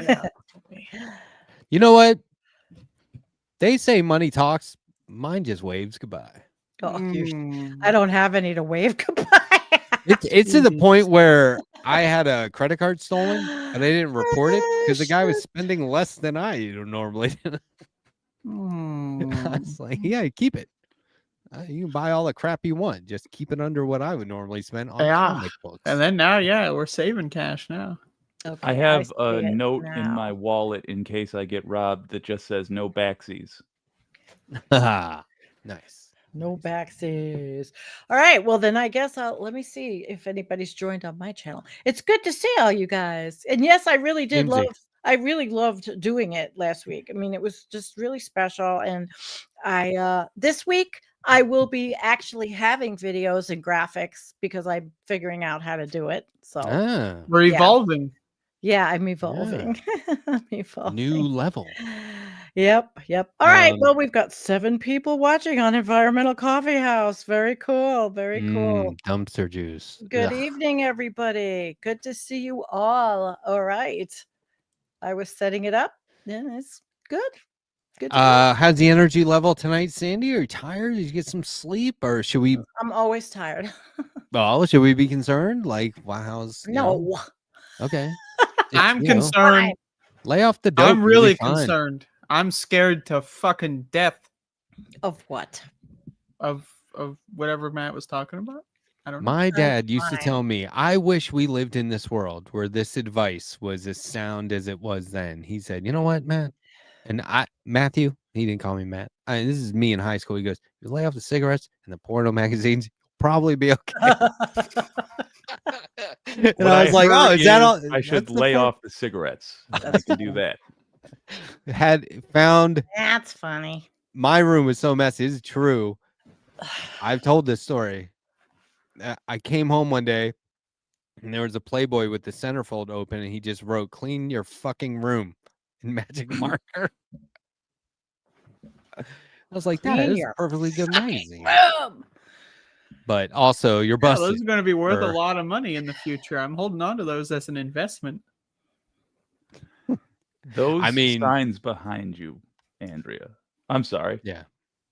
Yeah. You know what? They say money talks. Mine just waves goodbye. I don't have any to wave goodbye. It's to the point where I had a credit card stolen and I didn't report it because the guy was spending less than I normally did. I was like, yeah, keep it. You can buy all the crap you want. Just keep it under what I would normally spend on comic books. And then now, we're saving cash now. Okay, I have a note in my wallet in case I get robbed that just says no backsies. Nice. No backsies. All right. Well, then I guess let me see if anybody's joined on my channel. It's good to see all you guys. And yes, I really did I really loved doing it last week. I mean, it was just really special. And this week I will be actually having videos and graphics because I'm figuring out how to do it. So we're evolving. Yeah, I'm evolving. I'm evolving. New level. Yep. All right. Well, we've got 7 people watching on Environmental Coffee House. Very cool. Very cool. Dumpster juice. Good evening, everybody. Good to see you all. All right. I was setting it up. Yeah, it's good. Good. How's the energy level tonight, Sandee? Are you tired? Did you get some sleep, or should we? I'm always tired. Well, should we be concerned? Like, wow, how's no? Okay. I'm concerned. Lay off the dope. I'm really concerned. I'm scared to fucking death. Of what? Of whatever Matt was talking about. I don't know. My dad used to tell me, I wish we lived in this world where this advice was as sound as it was then. He said, you know what, Matt? And Matthew, he didn't call me Matt. This is me in high school. He goes, you lay off the cigarettes and the porno magazines, you'll probably be okay. And I was like, oh, is that all? I should lay off the cigarettes. I can do that. That's funny. My room was so messy. It's true. I've told this story. I came home one day and there was a Playboy with the centerfold open and he just wrote, clean your fucking room in magic marker. I was like, that is a perfectly good magazine. But also, you're busted. Those are going to be worth a lot of money in the future. I'm holding on to those as an investment. Those signs behind you, Andrea. I'm sorry. Yeah.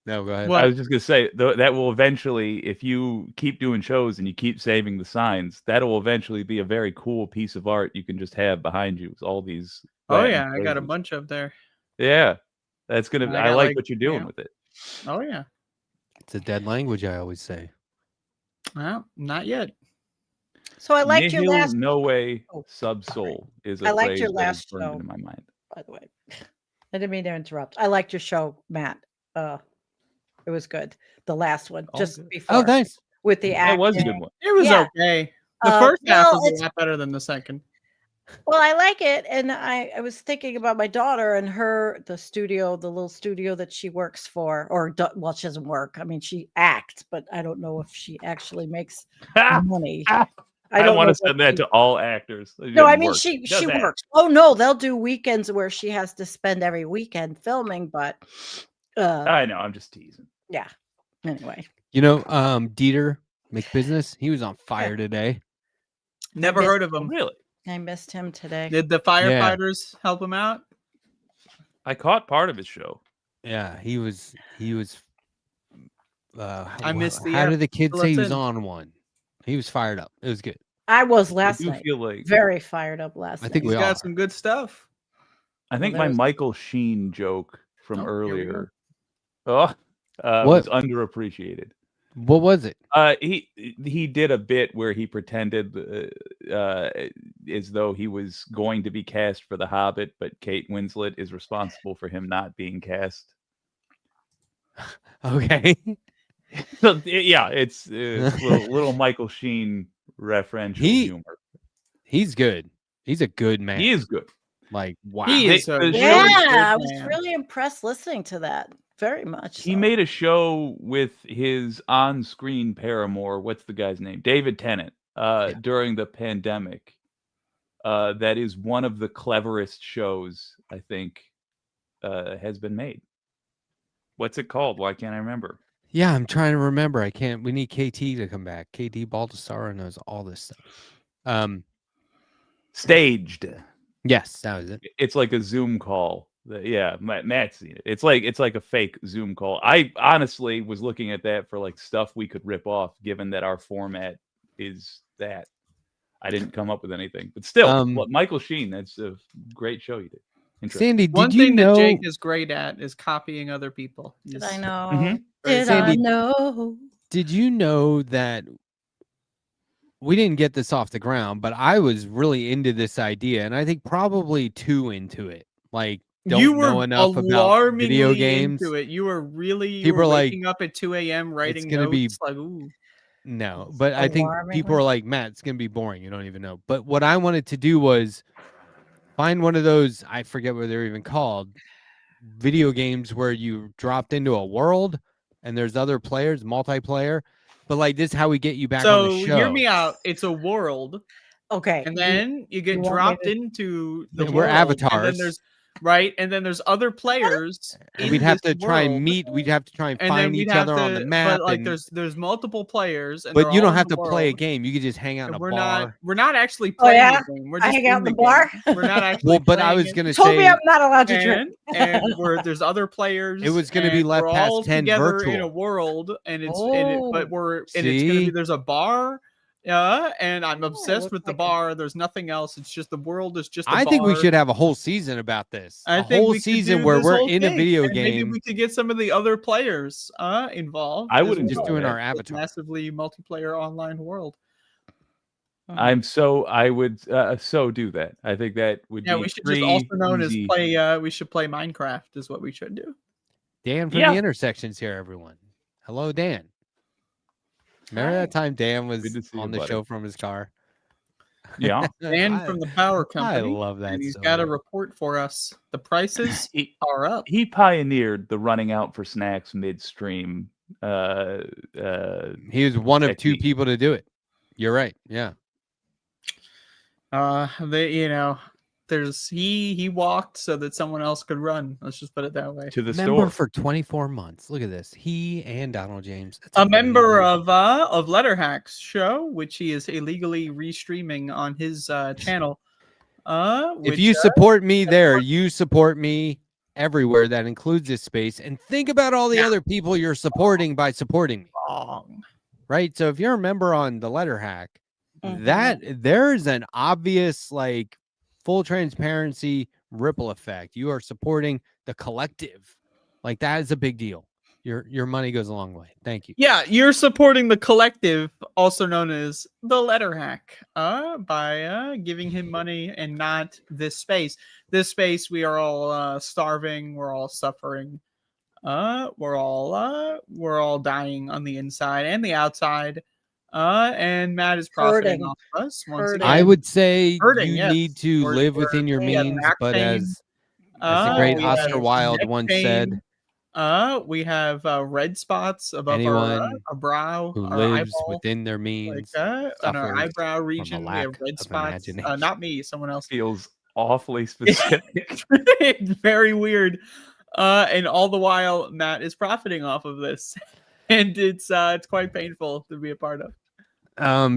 No, go ahead. Well, I was just going to say, that will eventually, if you keep doing shows and you keep saving the signs, that will eventually be a very cool piece of art you can just have behind you. It's all these. Oh, yeah. I got a bunch up there. Yeah. That's going to, I like what you're doing with it. Oh, yeah. It's a dead language, I always say. Well, not yet. So I liked your last. No way, sub soul is. I liked your last show. In my mind. By the way, I didn't mean to interrupt. I liked your show, Matt. It was good. The last one, just before. Oh, nice. With the acting. It was a good one. It was okay. The first half was a lot better than the second. Well, I like it, and I was thinking about my daughter and the little studio that she works for, well, she doesn't work. I mean, she acts, but I don't know if she actually makes money. I don't want to send that to all actors. No, I mean, she works. Oh, no, they'll do weekends where she has to spend every weekend filming, but. I know, I'm just teasing. Yeah. Anyway. You know, Deter, McBizness, he was on fire today. Never heard of him. Really? I missed him today. Did the firefighters help him out? I caught part of his show. Yeah, he was. I missed the. How did the kids say he was on one? He was fired up. It was good. I was last night. Feel like very fired up last night. I think he's got some good stuff. I think my Michael Sheen joke from earlier was underappreciated. What was it? He did a bit where he pretended as though he was going to be cast for The Hobbit, but Kate Winslet is responsible for him not being cast. Okay. So yeah, it's little Michael Sheen referential humor. He's good. He's a good man. He is good. Like, wow. I was really impressed listening to that. Very much. He made a show with his on-screen paramour. What's the guy's name? David Tennant. During the pandemic. That is one of the cleverest shows I think has been made. What's it called? Why can't I remember? Yeah, I'm trying to remember. I can't. We need KT to come back. KT Baldassaro knows all this stuff. Staged. Yes, that was it. It's like a Zoom call. Yeah, Matt's seen it. It's like a fake Zoom call. I honestly was looking at that for like stuff we could rip off, given that our format is that. I didn't come up with anything, but still, Michael Sheen. That's a great show you did. Sandee, One did you thing know that Jake is great at is copying other people. Did I know? Right. Did Sandee, I know? Did you know that we didn't get this off the ground, but I was really into this idea, and I think probably too into it. Like, don't know enough about video games. Into it. You were really people are waking like, up at 2 a.m. writing it's gonna notes. be Like, ooh. No, but I think people are like, Matt, it's gonna be boring. You don't even know. But what I wanted to do was find one of those, I forget what they're even called, video games where you dropped into a world and there's other players, multiplayer. But like, this is how we get you back on the show. So hear me out. It's a world. Okay. And then you get dropped into the world. We're avatars. And then there's other players. And we'd have to try and meet. We'd have to try and find each other on the map. But like, there's multiple players. But you don't have to play a game. You could just hang out in a bar. We're not actually playing a game. We're just hang out in the bar. We're not actually. But I was gonna say. Told me I'm not allowed to drink. And there's other players. It was gonna be left past 10 virtual in a world, and it's it's gonna be there's a bar. And I'm obsessed with the bar. There's nothing else. It's just the world is just a bar. I think we should have a whole season about this. A whole season where we're in a video game. Maybe we could get some of the other players involved. I wouldn't just doing our avatar. Massively multiplayer online world. I would so do that. I think that would be we should just also known as play. We should play Minecraft is what we should do. Dan from the Intersections here, everyone. Hello, Dan. Remember that time Dan was on the show from his car? Yeah. Dan from the power company. I love that. And he's got a report for us. The prices are up. He pioneered the running out for snacks midstream. He was one of two people to do it. You're right. Yeah. He walked so that someone else could run. Let's just put it that way. To the member store for 24 months. Look at this. He and Donald James. That's a member of Letterhack's show, which he is illegally restreaming on his channel. If you support me there, you support me everywhere. That includes this space. And think about all the other people you're supporting by supporting me. Right? So if you're a member on the Letterhack, that there's an obvious like full transparency ripple effect. You are supporting the collective. Like that is a big deal. Your money goes a long way. Thank you. Yeah, you're supporting the collective, also known as the Letterhack, by giving him money and not this space. This space, we are all starving. We're all suffering. We're all dying on the inside and the outside. And Matt is profiting off us. I would say you need to live within your means, but as the great Oscar Wilde once said, we have red spots above our brow, who our lives eyeball, within their means, on our eyebrow region. We have red spots. Not me, someone else. Feels awfully specific. It's very weird. And all the while, Matt is profiting off of this, and it's quite painful to be a part of.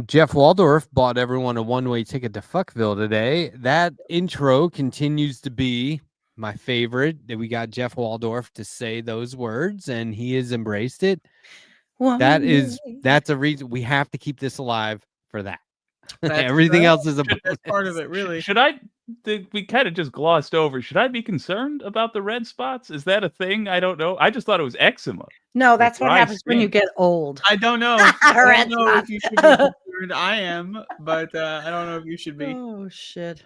Jeff Waldorf bought everyone a one-way ticket to Fuckville today. That intro continues to be my favorite. That we got Jeff Waldorf to say those words, and he has embraced it. That's a reason we have to keep this alive for that. Everything else is that's part of it, really. We kind of just glossed over. Should I be concerned about the red spots? Is that a thing? I don't know. I just thought it was eczema. No, that's what happens when you get old. I don't know. I don't know if you should be concerned. I am, but I don't know if you should be. Oh shit.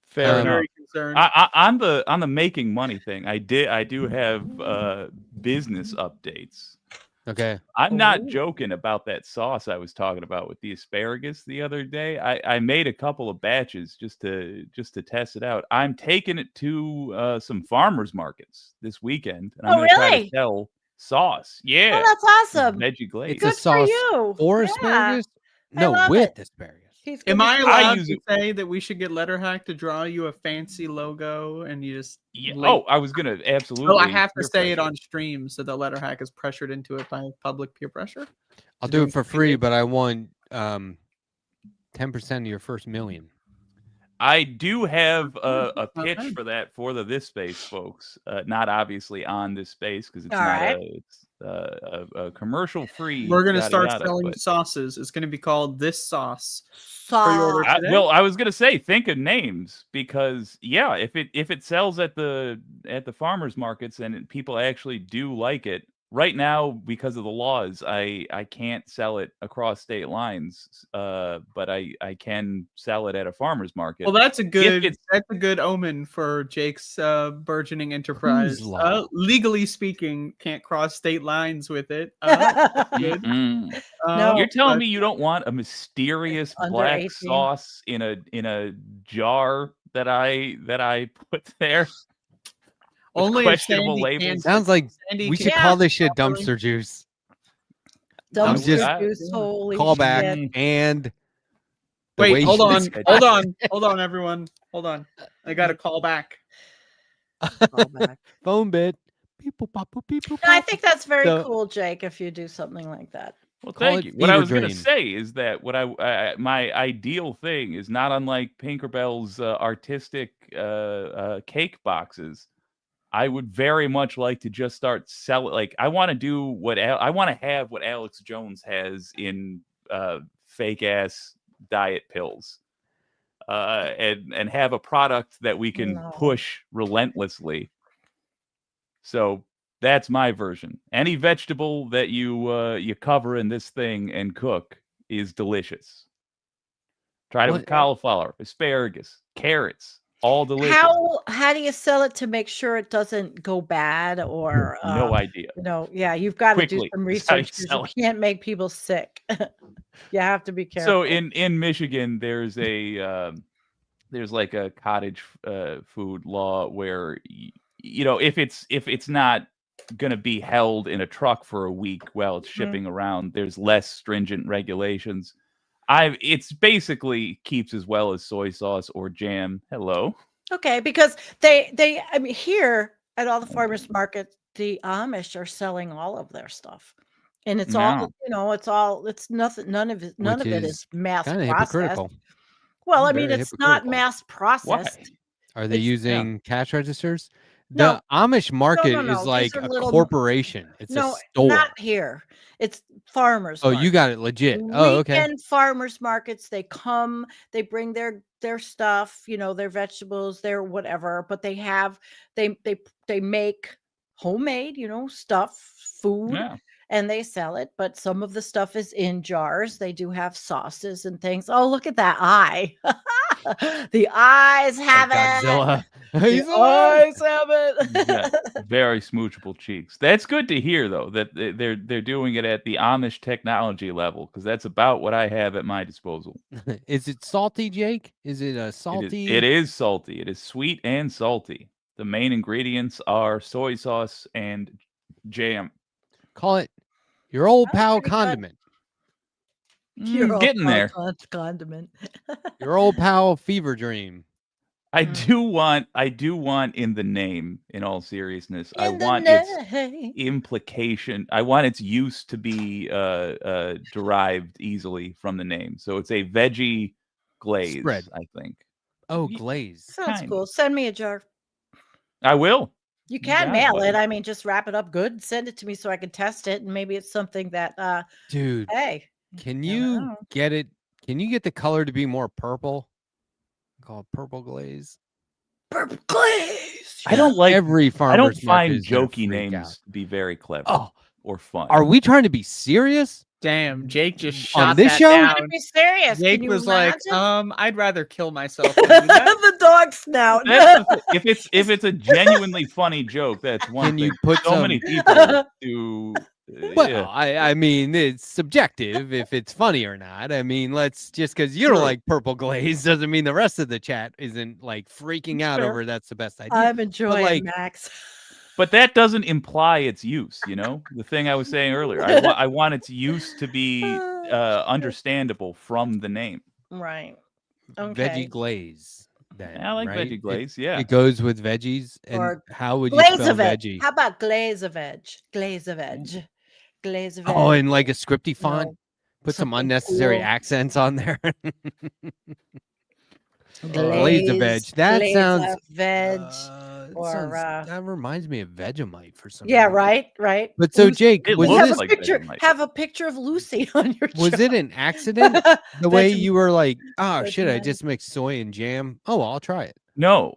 Fair enough. Very concerned. On the making money thing, I do have business updates. Okay. I'm not joking about that sauce I was talking about with the asparagus the other day. I made a couple of batches just to test it out. I'm taking it to some farmers markets this weekend, and I'm going to try to sell sauce. Yeah. Oh, that's awesome. Veggie glaze. Good for you. Or asparagus? No, with asparagus. Am I allowed to say that we should get Letterhack to draw you a fancy logo and you just... I was going to absolutely... Oh, I have to say it on stream so that Letterhack is pressured into it by public peer pressure? I'll do it for free, but I want 10% of your first million. I do have a Not pitch bad. for that for the This Space folks. Not obviously on This Space because it's All not right. a commercial free. We're gonna yada, start yada, selling but sauces. It's gonna be called This Sauce. Sauce. Today? well, I was gonna say think of names because yeah, if it sells at the farmers markets and people actually do like it. Right now, because of the laws, I can't sell it across state lines, but I can sell it at a farmer's market. Well, that's a it's- good omen for Jake's burgeoning enterprise. law? Legally speaking, can't cross state lines with it. Good. Mm-mm. No. You're telling but- me you don't want a mysterious Under black 18. sauce in a jar that I put there? with Only if questionable Sandee labels. can- Sounds like Sandee we can- should Yeah. call this shit properly. dumpster juice. Dumpster just- juice. Holy Call back shit. and the Wait, way hold she on, said hold it. on, hold on, everyone, hold on. I got to call back. Call back. Phone bit. Beep, boop, bop, boop, beep, boop, No, I bop. think that's very So- cool, Jake, if you do something like that. Well, Call thank it you. What I fever was going to dream. say is that what my ideal thing is not unlike Pinkerbell's artistic cake boxes. I would very much like to just start selling. Like, I want to do what I want to have what Alex Jones has in fake ass diet pills, and have a product that we can No. push relentlessly. So that's my version. Any vegetable that you cover in this thing and cook is delicious. Tried it with What- cauliflower, asparagus, carrots, all delicious. How do you sell it to make sure it doesn't go bad or No idea. yeah, you've got to do Quickly, some that's how you research because sell you it. can't make people sick. You have to be careful. So in Michigan, there's there's like a cottage food law where if it's not gonna be held in a truck for a week while it's shipping around, there's less stringent regulations. It's basically keeps as well as soy sauce or jam. Hello. Okay, because I mean, here at all the farmers markets, the Amish are selling all of their stuff. And it's all, it's nothing, none of it is mass Kind of processed. hypocritical. Well, I mean, Very it's not hypocritical. mass Why? processed. Are they It's- using cash registers? No. The Amish market no. is These like are a little- corporation. It's a No, store. not here. It's farmers. Oh, you got it legit. Oh, okay. Weekend farmers markets. They come, they bring their stuff, their vegetables, their whatever, but they make homemade, stuff, food, Yeah. and they sell it. But some of the stuff is in jars. They do have sauces and things. Oh, look at that eye. The eyes have it. Godzilla. The eyes have Yeah, it. very smoochable cheeks. That's good to hear, though, that they're doing it at the Amish technology level, because that's about what I have at my disposal. Is it salty, Jake? Is it a salty? It is salty. It is sweet and salty. The main ingredients are soy sauce and jam. Call it your old That's pal pretty good. condiment. You're all Getting there. condiment. Your old pal fever dream. I do want in the name, in all seriousness, I In the want its name. implication. I want its use to be derived easily from the name. So it's a veggie glaze, Spread. I think. Oh, Ye- glaze. Sounds Kind. cool. Send me a jar. I will. You You can got it, mail buddy. it. I mean, just wrap it up good, send it to me so I can test it, and maybe it's something that Dude, hey, can never you know. get it? Can you get the color to be more purple? Call it purple glaze. purple glaze. I don't like. Every farmer's I don't market find is gonna jokey freak names out. to be very clever Oh, or fun. are we trying to be serious? Damn, Jake just On shot this that show? I'm down. be serious. Jake Can you was like, imagine? I'd rather kill myself than do that. The dog snout. That's the thi- if it's a genuinely funny joke, that's one Can thing. you put so some- many people do. Well, Yeah. I mean, it's subjective if it's funny or not. I mean, let's just because you don't Sure. like purple glaze doesn't mean the rest of the chat isn't like freaking out Sure. over that's the best idea. I'm enjoying like- Max. But that doesn't imply its use, the thing I was saying earlier. I want its use to be understandable from the name. Right. Okay. Veggie glaze. Then, I like right? veggie glaze, yeah. It goes with veggies. And Or how would you Glaze spell of it. veggie? How about glaze of edge? Glaze of edge. Glaze of edge. Oh, in like a scripty font. No, Put some something unnecessary cool. accents on there. Glaze of veg. That sounds veg. that reminds me of Vegemite for some Yeah, reason. right. But so Jake, It was looks this like Vegemite. Have a picture of Lucy on your was chart. it an accident? The way Vegemite. you were like, oh shit, I Vegemite. just mixed soy and jam. Oh, I'll try it. No.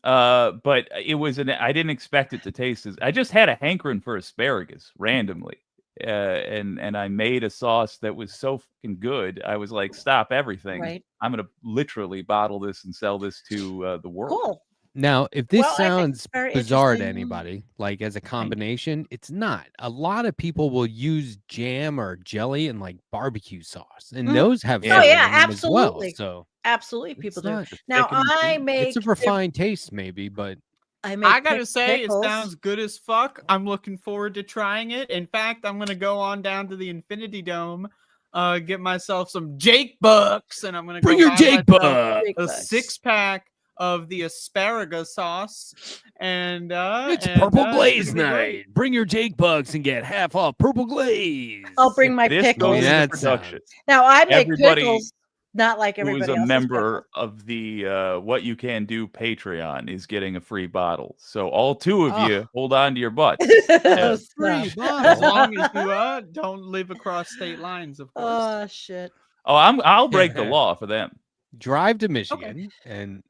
But it was I didn't expect it to taste as I just had a hankering for asparagus randomly. And I made a sauce that was so fucking good. I was like, stop everything. Right. I'm gonna literally bottle this and sell this to the world. Cool. Now, if this Well, I think sounds it's very bizarre to interesting. anybody, like as a combination, it's not. A lot of people will use jam or jelly and like barbecue sauce, and those have Yeah. flavor Oh, yeah, in them as well. absolutely. So Absolutely, people do. not- Now thick in the I teeth. make it's a refined taste, maybe, but I make I gotta say, pickles. it sounds good as fuck. I'm looking forward to trying it. In fact, I'm gonna go on down to the Infinity Dome, get myself some Jake Bucks, and I'm gonna bring go your buy Jake myself Buck. Big a bucks. 6-pack of the asparagus sauce, and It's and, purple it glaze should be great. night. Bring your Jake Bucks and get half off purple glaze. I'll bring my This pickles. goes into That production. Now I make Everybody pickles, not like Who everybody is a else's member of the What You Can Do Patreon is getting a free bottle. So all two of you hold on to your butts. pickles. Free Stop. As bottle. long as you don't live across state lines, of course. Oh shit. Oh, I'll break the law for them. Drive to Michigan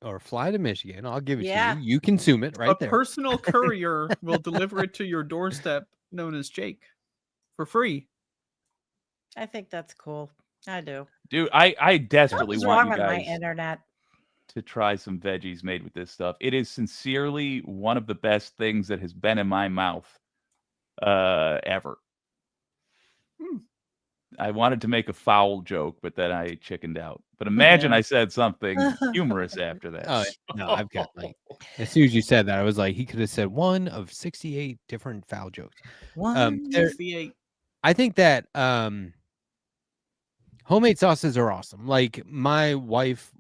or fly to Michigan. I'll give it Yeah. to you. You consume it right a there. personal courier will deliver it to your doorstep, known as Jake, for free. I think that's cool. I do. Dude, I desperately What's want wrong you with my guys internet? to try some veggies made with this stuff. It is sincerely one of the best things that has been in my mouth ever. I wanted to make a foul joke, but then I chickened out. But imagine I said something humorous after that. Oh, no, I've got like, as soon as you said that, I was like, he could have said one of 68 different foul jokes. There- 68. I think that homemade sauces are awesome. Like my wife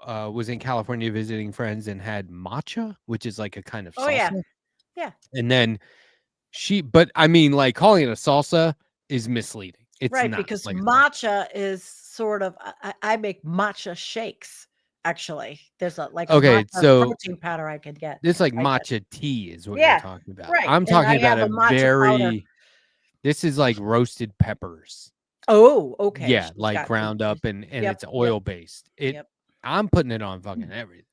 was in California visiting friends and had matcha, which is like a kind of salsa. Oh, yeah. Yeah. And then but I mean, like calling it a salsa is misleading. It's right, not because like a salsa. matcha is sort of I make matcha shakes. Actually, there's a Okay, matcha so protein powder I could get. This like I get. matcha tea is what Yeah, you're talking about. right, I'm and talking I about have a a matcha very. powder. This is like roasted peppers. Oh, okay. Yeah, She's like got- ground up and Yep, it's oil based. Yep. I'm putting it on fucking everything.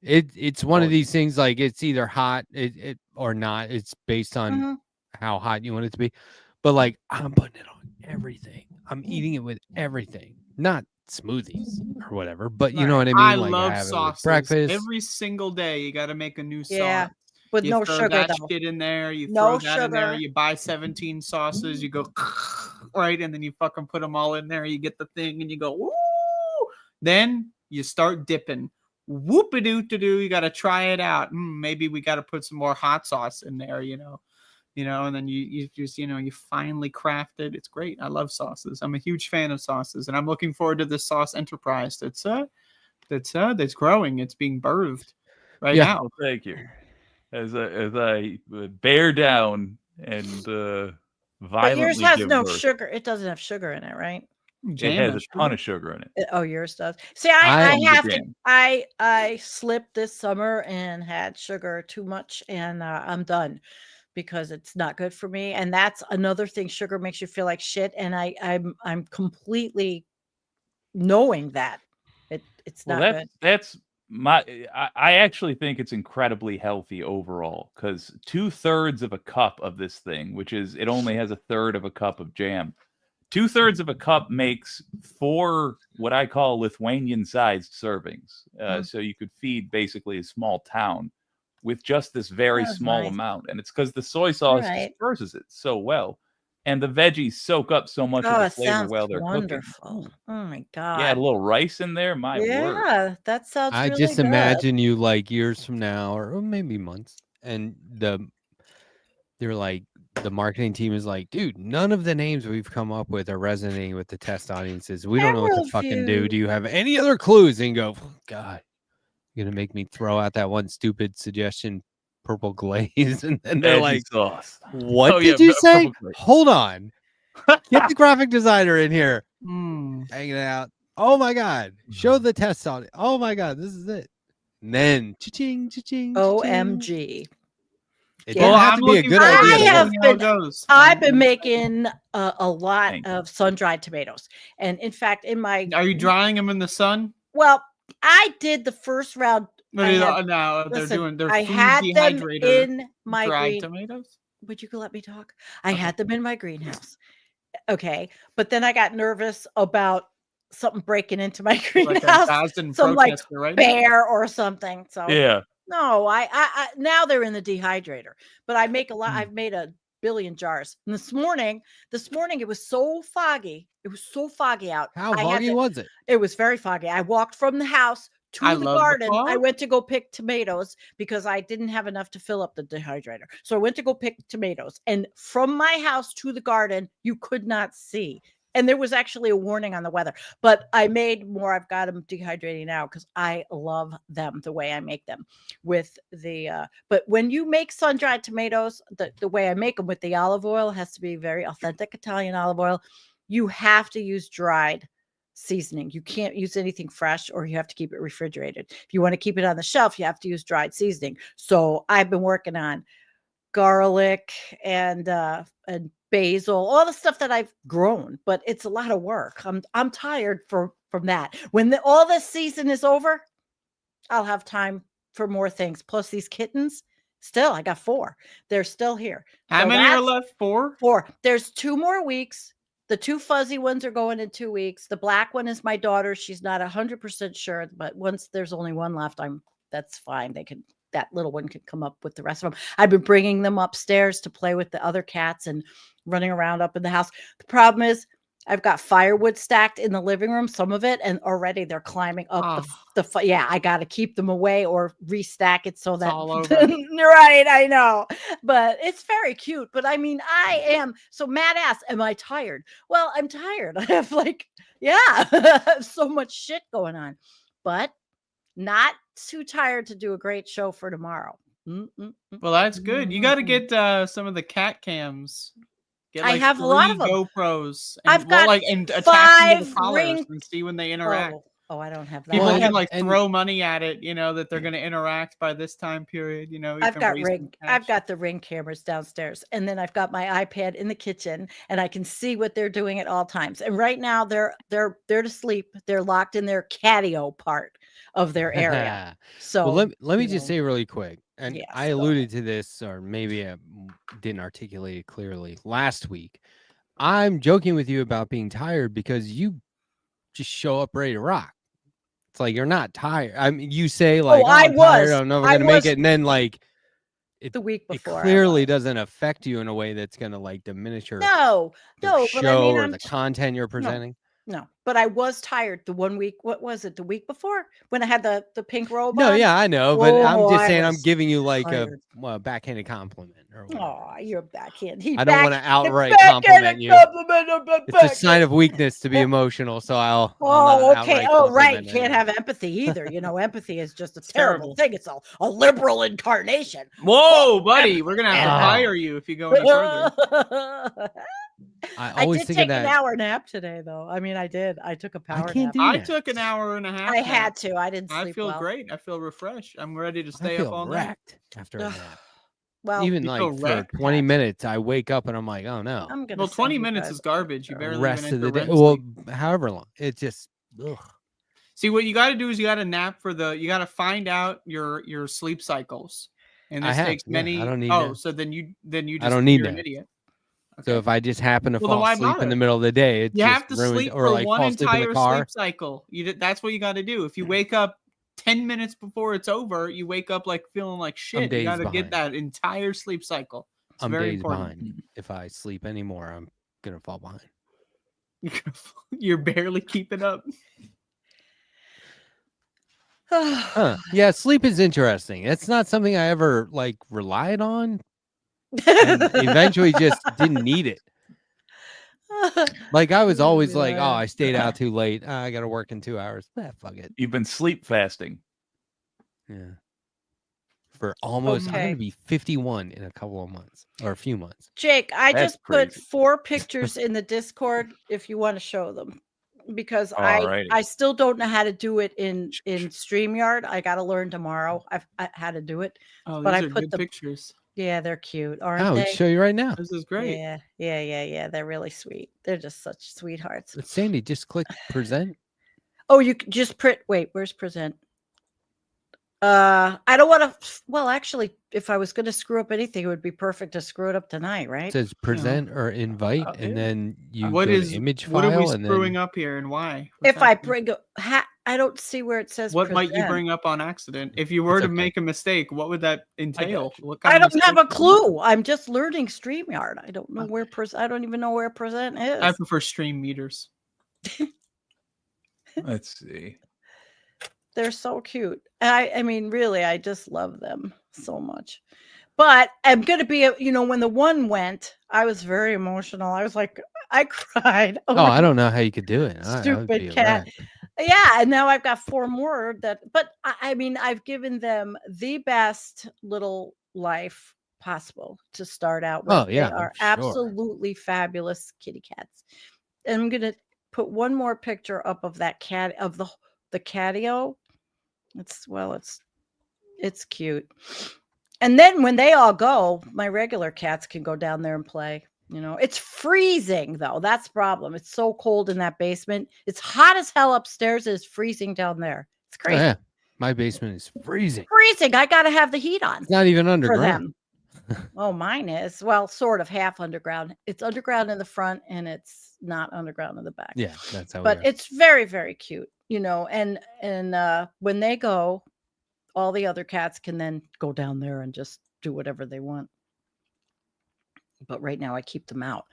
It's one of these things like it's either hot or not. It's based on Mhm. how hot you want it to be. But like I'm putting it on everything. I'm eating it with everything. Not smoothies or whatever, but you know what I mean? I like love have it with sauces. breakfast. Every single day, you got to make a new Yeah, sauce. with You no throw sugar that though. shit in there. You No throw that in there. sugar. You buy 17 sauces. You go right, and then you fucking put them all in there. You get the thing, and you go woo. Then you start dipping. Whoop-a-doo-to-doo. You got to try it out. Maybe we got to put some more hot sauce in there. And then you just you finally craft it. It's great. I love sauces. I'm a huge fan of sauces, and I'm looking forward to this sauce enterprise that's growing. It's being birthed right Yeah. now. Well, thank you. As I bear down and But violently yours has give no birth. sugar. It doesn't have sugar in it, right? It has a ton of sugar in it. Oh, yours does. See, I I- have to. Jam. I slipped this summer and had sugar too much, and I'm done because it's not good for me. And that's another thing. Sugar makes you feel like shit, and I'm completely knowing that it's Well, not good. that's my. I actually think it's incredibly healthy overall because 2/3 of a cup of this thing, which is it only has 1/3 of a cup of jam. 2/3 of a cup makes 4 what I call Lithuanian-sized servings. So you could feed basically a small town with just this very That's small nice. amount, and it's because the soy sauce Right. disperses it so well, and the veggies soak up so much of Oh, the it flavor sounds while they're wonderful. cooking. Oh my Yeah, a god. little rice in there. My word. Yeah, that sounds I really just good. imagine you like years from now or maybe months, and they're like the marketing team is like, dude, none of the names we've come up with are resonating with the test audiences. We don't know what to fucking do. Do you have any other clues? And you go, God, you're gonna make me throw out that one stupid suggestion, purple glaze, and then they're Veggie like, sauce. what Oh, did yeah, you purple say? glaze. Hold on, get the graphic designer in here, hanging out. Oh my God. Show the test on it. Oh my God. This is it. And then cha-ching, cha-ching, cha-ching. OMG. It Yeah. didn't Well, have I'm to be a looking good forward idea. I to to have work. seeing how it goes. I've been making a lot Thank of sun-dried tomatoes. And in fact, in my Are you drying them in the sun? well, I did the first round. No, I had- no, listen, they're I food had them dehydrator in my dried green. tomatoes. Would you let me talk? I Okay. had them in my greenhouse. Okay. But then I got nervous about something breaking into my Like a greenhouse. Gadsden Some like protester right now. bear or something. So Yeah. no, I now they're in the dehydrator. But I make a lot. I've made a billion jars. And this morning it was so foggy. It was so foggy out. How foggy was it? It was very foggy. I walked from the house to I the love the garden. I fog. went to go pick tomatoes because I didn't have enough to fill up the dehydrator. So I went to go pick tomatoes. And from my house to the garden, you could not see. And there was actually a warning on the weather. But I made more. I've got them dehydrating now because I love them the way I make them with the but when you make sun-dried tomatoes, the way I make them with the olive oil has to be very authentic Italian olive oil. You have to use dried seasoning. You can't use anything fresh, or you have to keep it refrigerated. If you want to keep it on the shelf, you have to use dried seasoning. So I've been working on garlic and basil, all the stuff that I've grown, but it's a lot of work. I'm tired from that. When all this season is over, I'll have time for more things. Plus these kittens, still I got 4. They're still here. How many are left? 4? 4. There's 2 more weeks. The 2 fuzzy ones are going in 2 weeks. The black one is my daughter. She's not 100% sure, but once there's only one left, that's fine. That little one can come up with the rest of them. I've been bringing them upstairs to play with the other cats and running around up in the house. The problem is I've got firewood stacked in the living room, some of it, and already they're climbing up yeah, I got to keep them away or restack it so that all over. Right, I know. But it's very cute. But I mean, I am so Matt asked, am I tired? Well, I'm tired. I have so much shit going on. But not too tired to do a great show for tomorrow. Well, that's good. You got to get some of the cat cams. Get I have a lot of them. GoPros. And, I've got and attach them to the 5 collars and see when they interact. Oh, I don't have that. People can throw money at it, that they're going to interact by this time period. I've got the Ring cameras downstairs, and then I've got my iPad in the kitchen, and I can see what they're doing at all times. And right now they're to sleep. They're locked in their catio part of their area. So let me just say really quick, and yes, I alluded to this, or maybe I didn't articulate it clearly last week. I'm joking with you about being tired because you just show up ready to rock. It's like you're not tired. I mean, you say like, I'm tired, I'm never gonna make it, and then like the week before, it clearly doesn't affect you in a way that's gonna like diminish your show but I mean, or the content you're presenting. No, but I was tired the 1 week. What was it? The week before when I had the pink robe No, on? yeah, I know, but I'm just saying I'm giving you like tired. a backhanded compliment. Oh, you're backhand. I don't want to outright compliment you. It's a sign of weakness to be emotional, so I'll. Okay. Oh, right. Can't have empathy either. Empathy is just a terrible thing. It's a liberal incarnation. Whoa, buddy, we're gonna have to fire you if you go any further. I always did take an hour nap today, though. I mean, I did. I took a power nap. I took an hour and a half. I had to. I didn't sleep. I feel well. great. I feel refreshed. I'm ready to stay up all night. After a nap. Well, even like for 20 minutes, I wake up and I'm like, oh no. 20 minutes is garbage. You barely rest even of the day. sleep. Well, however long. It just. Ugh. See, what you got to do is you got to nap you got to find out your sleep cycles, and this takes many. I don't need. So then you just I don't need you're that. an idiot. Okay. So if I just happen to fall asleep in the middle of the day, it you just have to sleep or for like one fall asleep in entire the car. sleep cycle. That's what you got to do. If you wake up 10 minutes before it's over, you wake up like feeling like shit. You got to get that entire sleep cycle. It's I'm very days important. behind. If I sleep anymore, I'm gonna fall behind. You're barely keeping up. Yeah, sleep is interesting. It's not something I ever like relied on. And eventually just didn't need it. Like I was always like, oh, I stayed out too late. I got to work in 2 hours. Fuck it. You've been sleep fasting. Yeah. For almost, I'm going to be 51 in a couple of months or a few months. Jake, I That's just put crazy. 4 pictures in the Discord if you want to show them. because Alrighty. I still don't know how to do it in StreamYard. I got to learn tomorrow. I how to do it. Oh, but these I are put good the pictures. Yeah, they're cute, aren't I'll they? show you right now. This is great. Yeah. They're really sweet. They're just such sweethearts. Sandee, just click present. Oh, you can just print. Wait, where's present? I don't want to. Well, actually, if I was going to screw up anything, it would be perfect to screw it up tonight, right? It says present or invite, and then you go to image file. What are we and screwing then... up here, and why? If I bring, I don't see where it says. What present. might you bring up on accident? If you were to make a mistake, what would that entail? What kind I of don't have a clue. I'm just learning StreamYard. I don't know where I don't even know where present is. I prefer stream meters. Let's see. They're so cute. I mean, really, I just love them so much. But I'm going to be, when the one went, I was very emotional. I was like, I cried. Oh, I don't know how you could do it. Stupid cat. Yeah. And now I've got 4 more but I mean, I've given them the best little life possible to start out with. Oh, yeah. They are absolutely fabulous kitty cats. And I'm going to put one more picture up of that cat, of the catio. It's cute. And then when they all go, my regular cats can go down there and play. It's freezing though. That's the problem. It's so cold in that basement. It's hot as hell upstairs. It's freezing down there. It's crazy. Oh, yeah. My basement is freezing. Freezing. I got to have the heat on. It's not even underground. Oh, mine is. Well, sort of half underground. It's underground in the front and it's not underground in the back. Yeah, that's how. But it's very, very cute. And when they go, all the other cats can then go down there and just do whatever they want. But right now I keep them out.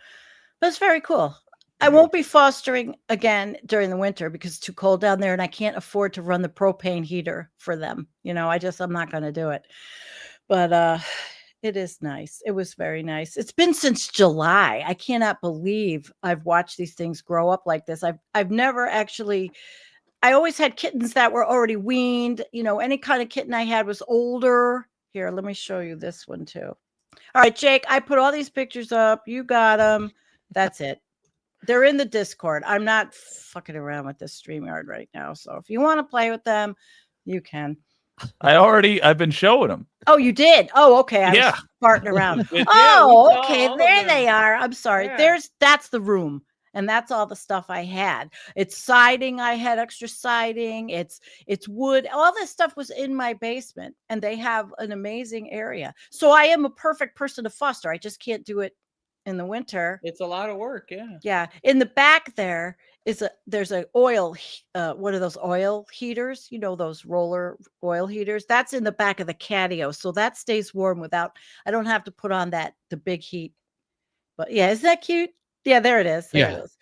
But it's very cool. I won't be fostering again during the winter because it's too cold down there and I can't afford to run the propane heater for them. I'm not going to do it. But it is nice. It was very nice. It's been since July. I cannot believe I've watched these things grow up like this. I've never actually... I always had kittens that were already weaned. Any kind of kitten I had was older. Here, let me show you this one too. All right, Jake, I put all these pictures up. You got them. That's it. They're in the Discord. I'm not fucking around with this StreamYard right now. So if you want to play with them, you can. I've been showing them. Oh, you did? Oh, okay. I was farting around. Oh, okay. There they are. I'm sorry. Yeah. That's the room. And that's all the stuff I had. It's siding. I had extra siding. It's wood. All this stuff was in my basement, and they have an amazing area. So I am a perfect person to foster. I just can't do it in the winter. It's a lot of work. Yeah. Yeah. In the back there's a oil. What are those oil heaters? Those roller oil heaters. That's in the back of the catio, so that stays warm I don't have to put on the big heat. But yeah, is that cute? Yeah, there it is. There it is.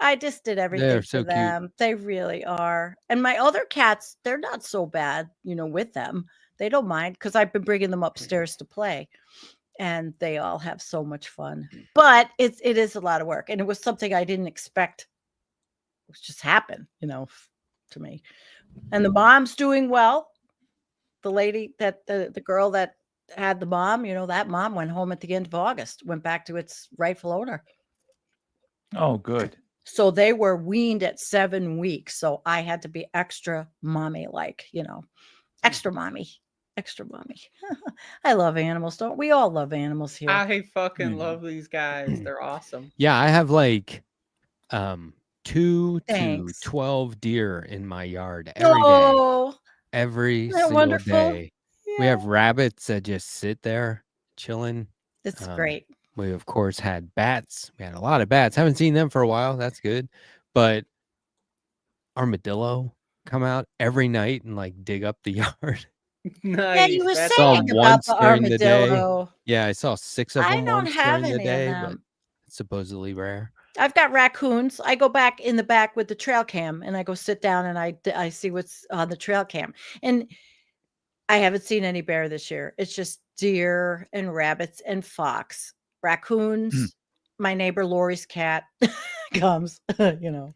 I just did everything for them. Cute. They really are. And my other cats, they're not so bad, with them. They don't mind because I've been bringing them upstairs to play. And they all have so much fun. But it is a lot of work. And it was something I didn't expect. It just happened, to me. And the mom's doing well. The lady the girl that had the mom, that mom went home at the end of August, went back to its rightful owner. Oh, good. So they were weaned at 7 weeks. So I had to be extra mommy-like, extra mommy. I love animals. Don't we all love animals here? I fucking love these guys. They're awesome. Yeah, I have 2 to 12 deer in my yard every day. Every single day. Yeah. We have rabbits that just sit there chilling. It's great. We, of course, had bats. We had a lot of bats. Haven't seen them for a while. That's good. But armadillo come out every night and dig up the yard. Nice. Yeah, you were saying about the armadillo. Yeah, I saw 6 of them. I don't have any of them. But it's supposedly rare. I've got raccoons. I go back in the back with the trail cam and I go sit down and I see what's on the trail cam. And I haven't seen any bear this year. It's just deer and rabbits and fox. Raccoons, my neighbor Lori's cat comes, and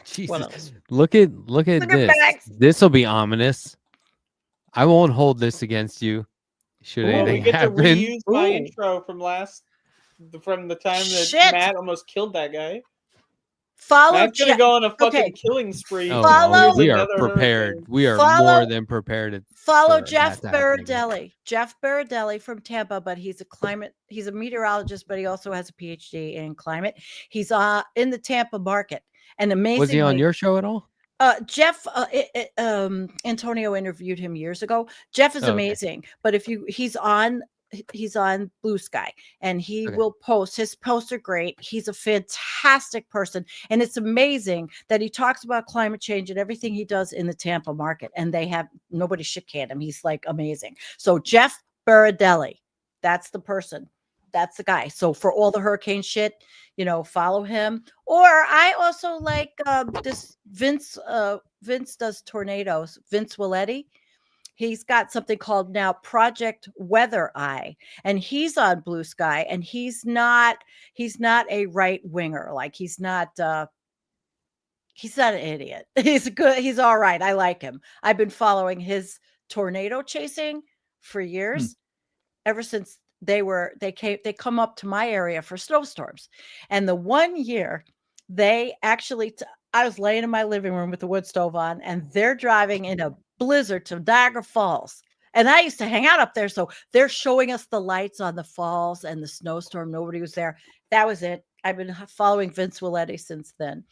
Jesus. Look at this. This will be ominous. I won't hold this against you. Should anything happen? We get to reuse my intro from the time that Matt almost killed that guy. Follow I'm gonna Jeff. go on a fucking Okay. killing spree. Oh, Follow- we are Another prepared. hurricane. We are Follow- more than prepared. Follow for Jeff that to happen again. Baradelli. Jeff Baradelli from Tampa, but he's a meteorologist, but he also has a PhD in climate. He's in the Tampa market. And amazingly, Was he on your show at all? Jeff, Antonio interviewed him years ago. Jeff is Okay. amazing, but he's on Blue Sky, and he Okay. will post. His posts are great. He's a fantastic person, and it's amazing that he talks about climate change and everything he does in the Tampa market, and they have nobody shit can him. He's like amazing. So Jeff Baradelli, that's the person. That's the guy. So for all the hurricane shit, follow him. Or I also like this Vince. Vince does tornadoes. Vince Willetti. He's got something called now Project Weather Eye, and he's on Blue Sky, and he's not a right winger. Like he's not an idiot. He's good. He's all right. I like him. I've been following his tornado chasing for years, ever since they come up to my area for snowstorms. And the one year they actually, I was laying in my living room with the wood stove on, and they're driving in a blizzard to Niagara Falls. And I used to hang out up there. So they're showing us the lights on the falls and the snowstorm. Nobody was there. That was it. I've been following Vince Willetti since then.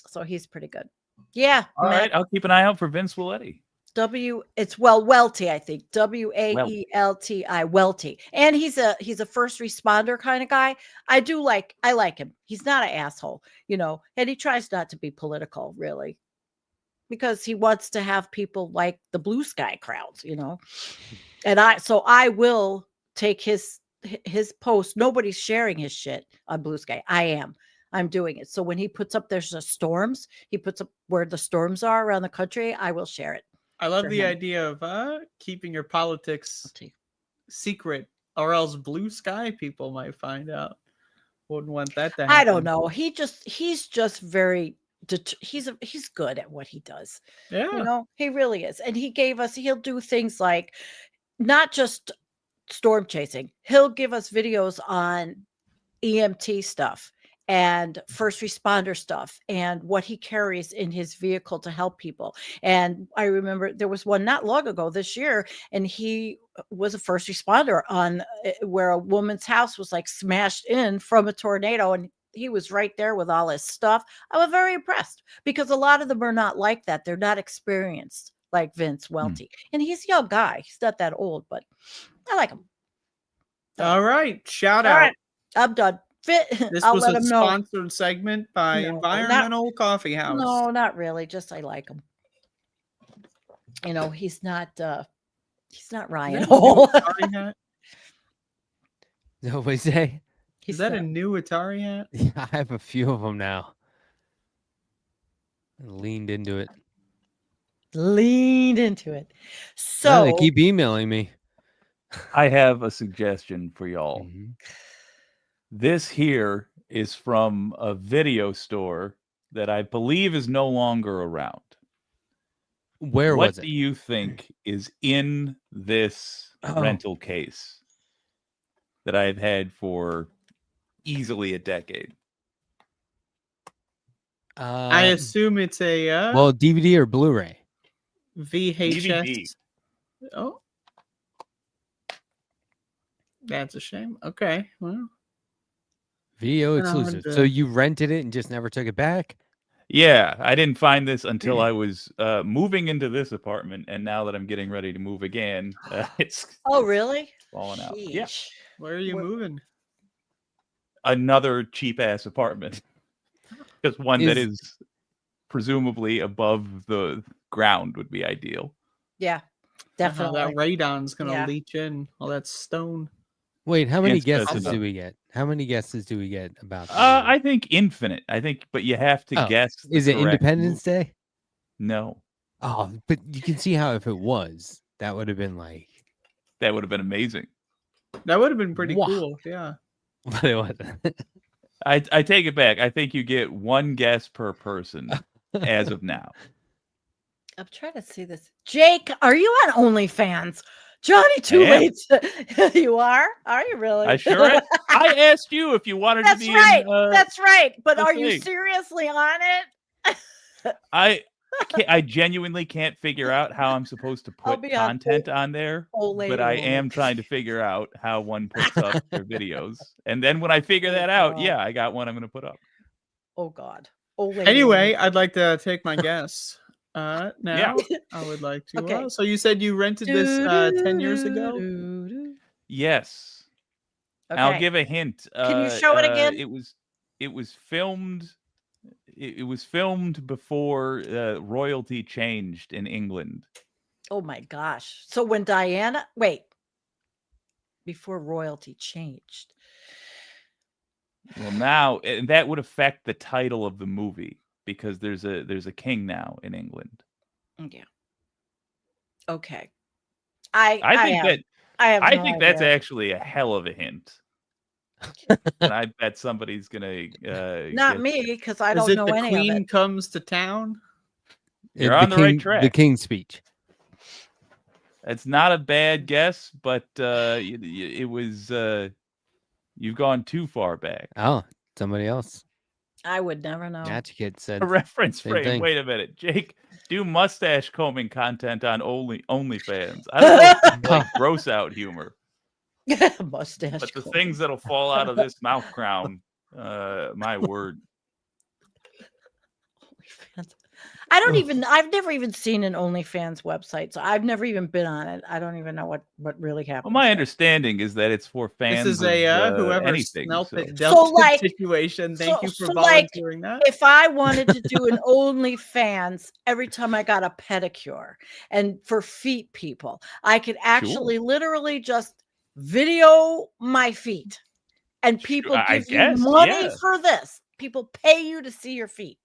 So he's pretty good. Yeah. All right. I'll keep an eye out for Vince Willetti. Welty, I think. Waelti, Welty. And he's a first responder kind of guy. I like him. He's not an asshole, and he tries not to be political, really, because he wants to have people like the Blue Sky crowds, And I will take his post. Nobody's sharing his shit on Blue Sky. I'm doing it. So when he puts up there's storms, he puts up where the storms are around the country, I will share it. I love the idea of keeping your politics secret, or else Blue Sky people might find out. Wouldn't want that to happen. I don't know. He's just very he's good at what he does. Yeah. He really is. And he'll do things like not just storm chasing. He'll give us videos on EMT stuff and first responder stuff and what he carries in his vehicle to help people. And I remember there was one not long ago this year, and he was a first responder on where a woman's house was like smashed in from a tornado, and he was right there with all his stuff. I was very impressed because a lot of them are not like that. They're not experienced like Vince Welty. And he's a young guy. He's not that old, but I like him. All right. Shout out. All right. I'm done. This was a sponsored segment by Environmental Coffee House. No, not really. Just I like him. He's not Ryan Hole. What we say? Is that a new Atari hat? Yeah, I have a few of them now. I leaned into it. So they keep emailing me. I have a suggestion for y'all. Mm-hmm. This here is from a video store that I believe is no longer around. Where was it? What do you think is in this rental case that I've had for easily a decade? I assume it's a DVD or Blu-ray. VHS. DVD. Oh, that's a shame. Okay, well, video exclusive. So you rented it and just never took it back? Yeah, I didn't find this until I was moving into this apartment, and now that I'm getting ready to move again, it's really falling out. Sheesh. Yeah, where are you moving? Another cheap ass apartment, because one that is presumably above the ground would be ideal. Yeah, definitely. That radon's gonna leach in all that stone. Wait, how many guesses do we get? How many guesses do we get about that? I think infinite. But you have to guess. Is it Independence Day? No. Oh, but you can see how if it was, that would have been like. That would have been amazing. That would have been pretty cool. Yeah. But it wasn't. I take it back. I think you get one guess per person as of now. I'm trying to see this. Jake, are you on OnlyFans? Johnny Two Lates. You are? Are you really? I sure am. I asked you if you wanted to be right. in, That's right. But are you thing. seriously on it? I genuinely can't figure out how I'm supposed to put content on there, but I am trying to figure out how one puts up their videos. And then when I figure that out, yeah, I got one I'm going to put up. Oh, God. Anyway, I'd like to take my guess. Now, I would like to. Okay. So you said you rented this 10 years ago? Yes. Okay. I'll give a hint. Can you show it again? It was filmed. It was filmed before royalty changed in England. Oh my gosh! So when before royalty changed. Well, now that would affect the title of the movie because there's a king now in England. Yeah. Okay. I think that's actually a hell of a hint. And I bet somebody's gonna not me because I don't know any of it. The Queen comes to town. You're on the right track. The King's Speech. It's not a bad guess, but it was. You've gone too far back. Oh, somebody else. I would never know. Gotcha Kid said a reference frame. Wait a minute, Jake. Do mustache combing content on OnlyFans. I don't know if it's like gross out humor. Mustache. But the things that'll fall out of this mouth crown, my word. I've never even seen an OnlyFans website, so I've never even been on it. I don't even know what really happened. Well, my understanding is that it's for fans. This is whoever anything. Situation. Thank you for volunteering that. If I wanted to do an OnlyFans every time I got a pedicure, and for feet people, I could actually literally just video my feet, and people give you money for this. People pay you to see your feet.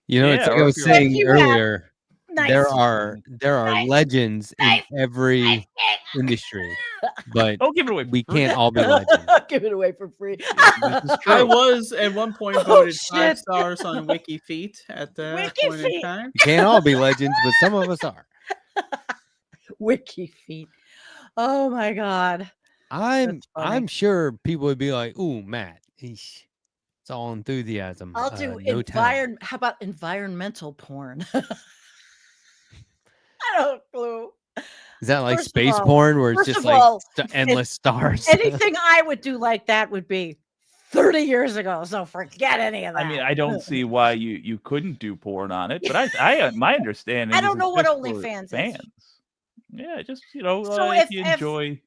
You know, it's like I was saying earlier. There are legends in every industry, but don't give it away. We can't all be legends. Give it away for free. I was at one point voted 5 stars on WikiFeet at the point in time. You can't all be legends, but some of us are. WikiFeet. Oh my God. I'm sure people would be like, "Ooh, Matt, it's all enthusiasm." I'll do how about environmental porn? I don't clue. Is that like space porn where it's just like endless stars? Anything I would do like that would be 30 years ago. So forget any of that. I mean, I don't see why you couldn't do porn on it, but I my understanding. I don't know what OnlyFans is. Yeah, just if you enjoy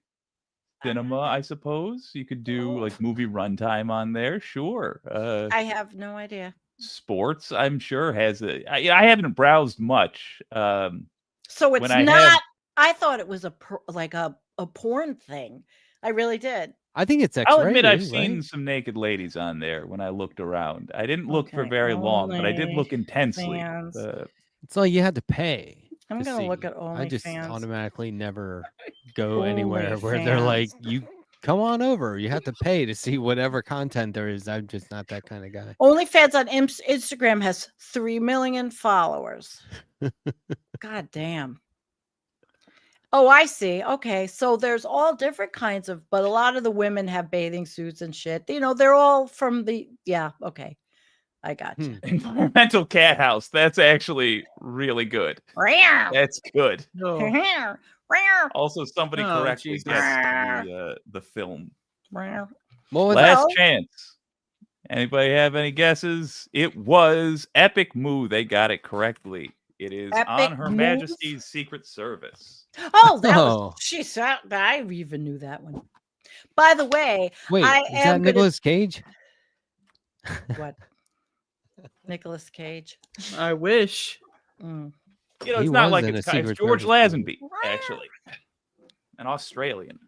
cinema, I suppose you could do like movie runtime on there. Sure. I have no idea. Sports, I'm sure has I haven't browsed much. So it's not. I thought it was a porn thing. I really did. I think it's X-rated. I'll admit I've seen some naked ladies on there when I looked around. I didn't look for very long, but I did look intensely. It's like you had to pay. I'm gonna look at OnlyFans. I just automatically never go anywhere where they're like, "You come on over." You have to pay to see whatever content there is. I'm just not that kind of guy. OnlyFans on Instagram has 3 million followers. God damn. Oh, I see. Okay, so there's all different kinds of, but a lot of the women have bathing suits and shit. You know, they're all from the. Yeah. Okay. I got you. Environmental cat house. That's actually really good. That's good. Also, somebody correctly guessed the film. Last chance. Anybody have any guesses? It was Epic Moo. They got it correctly. It is on Her Majesty's Secret Service. Oh, she said. I even knew that one. By the way, wait, is that Nicolas Cage? What? Nicolas Cage. I wish. It's not like it's George Lazenby, actually, an Australian.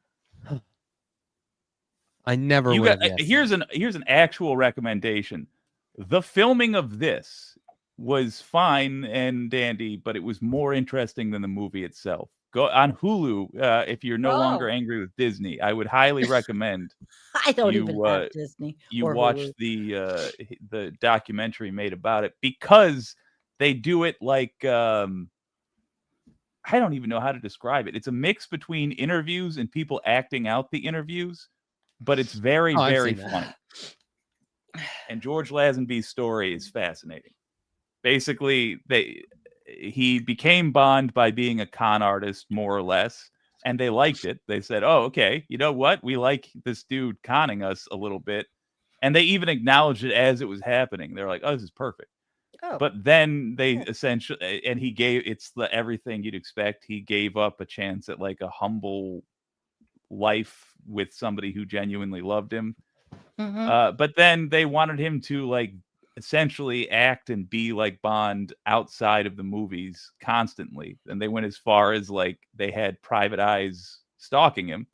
I never would have guessed. Here's an actual recommendation. The filming of this was fine and dandy, but it was more interesting than the movie itself. Go on Hulu if you're no longer angry with Disney. I would highly recommend. I don't even have Disney. You watch the documentary made about it because they do it like I don't even know how to describe it. It's a mix between interviews and people acting out the interviews, but it's very, very funny. And George Lazenby's story is fascinating. Basically, he became Bond by being a con artist, more or less, and they liked it. They said, oh, okay, you know what? We like this dude conning us a little bit. And they even acknowledged it as it was happening. They're like, oh, this is perfect. Oh. But then they essentially, and he gave, everything you'd expect. He gave up a chance at like a humble life with somebody who genuinely loved him. But then they wanted him to like essentially act and be like Bond outside of the movies constantly. And they went as far as like they had private eyes stalking him.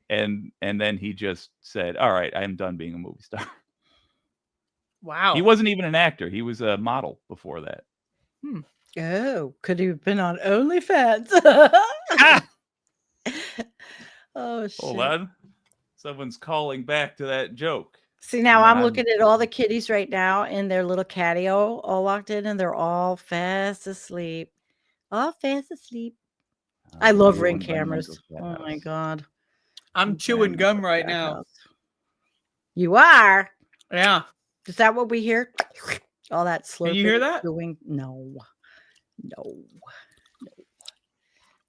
And then he just said, all right, I'm done being a movie star. Wow. He wasn't even an actor. He was a model before that. Oh, could he have been on OnlyFans? Oh, shit. Hold on. Someone's calling back to that joke. See, now I'm looking at all the kitties right now in their little catio all locked in, and they're all fast asleep. All fast asleep. I love Ring cameras. Oh, my God. I'm chewing gum right now. You are? Yeah. Is that what we hear? All that slurping. Can you hear that? Chewing? No.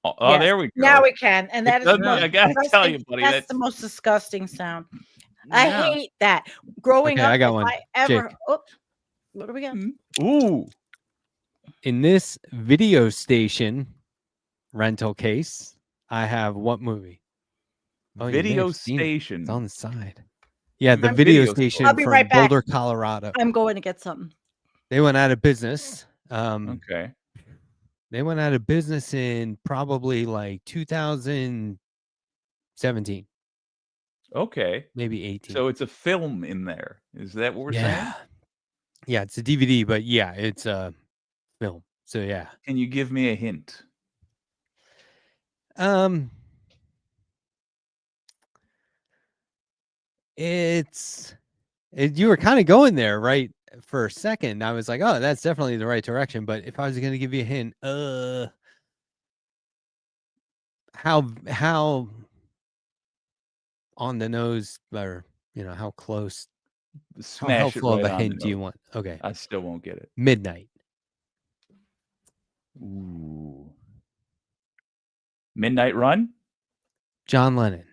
Oh, yes. There we go. Now we can. And that is I gotta tell you, buddy. That's the most disgusting sound. I hate that. Growing up, I got one. Oh, what do we got? Ooh. In this video station rental case, I have what movie? Oh, video station. It's on the side. Yeah, the video station from right Boulder, Colorado. I'm going to get something. They went out of business. Okay. They went out of business in probably like 2017. Okay. Maybe 18. So it's a film in there. Is that what we're saying? Yeah, it's a DVD, but yeah, it's a film. So yeah. Can you give me a hint? You were kind of going there right for a second. I was like, oh, that's definitely the right direction. But if I was going to give you a hint, how on the nose, or how close, how full of a hint do you want? Okay, I still won't get it. Midnight. Ooh. Midnight Run. John Lennon.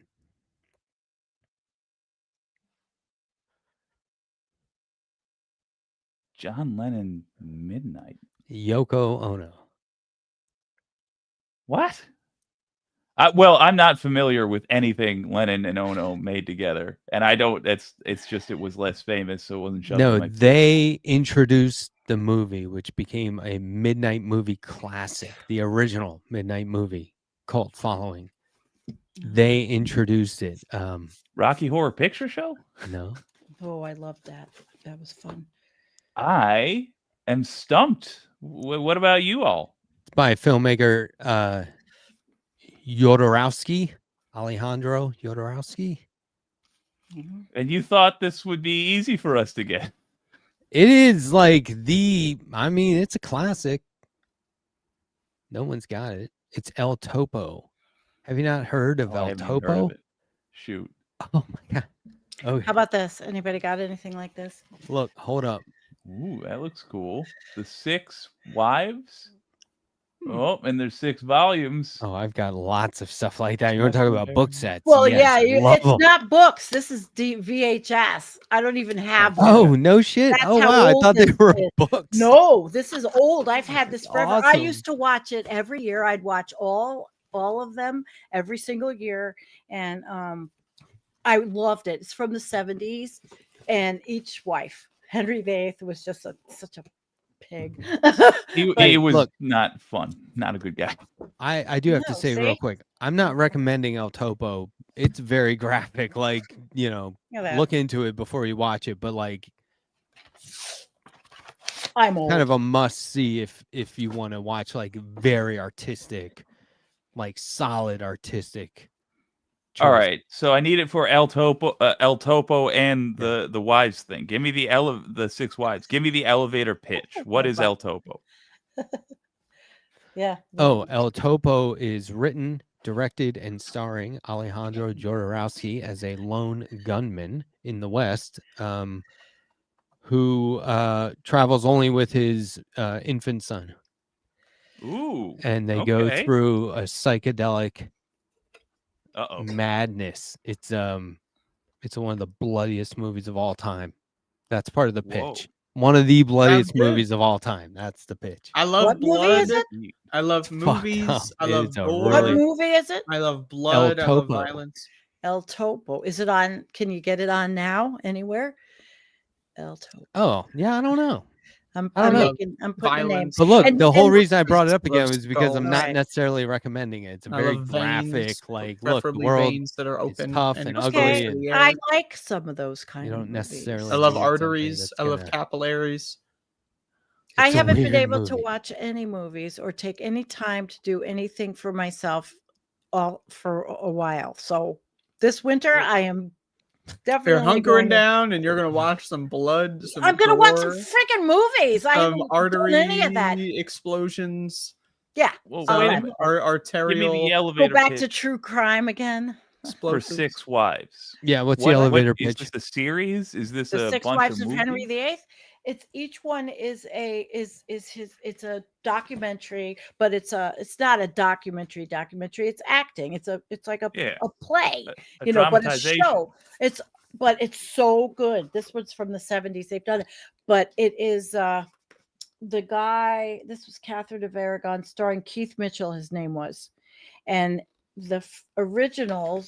John Lennon, Midnight. Yoko Ono. What? Well, I'm not familiar with anything Lennon and Ono made together, and I don't. It's just it was less famous, so it wasn't shown. No, they introduced the movie, which became a midnight movie classic, the original midnight movie, cult following. They introduced it. Rocky Horror Picture Show? No. Oh, I love that. That was fun. I am stumped. What about you all? It's by filmmaker Jodorowsky, Alejandro Jodorowsky. And you thought this would be easy for us to get? It is like it's a classic. No one's got it. It's El Topo. Have you not heard of El Topo? Shoot. Oh my God. Okay. How about this? Anybody got anything like this? Look, hold up. Ooh, that looks cool. The 6 Wives. Oh, and there's 6 volumes. Oh, I've got lots of stuff like that. You want to talk about book sets? Well, yes, it's not books. This is VHS. I don't even have one. Oh, no shit. That's wow. I thought they were books. No, this is old. I've had this forever. Awesome. I used to watch it every year. I'd watch all of them every single year. And I loved it. It's from the 70s. And each wife. Henry VIII was just such a pig. He was not fun. Not a good guy. I do have to say real quick, I'm not recommending El Topo. It's very graphic. Like, look into it before you watch it. But like, I'm old. Kind of a must see if you want to watch like very artistic, like solid artistic. All right, so I need it for El Topo and the wives thing. Give me the 6 wives. Give me the elevator pitch. What is El Topo? Yeah. Oh, El Topo is written, directed, and starring Alejandro Jodorowsky as a lone gunman in the West, who travels only with his infant son. Ooh. And they go okay. through a psychedelic Uh-oh. madness. It's one of the bloodiest movies of all time. That's part of the pitch. One of the bloodiest movies of all time. That's the pitch. I love What movie is blood. it? I love movies. I love It's a gore. What movie is it? I love blood. I love Topo. violence. El Topo. Is it on? Can you get it on now anywhere? El Topo. Oh, yeah, I don't know. I'm I don't know. putting a name. Violence. But look, And- the whole and- reason I brought it up again Love was because I'm skulls. not Right. necessarily recommending it. It's a I very love graphic, veins, like, look, the preferably world veins that are is open tough and exposed ugly, Okay, to the air. I like some of those kind you of don't movies. necessarily I love need something arteries. that's I love gonna- capillaries. I It's a haven't been weird able to movie. watch any movies or take any time to do anything for myself for a while. So this winter, I am If definitely you're going hunkering to- down and you're gonna watch some blood, some I'm gonna watch some gore, freaking movies. I some haven't artery done any of that. explosions, Yeah. Well, So wait a I'm- minute. arterial Give me the Go elevator back pitch to true crime again. for explosives. 6 Wives. Yeah, what's What- the elevator what- pitch? Is this a series? Is this The a Six bunch Wives of of Henry movies? VIII. It's each one is a documentary, but it's not a documentary. It's acting. It's like a Yeah. play, A but a dramatization. show. But it's so good. This one's from the 70s. They've done it, but it is the guy. This was Catherine of Aragon, starring Keith Mitchell. His name was, and the original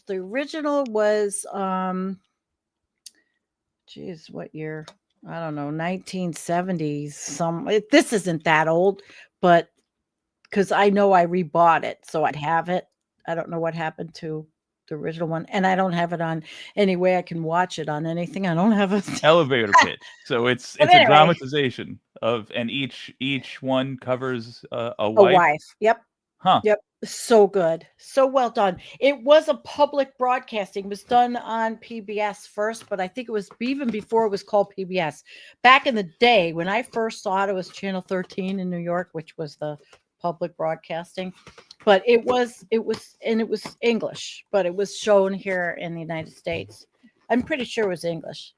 was geez, what year? I don't know, 1970s. This isn't that old, but because I know I rebought it, so I'd have it. I don't know what happened to the original one, and I don't have it on any way I can watch it on anything. I don't have a Elevator pitch. So it's But a anyway. dramatization of, and each one covers a a wife. wife. Yep. Huh. Yep. So good. So well done. It was a public broadcasting. It was done on PBS first, but I think it was even before it was called PBS. Back in the day when I first saw it, it was Channel 13 in New York, which was the public broadcasting. But it was English, but it was shown here in the United States. I'm pretty sure it was English,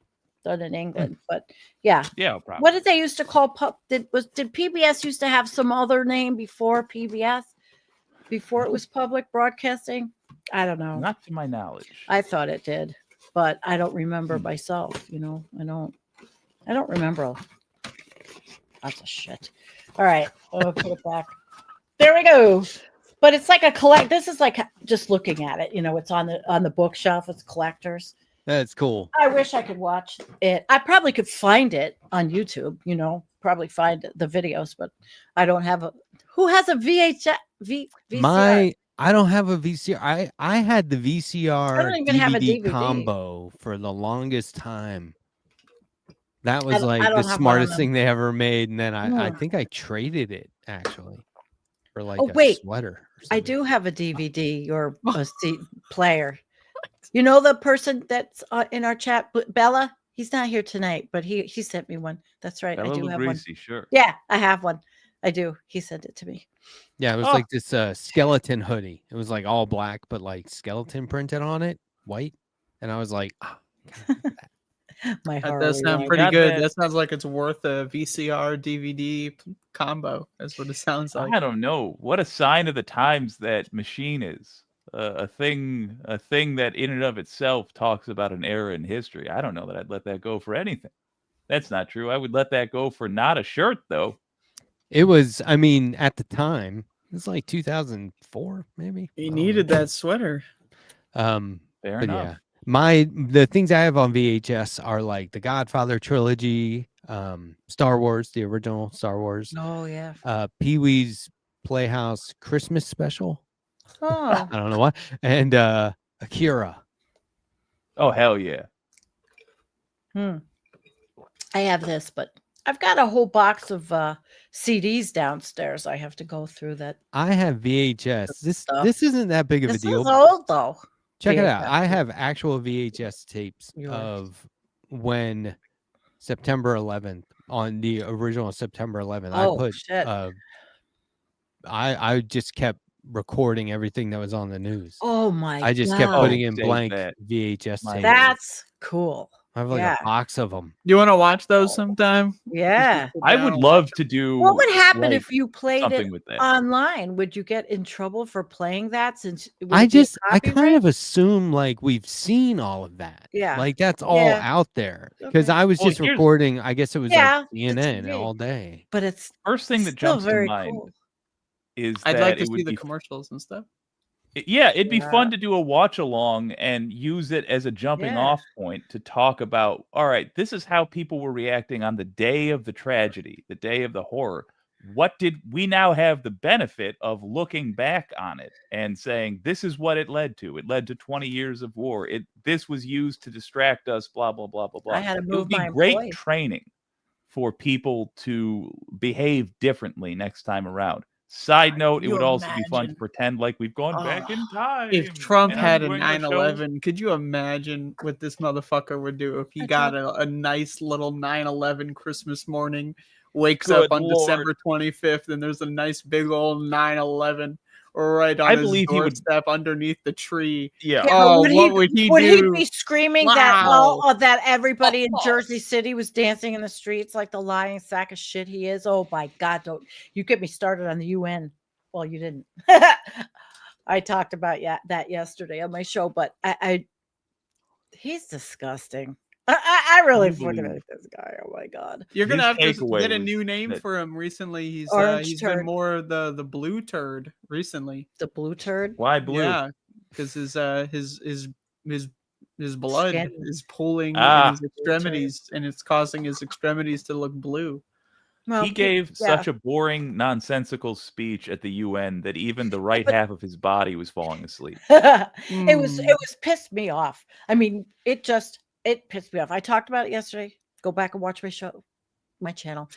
done in England. But yeah. Yeah, probably. What did they used to call did PBS used to have some other name before PBS? Before it was public broadcasting? I don't know. Not to my knowledge. I thought it did, but I don't remember myself. I don't remember. Lots of shit. All right, I'll put it back. There we go. But it's like a collect. This is like just looking at it. It's on the bookshelf. It's collectors. That's cool. I wish I could watch it. I probably could find it on YouTube. Probably find the videos, but I don't have a. Who has a VCR? I don't have a VCR. I had the VCR I don't even have a DVD DVD. combo for the longest time. That was I like don't the have one of smartest them. thing they ever made, and then I Hmm. think I traded it actually for like Oh, a wait. sweater. Or I something. do have a DVD or a player. You know the person that's in our chat, Bella? He's not here tonight, but he sent me one. That's right. Bella I do have one. Lugrisi, sure. Yeah, I have one. I do. He sent it to me. Yeah, it was Oh. like this skeleton hoodie. It was like all black, but like skeleton printed on it, white. And I was like, My That horror does sound rewind. pretty Got good. that. That sounds like it's worth a VCR DVD combo. That's what it sounds like. I don't know. What a sign of the times that machine is. A thing that in and of itself talks about an era in history. I don't know that I'd let that go for anything. That's not true. I would let that go for not a shirt, though. it was. I mean, at the time, it was like 2004, maybe. You I don't needed know. that sweater. Fair But enough. yeah, the things I have on VHS are like the Godfather trilogy, Star Wars, the original Star Wars, Oh yeah. Pee-wee's Playhouse Christmas special. Oh. I don't know what, and Akira. Oh, hell yeah. I have this, but I've got a whole box of CDs downstairs. I have to go through that. I have VHS. stuff. This isn't that big of This a deal. is old though. Check it out. VHS. I have actual VHS tapes Yours. of when September 11th, on the original September 11th. Oh, I put shit. I just kept recording everything that was on the news. Oh my I just God. kept putting in Save blank that. VHS My tapes. That's cool. I have like Yeah. a box of them. You want to watch those sometime? Yeah. I would love to do. What would happen like, if you played it something with that? online? Would you get in trouble for playing that? Since would I it be a kind copyright? of assume like we've seen all of that. Yeah. Like that's all Yeah. out there. Because Okay. I was Well, just here's- recording, I guess it was Yeah, like the CNN TV. all day. But it's First thing that still jumps to very mind cool. is I'd that like to it see would the be commercials and stuff. Yeah, it'd be Yeah. fun to do a watch along and use it as a jumping Yeah. off point to talk about, all right, this is how people were reacting on the day of the tragedy, the day of the horror. What did we now have the benefit of looking back on it and saying, this is what it led to? It led to 20 years of war. This was used to distract us, blah, blah, blah, blah, blah. I had to It move would be my great employees. training for people to behave differently next time around. Side note, it you would also be fun to imagine? pretend like we've gone back in time. If Trump and had a I'm doing show. 9/11, could you imagine what this motherfucker would do if he got a nice little 9/11 Christmas morning, wakes up Good on Lord. December 25th, and there's a nice big old 9/11 right on I his believe he would- doorstep underneath the tree? Yeah. Yeah, Oh, but what would he would do? he be screaming Wow. that everybody in Jersey City was dancing in the streets like the lying sack of shit he is? Oh my God, don't you get me started on the UN. Well, you didn't. I talked about that yesterday on my show, but he's disgusting. I really fucking hate this guy. Oh my God. You're gonna His have to takeaway get a was new name that- for him recently. He's Orange been turd. more the blue turd recently. The blue turd. Why blue? Yeah, because his blood Skin. is pooling in Ah. his extremities, and it's causing his extremities to look blue. Well, He gave such a boring, nonsensical speech at the UN that even the right but- half of his body was falling asleep. it was pissed me off. I mean, it pissed me off. I talked about it yesterday. Go back and watch my channel.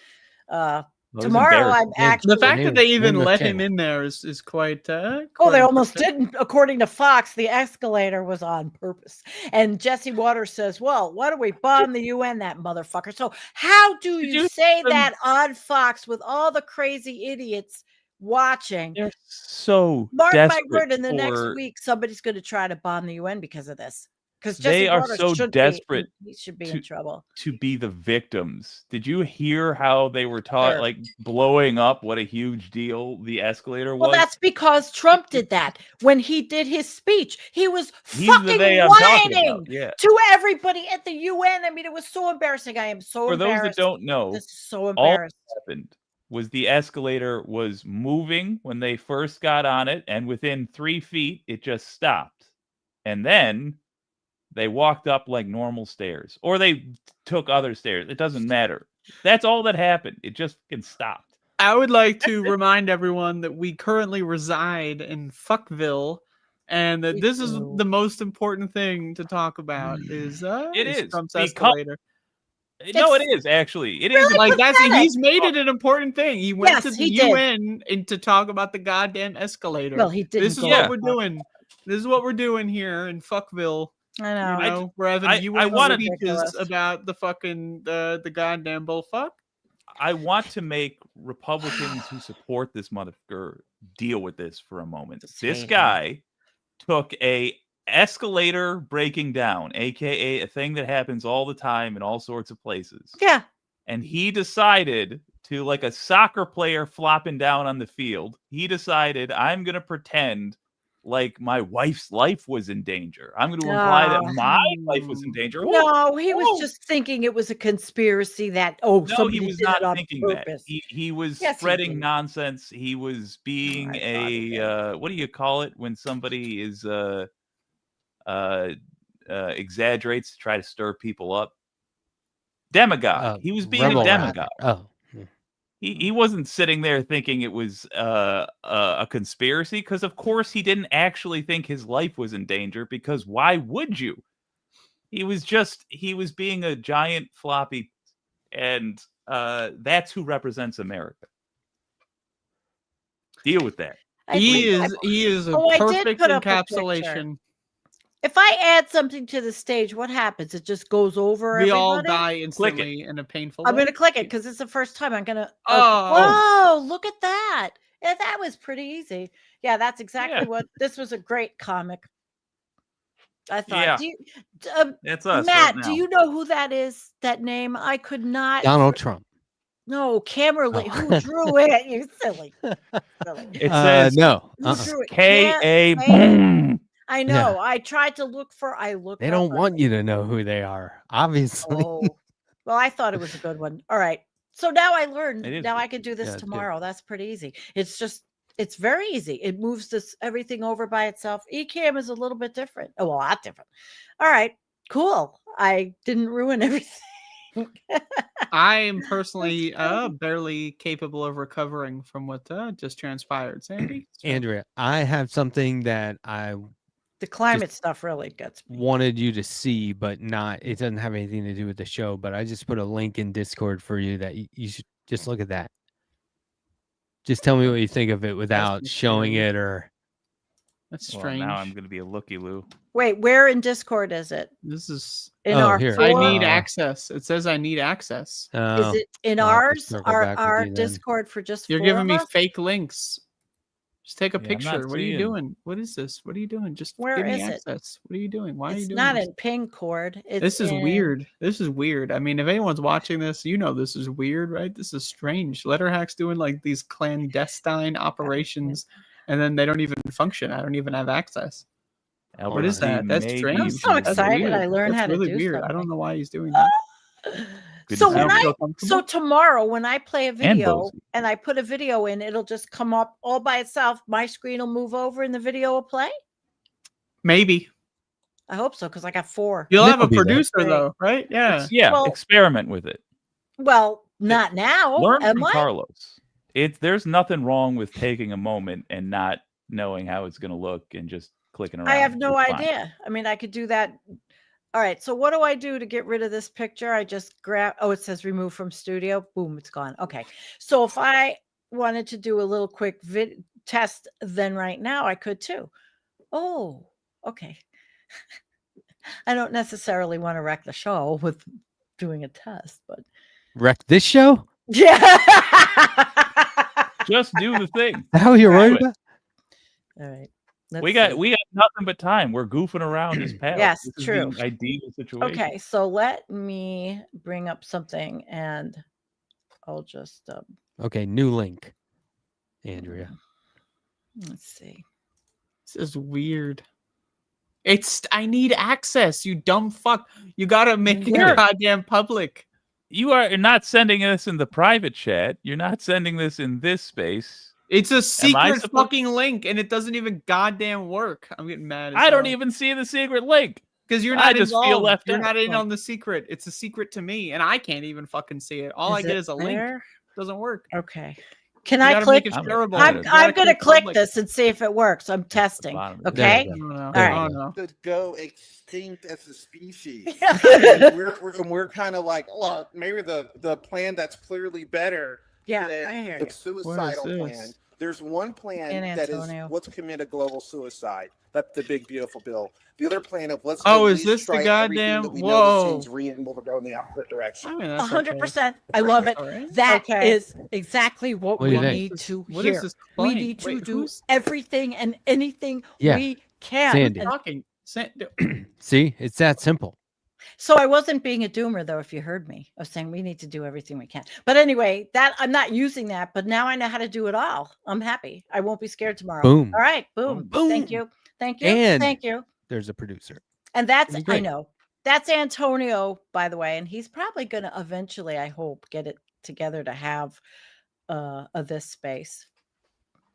was Tomorrow I'm embarrassing. actually The fact that they even the let him channel. in there is quite. Oh, quite they almost impressive. didn't. According to Fox, the escalator was on purpose. And Jesse Waters says, well, why don't we bomb the UN, that motherfucker? So how do you you say even- that on Fox with all the crazy idiots watching? They're so Mark my desperate word, in the next for- week, somebody's going to try to bomb the UN because of this. Because They are so desperate he should be to- in trouble. to be the victims. Did you hear how they were taught, Sure. like blowing up? What a huge deal the escalator was. Well, that's because Trump did that when he did his speech. He was He's the fucking they I'm talking whining about. Yeah. to everybody at the UN. I mean, it was so embarrassing. I am so For those embarrassed. that don't know, This is so all embarrassing. that happened was the escalator was moving when they first got on it, and within 3 feet, it just stopped. And then they walked up like normal stairs, or they took other stairs. It doesn't matter. That's all that happened. It just stopped. I would like to remind everyone that we currently reside in Fville, and that We this is do. the most important thing to talk about. Is Trump's because- escalator? No, it is actually. It is. Really? Like that's pathetic. he's made it an important thing. He went Yes, to the he did. UN and to talk about the goddamn escalator. Well, he didn't. This is go what that we're far. doing. This is what we're doing here in Fuckville. I know. You know, we're having I UN wanna- speeches Ridiculous. about the fucking the goddamn bullfuck. I want to make Republicans who support this motherfucker deal with this for a moment. Just This hate him. guy took a escalator breaking down, aka a thing that happens all the time in all sorts of places. Yeah. And he decided to, like a soccer player flopping down on the field, he decided, I'm going to pretend like my wife's life was in danger. I'm going to imply that my life was in danger. No, he was Oh. just thinking it was a conspiracy that No, somebody he was did not it on thinking purpose. that. He was Yes, he spreading did. nonsense. He was being I thought he what do you call it when somebody is exaggerates to try to stir people up? Demagogue. He was being a rebel demagogue. rapper. Oh. He wasn't sitting there thinking it was a conspiracy, because of course he didn't actually think his life was in danger, because why would you? He was being a giant floppy, and that's who represents America. Deal with that. He is a I did perfect put up a picture. encapsulation. If I add something to the stage, what happens? It just goes over We all everybody? die instantly in a painful I'm way. going to click it because it's the first time I'm going to. Oh. Whoa, look at that. Yeah, that was pretty easy. Yeah, that's exactly what this was. A great comic. I thought. Yeah. Do you, It's us Matt, right do now. you know who that is? That name? I could not. Donald Trump. No, Camerly. Oh. Who drew it? You silly. Silly. It says no. Who drew it? K.A. K- Boom. I know. I tried to look for. I looked. They don't want you to know who they are, obviously. Oh, well, I thought it was a good one. All right. So now I learned. It is Now good. I could do this Yeah, it's good. tomorrow. That's pretty easy. It's just, it's very easy. It moves this everything over by itself. Ecamm is a little bit different. Oh, a lot different. All right. Cool. I didn't ruin everything. I am personally barely capable of recovering from what just transpired. Sandee? Andrea, I have something that I The climate stuff really gets me. wanted you to see, but not. It doesn't have anything to do with the show. But I just put a link in Discord for you that you should just look at that. Just tell me what you think of it without showing it or. That's Well, strange. now I'm going to be a looky-loo. Wait, where in Discord is it? This is. In Oh, our here. forum? I need access. It says I need access. Is it in I'll have to ours? circle back with Our you then. Discord for just You're four giving of me us? fake links. Just take a Yeah, I'm picture. not What are you seeing. doing? What is this? What are you doing? Just Where give me is it? access. What are you doing? Why are you It's doing not this? in ping cord. It's This is in- weird. This is weird. I mean, if anyone's watching this, you know this is weird, right? This is strange. Letterhack's doing like these clandestine operations, and then they don't even function. I don't even have access. What is that? That's strange. I'm so That's excited. weird. I learned That's how to really do weird. I something. don't know why he's doing that. Good So to when see I you. so tomorrow when I play a video Bozy. and I put a video in, it'll just come up all by itself. My screen will move over and the video will play. Maybe I hope so because I got 4. you'll Nick have a will be there. producer though, right? Yeah. Yeah, Well- experiment with it. Well, not now. Learn Am from I? Carlos. There's nothing wrong with taking a moment and not knowing how it's going to look and just clicking around. I have no It's fine. idea. I mean, I could do that. All right. So what do I do to get rid of this picture? I just grab. Oh, it says remove from studio. Boom, it's gone. Okay. So if I wanted to do a little quick test, then right now I could too. Oh, okay. I don't necessarily want to wreck the show with doing a test, but Wreck this show? yeah. Just do the thing. How you're worried about? All right. We let's got see. nothing but time. We're goofing around this panel. Yes, This is true. the ideal situation. Okay, so let me bring up something and I'll just Okay, new link, Andrea. let's see. This is weird. I need access, you dumb fuck. You gotta make it Sure. goddamn public. You are not sending this in the private chat. You're not sending this in this space. It's a secret supposed- fucking link, and it doesn't even goddamn work. I'm getting mad. I don't even see the secret link. because you're I not just feel involved. left You're out. not in Well- on the secret. It's a secret to me, and I can't even fucking see it. All I get it is a link. there? It doesn't work. Okay. Can You I gotta click? make it I'm- shareable. I'm- You I'm gotta gonna click public. this and see if it works. I'm testing. bottom of the Okay. There you No, no, All right. no, no. Could go extinct as a species. Yeah. And we're kind of like, well, maybe the plan that's clearly better Yeah, than I hear the you. suicidal this? plan. There's one plan In that is Antonio. let's commit a global suicide. That's the big beautiful bill. The other plan of let's Oh, at is least this the try goddamn- everything that we know whoa. that seems reasonable to go in the opposite direction. I mean, that's 100%. I love it. All right. That is Okay. exactly what What do we you think? need to What hear. is this? We playing? need to Wait, do who's everything and anything Yeah. we can. Sandy. And talking? See, it's that simple. so I wasn't being a doomer though, if you heard me. I was saying we need to do everything we can. But anyway, that I'm not using that, but now I know how to do it all. I'm happy. I won't be scared tomorrow. Boom. All right. Boom. Boom. Thank you. Thank you. And- Thank you. There's a producer. And that's That'd be I great. know. That's Antonio, by the way, and he's probably gonna eventually, I hope, get it together to have this space.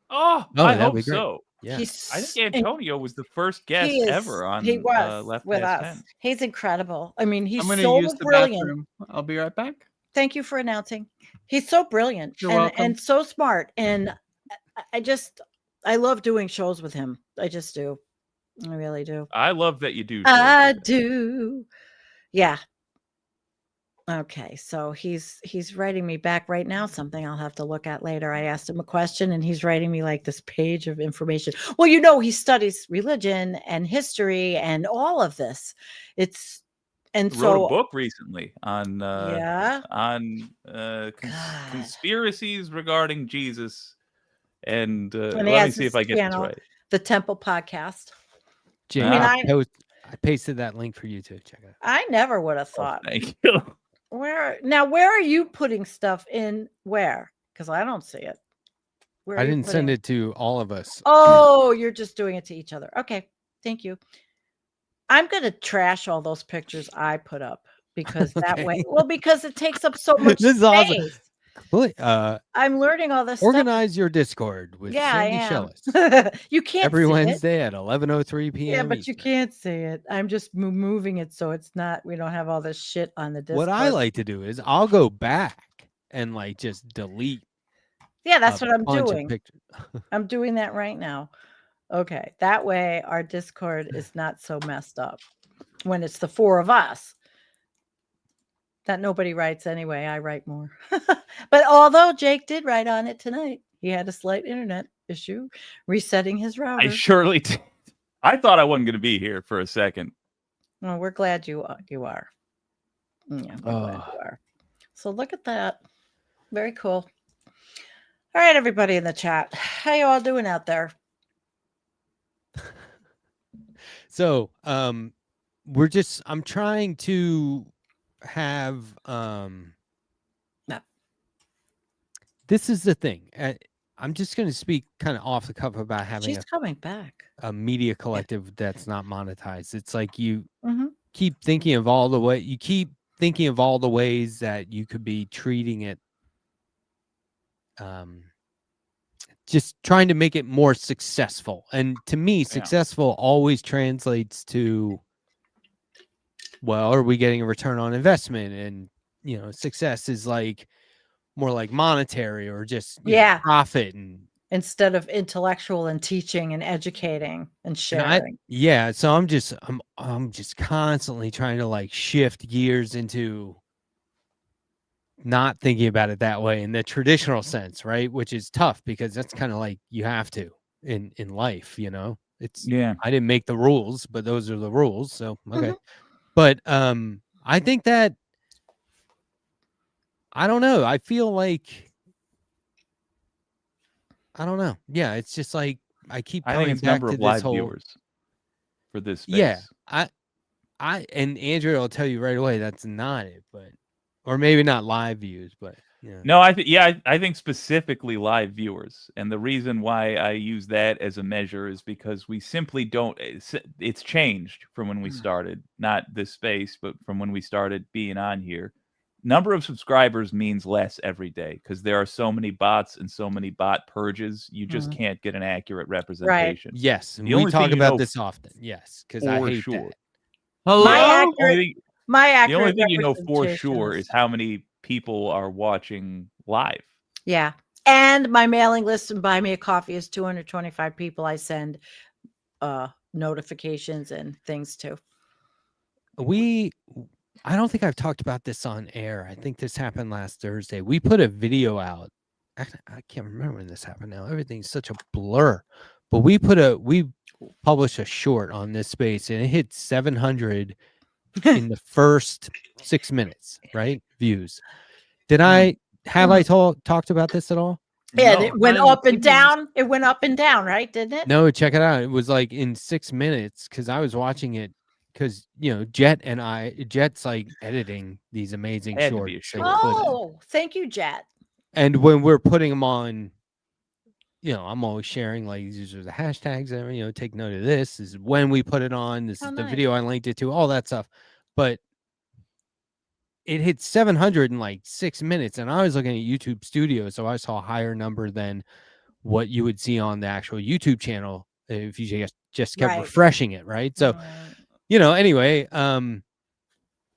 Oh, Oh, I that'd hope be great. so. Yeah. He's I think Antonio was the first guest he is- ever on he was Left with Past us. 10. He's incredible. I mean, he's I'm gonna so use the brilliant. bathroom. I'll be right back. Thank you for announcing. He's so brilliant You're and, welcome. and so smart. And I love doing shows with him. I just do. I really do. I love that you do. I George. do. Yeah. Okay, so he's writing me back right now something I'll have to look at later. I asked him a question and he's writing me like this page of information. Well, you know, he studies religion and history and all of this. It's and Wrote so a book recently on yeah. on God. conspiracies regarding Jesus And he let me has see if his I get this channel, right. the Temple Podcast. Jay, I mean, I pasted that link for you to check it out. I never would have Oh, thought. thank you. Where are you putting stuff in? Where? Because I don't see it. Where I are you didn't send putting it to all of us. Oh, you're just doing it to each other. Okay, thank you. I'm gonna trash all those pictures I put up because that way, Okay. well, because it takes up so much This is awesome. space. I'm learning all this stuff. Organize your Discord with Yeah, I Sandy am. Shellis You can't every see it. Wednesday at 11:03 p.m. Yeah, but you Eastern. can't see it. I'm just moving it so it's not. We don't have all this shit on the Discord. What I like to do is I'll go back and like just delete. Yeah, that's a what I'm bunch of doing. pictures. I'm doing that right now. Okay, that way our Discord is not so messed up when it's the four of us. That nobody writes anyway. I write more. But although Jake did write on it tonight, he had a slight internet issue resetting his router. I surely did. I thought I wasn't going to be here for a second. Well, we're glad you are. Yeah, we're glad you are. So look at that. Very cool. All right, everybody in the chat. How you all doing out there? So, I'm trying to have, this is the thing. I'm just going to speak kind of off the cuff about having She's coming back. a media collective that's not monetized. It's like you Mhm. keep thinking of all the ways that you could be treating it, just trying to make it more successful. And to me, successful always translates to, well, are we getting a return on investment? And, success is like more like monetary or just profit, and instead of intellectual and teaching and educating and sharing. So I'm just constantly trying to like shift gears into not thinking about it that way in the traditional sense, right? Which is tough because that's kind of like you have to in life, It's I didn't make the rules, but those are the rules. So okay. But I think that I don't know. I feel like I don't know. Yeah, it's just like I keep coming back to this whole viewers for this space. Yeah, I and Andrea will tell you right away that's not it, but or maybe not live views, but yeah. No, I think specifically live viewers, and the reason why I use that as a measure is because we simply don't. It's changed from when we started, not this space, but from when we started being on here. Number of subscribers means less every day because there are so many bots and so many bot purges. You just can't get an accurate representation. Right. Yes, and we talk about this often. Yes, because I hate that. Hello. The only thing you know for sure is how many people are watching live. Yeah. And my mailing list and Buy Me a Coffee is 225 people I send notifications and things to. I don't think I've talked about this on air. I think this happened last Thursday. We put a video out. I can't remember when this happened now. Everything's such a blur. But we published a short on this space and it hit 700 in the first 6 minutes, right? Views. I talked about this at all? Yeah, it went up and down. It went up and down, right? Didn't it? No, check it out. It was like in 6 minutes because I was watching it because Jet's like editing these amazing shorts. Oh, thank you, Jet. And when we're putting them on, I'm always sharing like these are the hashtags and take note of this. This is when we put it on. This is the video I linked it to, all that stuff. But it hit 700 in like 6 minutes, and I was looking at YouTube Studio, so I saw a higher number than what you would see on the actual YouTube channel if you just kept refreshing it, right? So, anyway,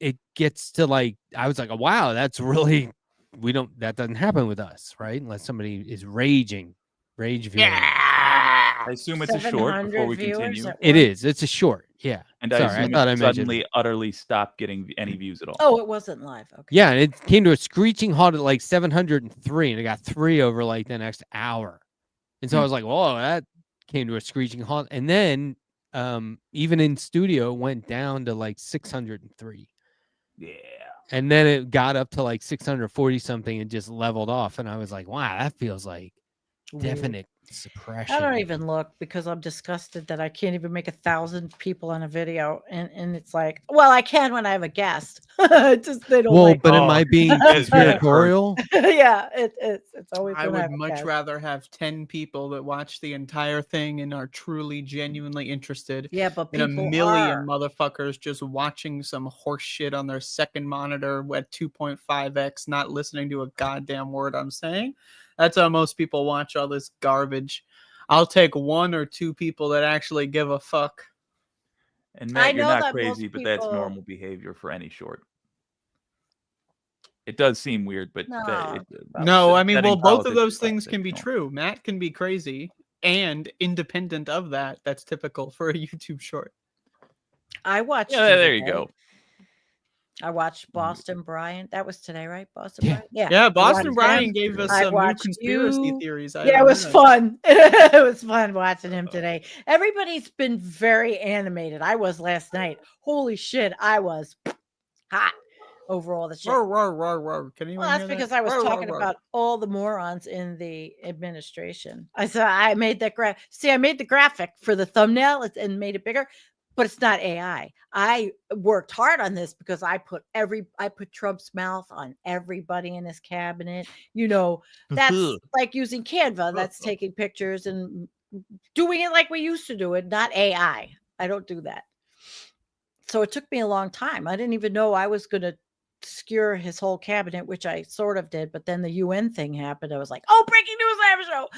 it gets to like I was like, oh, wow, that's really that doesn't happen with us, right? Unless somebody is rage viewing. I assume it's a short before we continue. It's a short. Yeah. And I thought I suddenly utterly stopped getting any views at all. Oh, it wasn't live. Okay. Yeah, and it came to a screeching halt at like 703, and it got 3 over like the next hour. And so I was like, whoa, that came to a screeching halt. And then even in studio, it went down to like 603. Yeah. And then it got up to like 640 something and just leveled off. And I was like, wow, that feels like definite I suppression. don't even look because I'm disgusted that I can't even make 1,000 people on a video, and it's like, well, I can when I have a guest. Just they don't like. But Oh, am I being that hurts. conspiratorial? Yeah, it's always. I when would have a much guest. rather have 10 people that watch the entire thing and are truly, genuinely interested Yeah, but than a people million are. motherfuckers just watching some horse shit on their second monitor at 2.5x, not listening to a goddamn word I'm saying. That's how most people watch all this garbage. I'll take 1 or 2 people that actually give a fuck. And I Matt, you're know not that most crazy, but that's people- normal behavior for any short. It does seem weird, but No, No, I mean, setting well, both of politics those aside, things that's can be normal. true. Matt can be crazy, and independent of that, that's typical for a YouTube short. I watched. Yeah, there you today. go. I watched Boston Brian. That was today, right? Boston Brian. Yeah. Yeah, I Boston watched Brian him. gave us I some new watched conspiracy you. theories. Yeah, it was fun. It was fun watching him today. Everybody's been very animated. I was last night. Holy shit, I was hot over all the shit. Roar, roar, roar, roar. Can anyone Well, that's hear that? because I was Roar, roar, talking roar. about all the morons in the administration. I made that I made the graphic for the thumbnail and made it bigger, but it's not AI. I worked hard on this because I put Trump's mouth on everybody in his cabinet. You know, that's like using Canva. That's taking pictures and doing it like we used to do it, not AI. I don't do that. So it took me a long time. I didn't even know I was going to skewer his whole cabinet, which I sort of did. But then the UN thing happened. I was like, oh, breaking news, I have a show.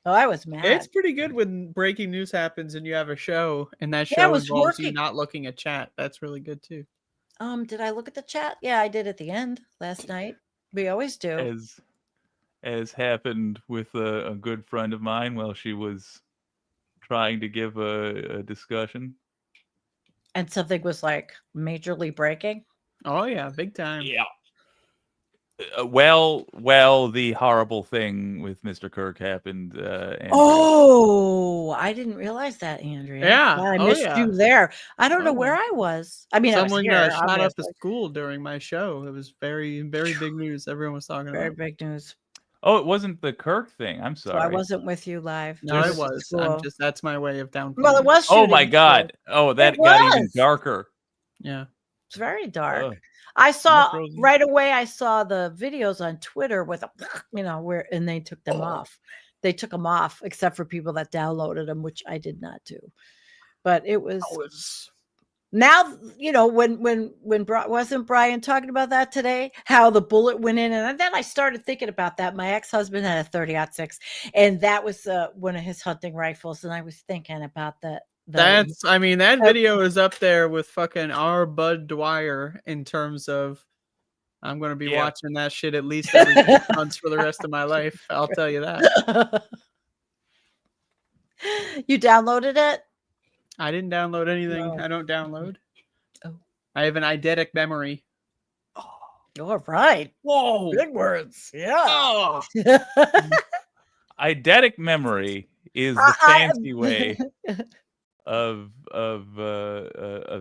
Oh, I was mad. It's pretty good when breaking news happens and you have a show, and that Yeah, it show was involves you working. not looking at chat. That's really good too. Did I look at the chat? Yeah, I did at the end last night. We always do. As happened with a good friend of mine while she was trying to give a discussion. And something was like majorly breaking. Oh yeah, big time. Yeah. Well, the horrible thing with Mr. Kirk happened. Andrea. Oh, I didn't realize that, Andrea. Yeah. I Oh, missed yeah. you there. I don't know Oh, where yeah. I was. I mean, I was Someone here. shot up the obviously. school during my show. It was very, very big news. Everyone was talking Very about. big news. Oh, it wasn't the Kirk thing. I'm So sorry. I wasn't with you live. No, It I at was. school. That's my way of downplaying. Well, it was. Oh my shooting God. school. Oh, that It got even was. darker. Yeah. It's very dark. Ugh. I saw frozen? right away. I saw the videos on Twitter with and they took them off. They took them off, except for people that downloaded them, which I did not do. But it was now. When wasn't Brian talking about that today? How the bullet went in, and then I started thinking about that. My ex-husband had a 30-06, and that was one of his hunting rifles, and I was thinking about that. That video is up there with fucking our Bud Dwyer in terms of I'm going to be watching that shit at least every 6 months for the rest of my life. I'll tell you that. You downloaded it? I didn't download anything. No. I don't download. Oh. I have an eidetic memory. All right. Whoa. Big words. Yeah. Oh. Eidetic memory is the fancy way of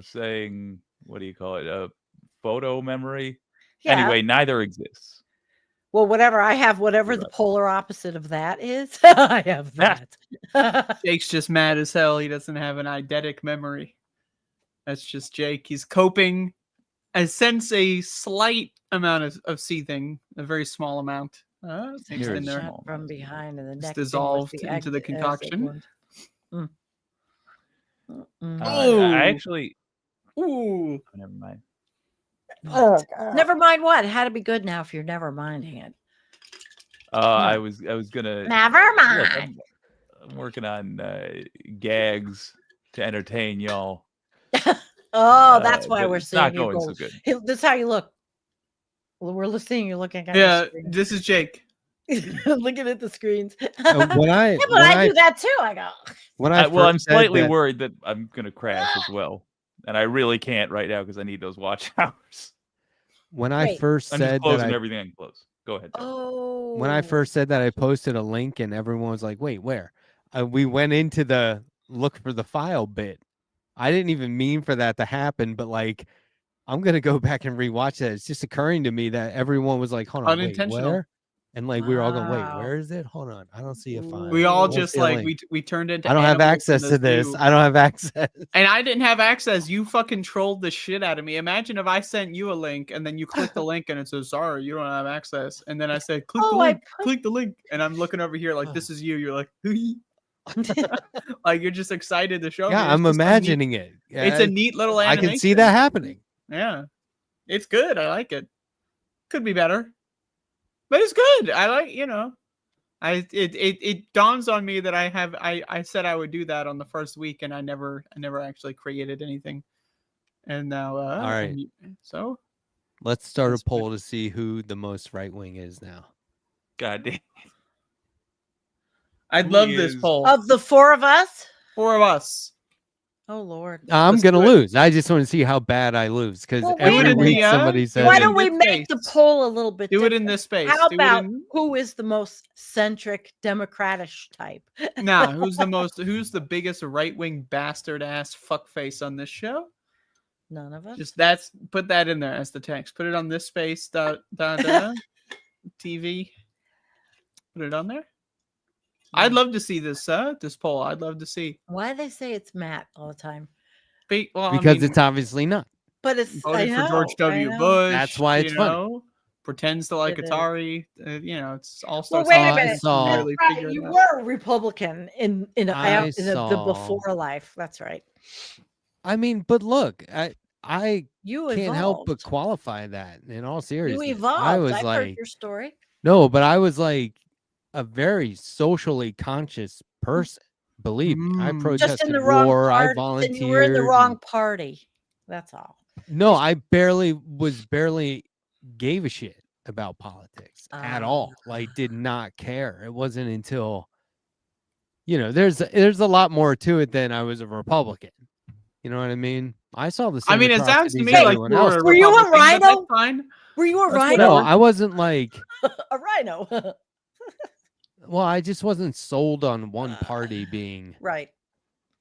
saying, what do you call it? Photo memory. Yeah. Anyway, neither exists. Well, whatever the polar opposite of that is, I have that. Jake's just mad as hell. He doesn't have an eidetic memory. That's just Jake. He's coping. I sense a slight amount of seething, a very small amount. It's in there. From behind, and the next dissolved into the concoction. I actually. Ooh. Oh, never mind. Oh, never mind what? It had to be good now if you're never minding it. I was gonna. Never mind. I'm working on gags to entertain y'all. Oh, that's why we're seeing not you going go. so good. This is how you look. Well, we're listening. You're looking at the screen. This is Jake. Looking at the screens. When I do that too. I go. I'm slightly worried that I'm gonna crash as well, and I really can't right now because I need those watch hours. When I first I'm said just closing that everything I can close. Go ahead. Oh. When I first said that, I posted a link, and everyone was like, "Wait, where?" We went into the look for the file bit. I didn't even mean for that to happen, but like, I'm gonna go back and rewatch that. It's just occurring to me that everyone was like, "Hold on, wait, where?" And like we were all going, wait, Wow. where is it? Hold on, I don't see a file. We all I don't just see a like link. we turned into. I don't have animals access in to the this. zoo. I don't have access. And I didn't have access. You fucking trolled the shit out of me. Imagine if I sent you a link and then you click the link and it says, sorry, you don't have access. And then I said, click the link, click the link. And I'm looking over here like, this is you. You're like, like you're just excited to show me. Yeah, It's I'm just imagining it. It's a neat little I animation. can see that happening. Yeah. It's good. I like it. Could be better. But it's good. I like, it dawns on me that I said I would do that on the first week and I never actually created anything. And now all right. So let's start a poll to see who the most right wing is now. God damn. I'd love this poll. Of the four of us? Four of us. Oh Lord. I'm gonna lose. I just want to see how bad I lose because every week somebody says. Why don't we make the poll a little bit do different? it in this space. How about who is the most centric Democratish type? Nah, who's the biggest right-wing bastard ass fuckface on this show? None of us. Just put that in there as the text. Put it on this space TV. Put it on there. I'd love to see this poll. I'd love to see. Why do they say it's Matt all the time? Because it's obviously not. But it's voted for George W. Bush. That's why it's funny. Pretends to like Atari. It's all starts. Well, wait a minute. You were a Republican in the before life. That's right. I mean, but look, I you can't help but qualify that in all seriousness. You evolved. I was heard your story. No, but I was like a very socially conscious person. Believe me, I protested just in the wrong war. Party, I volunteered. Then you were in the wrong party. That's all. No, I barely gave a shit about politics at all. Like, did not care. It wasn't until, there's a lot more to it than I was a Republican. You know what I mean? I saw the same. I mean, it sounds to me like were you a rhino? Were you a rhino? No, I wasn't like a rhino. Well, I just wasn't sold on one party being right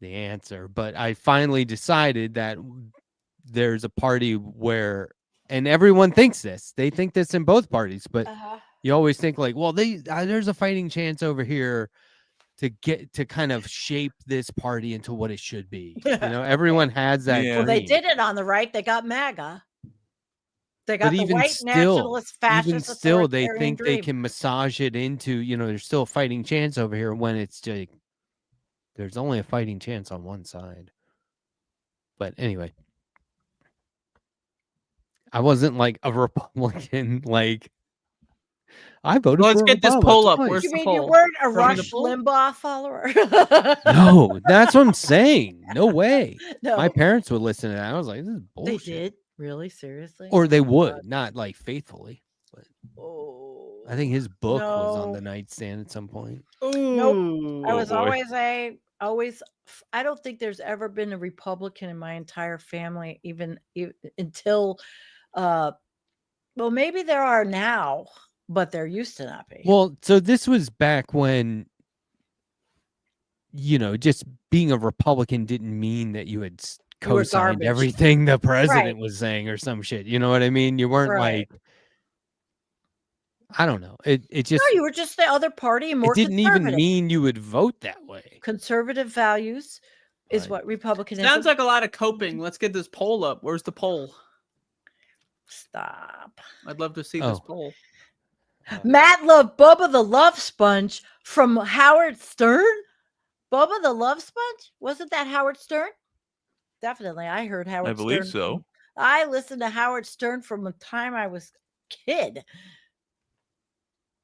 the answer, but I finally decided that there's a party where, and everyone thinks this, they think this in both parties, but you always think like, well, there's a fighting chance over here to get to kind of shape this party into what it should be. Everyone has that. Well, they did it on the right. They got MAGA. They got the white nationalist fascist. Even still, they think they can massage it into, there's still a fighting chance over here when it's like, there's only a fighting chance on one side. But anyway, I wasn't like a Republican, like I voted for Let's get this poll up. Where's the poll? You weren't a Rush Limbaugh follower? No, that's what I'm saying. No way. No. My parents would listen to that. I was like, this is bullshit. They did? Really? Seriously? Or they would, not like faithfully. But I think his book was on the nightstand at some point. Nope. I was always I don't think there's ever been a Republican in my entire family, even until well, maybe there are now, but there used to not be. Well, so this was back when, just being a Republican didn't mean that you had co-signed everything the president was saying or some shit. You know what I mean? You weren't like, I don't know. It just, no, you were just the other party and more. It didn't even mean you would vote that way. Conservative values is what Republicanism. Sounds like a lot of coping. Let's get this poll up. Where's the poll? Stop. I'd love to see this poll. Matt loved Bubba the Love Sponge from Howard Stern. Bubba the Love Sponge? Wasn't that Howard Stern? Definitely. I heard Howard Stern. I believe so. I listened to Howard Stern from the time I was a kid.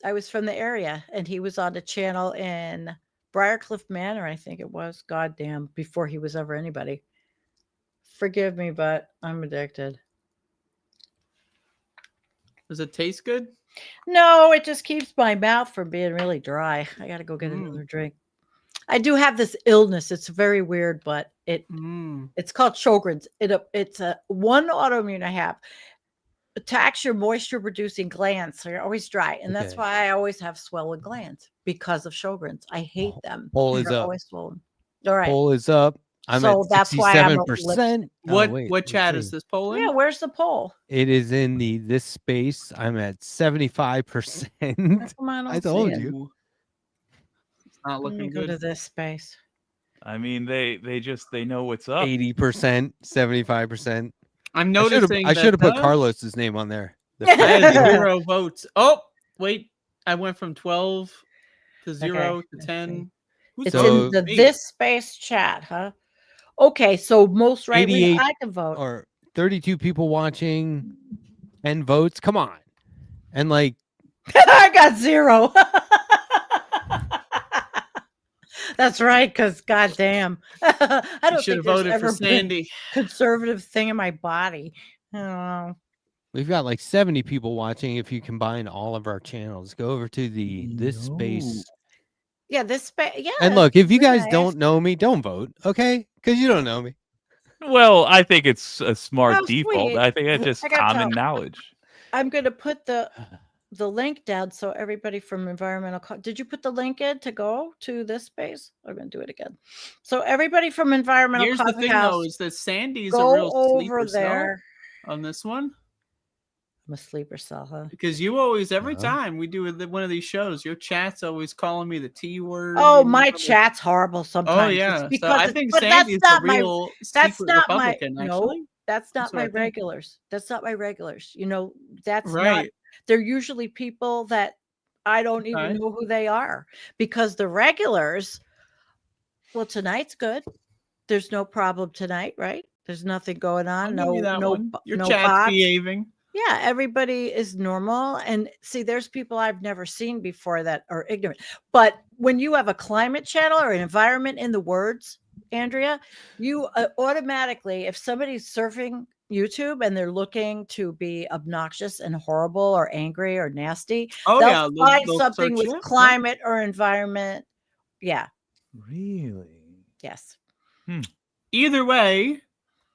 I was from the area, and he was on the channel in Briarcliff Manor, I think it was. Goddamn, before he was ever anybody. Forgive me, but I'm addicted. Does it taste good? No, it just keeps my mouth from being really dry. I got to go get another drink. I do have this illness. It's very weird, but it's called Sjogren's. It's a one autoimmune I have. Attacks your moisture producing glands, so you're always dry, and that's why I always have swollen glands because of Sjogren's. I hate them. Poll is up. Always swollen. All right. Poll is up. I'm so at that's why I'm 67%. What chat is this poll in? Yeah, where's the poll? It is in this space. I'm at 75%. Come on, I told you. Ooh. It's not Let me looking go to good. this space. I mean, they know what's up. 80%, 75%. I'm noticing I should have put that, Carlos's name on there. I had 0 votes. Oh, wait. I went from 12 to 0 to let's 10. Who's It's voting in for the me? this space chat, huh? Okay, so most right wing 88 I can vote. or 32 people watching, 10 votes. Come on. And like I got 0. That's right, because goddamn, I don't should think have there's voted for ever been Sandee. conservative thing in my body. I don't know. we've got like 70 people watching if you combine all of our channels. Go over to this space. Yeah, this space. Yeah. And look, if you really guys nice. don't know me, don't vote, okay? Because you don't know me. Well, I think it's a smart How default. sweet. I think it's just I gotta common tell- knowledge. I'm going to put the link down so everybody from environmental. Did you put the link in to go to this space? I'm going to do it again. So everybody from environmental. Here's the Coffee thing, House, though, is that Sandee's a go real sleeper over cell there. on this one. I'm a sleeper cell, huh? Because you always, every Uh-huh. time we do one of these shows, your chat's always calling me the T word. Oh, and my stuff like- chat's horrible sometimes. Oh, It's yeah. So because I it's- think but that's Sandee's a not my. real That's secret not my. Republican, No, actually. that's not That's what my I think. regulars. That's not my regulars. You know, that's not. Right. They're usually people that I don't even Okay. know who they are, because the regulars. Well, tonight's good. There's no problem tonight, right? There's nothing going on. I'll give you that one. Your no chat's bots. behaving. Yeah, everybody is normal. And see, there's people I've never seen before that are ignorant. But when you have a climate channel or an environment in the words, Andrea, you automatically, if somebody's surfing YouTube and they're looking to be obnoxious and horrible or angry or nasty, Oh, they'll yeah. find they'll something search with it. climate or environment. Yeah. Really? Yes. Either way,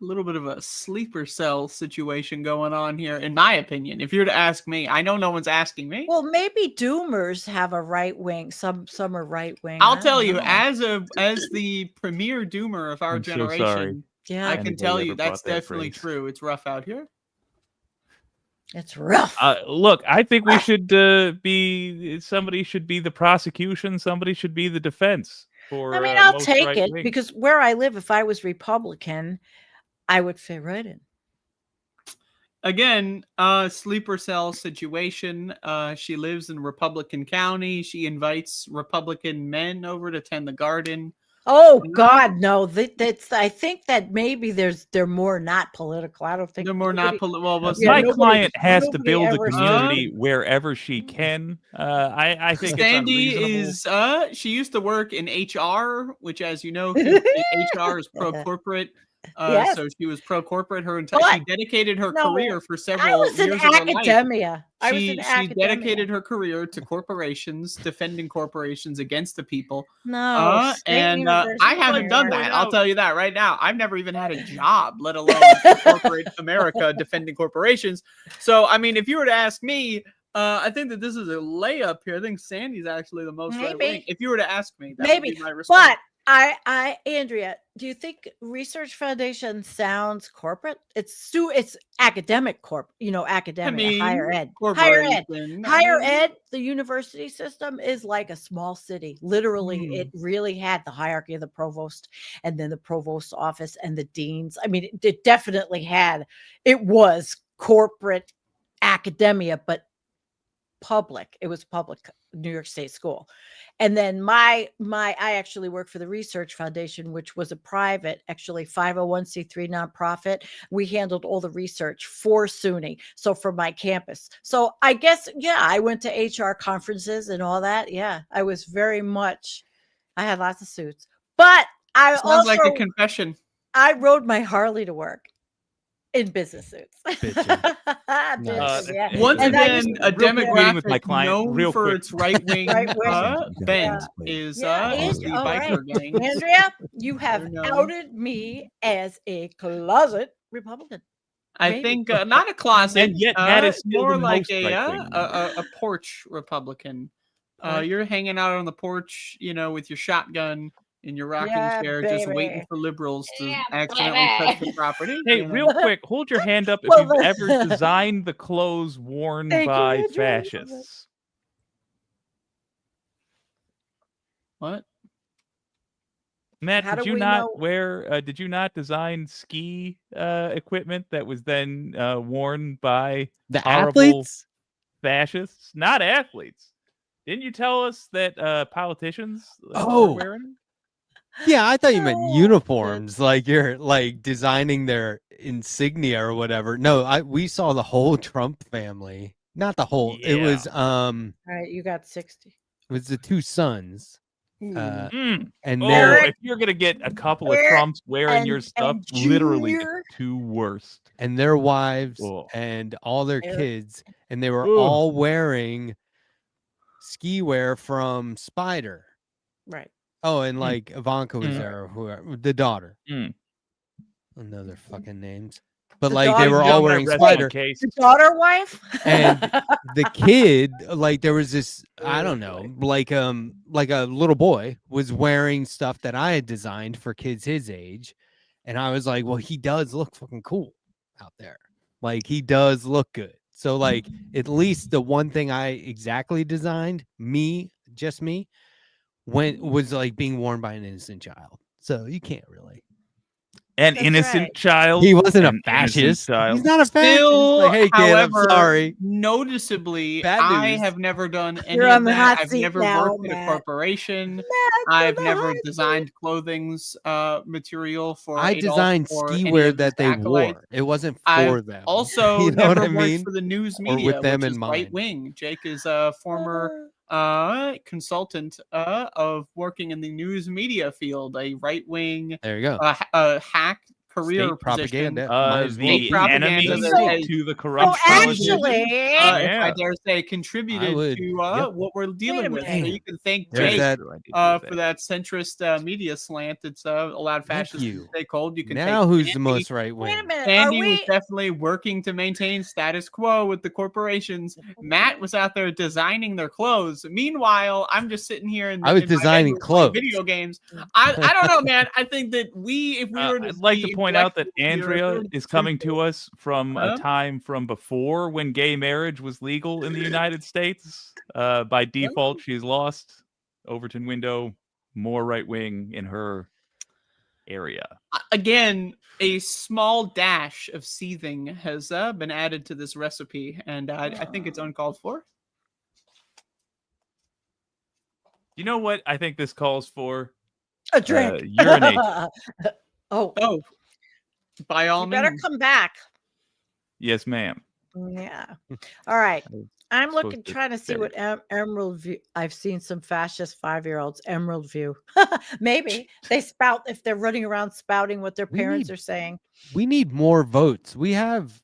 a little bit of a sleeper cell situation going on here, in my opinion. If you were to ask me, I know no one's asking me. Well, maybe doomers have a right wing. Some are right wing. I'll tell you, as the premier doomer of our I'm so generation, sorry. Yeah, I can Anybody tell ever you that's brought that definitely phrase. true. It's rough out here. it's rough. Look, I think we should somebody should be the prosecution, somebody should be the defense. For I mean, I'll most take right it wing. because where I live, if I was Republican, I would fit right in. Again, sleeper cell situation. She lives in Republican County. She invites Republican men over to tend the garden. Oh God, no! That's. I think that maybe they're more not political. I don't think They're more not nobody- well. Yeah, My nobody- client has to nobody build a ever community wherever she can. I think it's Sandee unreasonable. is she used to work in HR, which, as you know, HR is pro corporate. Yes. So she was pro corporate her But- entire. She dedicated her No, career for I several was in years of her life. academia. I was She in academia. dedicated her career to corporations, defending corporations against the people. No, State And University I haven't here. done that. I'll tell you that right now. I've never even had a job, let alone corporate America defending corporations. So, I mean, if you were to ask me, I think that this is a layup here. I think Sandee's actually the most right Maybe. wing. If you were to ask me, that Maybe, would be my response. but Andrea, do you think Research Foundation sounds corporate? It's academic academic, higher ed. corporation, Higher ed, the university system is like a small city. Literally, it really had the hierarchy of the provost and then the provost's office and the deans. I mean, it definitely it was corporate academia, but public. It was public New York State school. And then I actually work for the Research Foundation, which was a private, actually 501c3 nonprofit. We handled all the research for SUNY, so for my campus. So I guess, yeah, I went to HR conferences and all that. Yeah, I was I had lots of suits, but I Sounds like a also, confession. I rode my Harley to work. In business suits. Bitching. Bitching, yeah. Once And I again, used a to real quick- meeting with my demographic client, known real for quick. its right-wing Right-wing. bent is the all biker right. gangs. Andrea, you have They're known. outed me as a closet Republican. I Maybe. think not a closet, And yet that is still more the like most right-wing. a porch Republican. Porch? You're hanging out on the porch, with your shotgun, in your rocking Yeah, chair, just waiting baby. for liberals to Yeah, accidentally touch the property. Hey, you know? real quick, hold your hand up if Well, you've ever designed the clothes worn Thank you, by Andrea. fascists. What? Matt, How did do you we not know- wear? Did you not design ski equipment that was then worn by The horrible athletes? fascists? Not athletes. Didn't you tell us that politicians Oh. were wearing? Yeah, I thought you meant Oh, uniforms, like you're like designing their insignia or whatever. No, we saw the whole Trump family. Not the whole. It was All right, you got 60. it was the two sons. Mm. And Oh, they're if you're gonna get a couple of Eric Trumps wearing your and stuff, literally the Junior. two worst. and their wives Oh. and all their Eric. kids, and they were Ugh. all wearing ski wear from Spider. Right. Oh, and like Ivanka was Mm. there, or whoever, the daughter. Mm. I don't know their fucking names, but The like they daughter- were You all don't wearing have wrestling Spider. case. The daughter wife? And the kid, like there was this, I don't know, like a little boy was wearing stuff that I had designed for kids his age, and I was like, well, he does look fucking cool out there. Like he does look good. So like at least the one thing I exactly designed, just me, was like being worn by an innocent child. So you can't really. An That's innocent right. child. He wasn't a An innocent fascist. child. He's not a fascist. Still, Like, hey kid, I'm however, sorry. noticeably, Bad I news. have never done any You're on of the that. hot I've seat never now, worked at a Matt. corporation. Matt's I've on the never hot designed clothing's material for I Adolf designed or ski any wear of his that they acolytes. wore. It wasn't for I've them. also You know what never I worked mean? for the news Or with media, them which in is mind. right wing. Jake is a former consultant of working in the news media field, a right wing There you go. hack career State propaganda. position. Might as well. The propaganda enemy that has to the Oh, corrupt actually, if I dare say, contributed would- to yep. what we're dealing with. So Damn. you can thank There's Jake that- for that centrist media slant that's allowed Thank fascists to you. stay cold. You can Now thank who's the Sandy. most right wait a wing? minute. Sandy Are was we? definitely working to maintain status quo with the corporations. Matt was out there designing their clothes. Meanwhile, I'm just sitting here and I was designing clothes. video games. I don't know, man. I think that if we were to I'd like to be point out that intellectuals here, Andrea is coming to us from Huh? a time from before when gay marriage was legal in the United States. By default, she's lost. Overton window, more right wing in her area. Again, a small dash of seething has been added to this recipe, and I think it's uncalled for. You know what I think this calls for? A drink. Urination. Oh, by all You better means. come back. Yes, ma'am. Yeah. All right. I'm supposed looking, to trying to see say what Emerald View. I've seen some fascist 5-year-olds. Emerald View. Maybe they spout if they're running around spouting what their We parents need- are saying. We need more votes. We have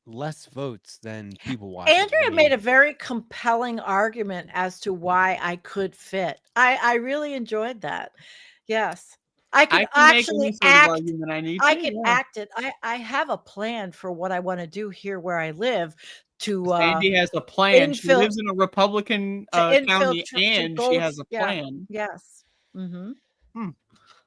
less votes than people watch. Andrea made a very compelling argument as to why I could fit. I really enjoyed that. Yes. I can make actually any sort of act. argument I need I to, can yeah. act it. I have a plan for what I want to do here where I live to Sandy has a plan. She infill- lives in a Republican to county, infiltrate- to and go- she has a yeah. plan. yes. Mm-hmm.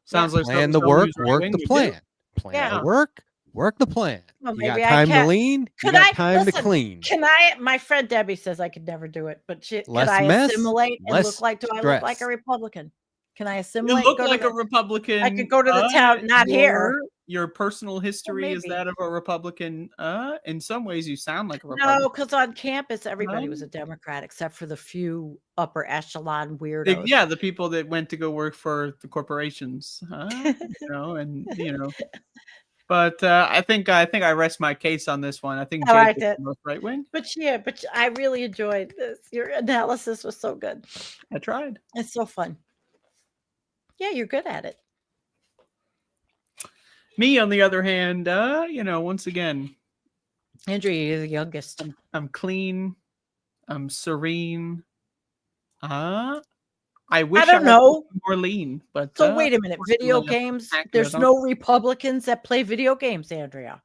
Sounds like Plan something the someone work, who's work right-wing the would do. plan. Plan Yeah. the work the plan. Well, You got maybe I time to can. lean, you Could got I- time to listen, clean. Can I? My friend Debbie says I could never do it, but can Less I mess, assimilate and less look like? Do I look like a stress. Republican? Can I You assimilate? look Go to like the- a Republican. I could go to the town, not here. Your personal history is maybe. that of a Republican. In some ways, you sound like a Republican. No, because on campus everybody was a Democrat except for the few upper echelon weirdos. Yeah, the people that went to go work for the corporations, But I think I rest my case on this one. I think I Jake liked is it. the most right wing. But I really enjoyed this. Your analysis was so good. I tried. It's so fun. Yeah, you're good at it. Me, on the other hand, once again, Andrea, you're the youngest. I'm clean. I'm serene. I wish I don't was know. more lean, but So wait a minute. Video unfortunately, games. I There's don't. no Republicans that play video games, Andrea.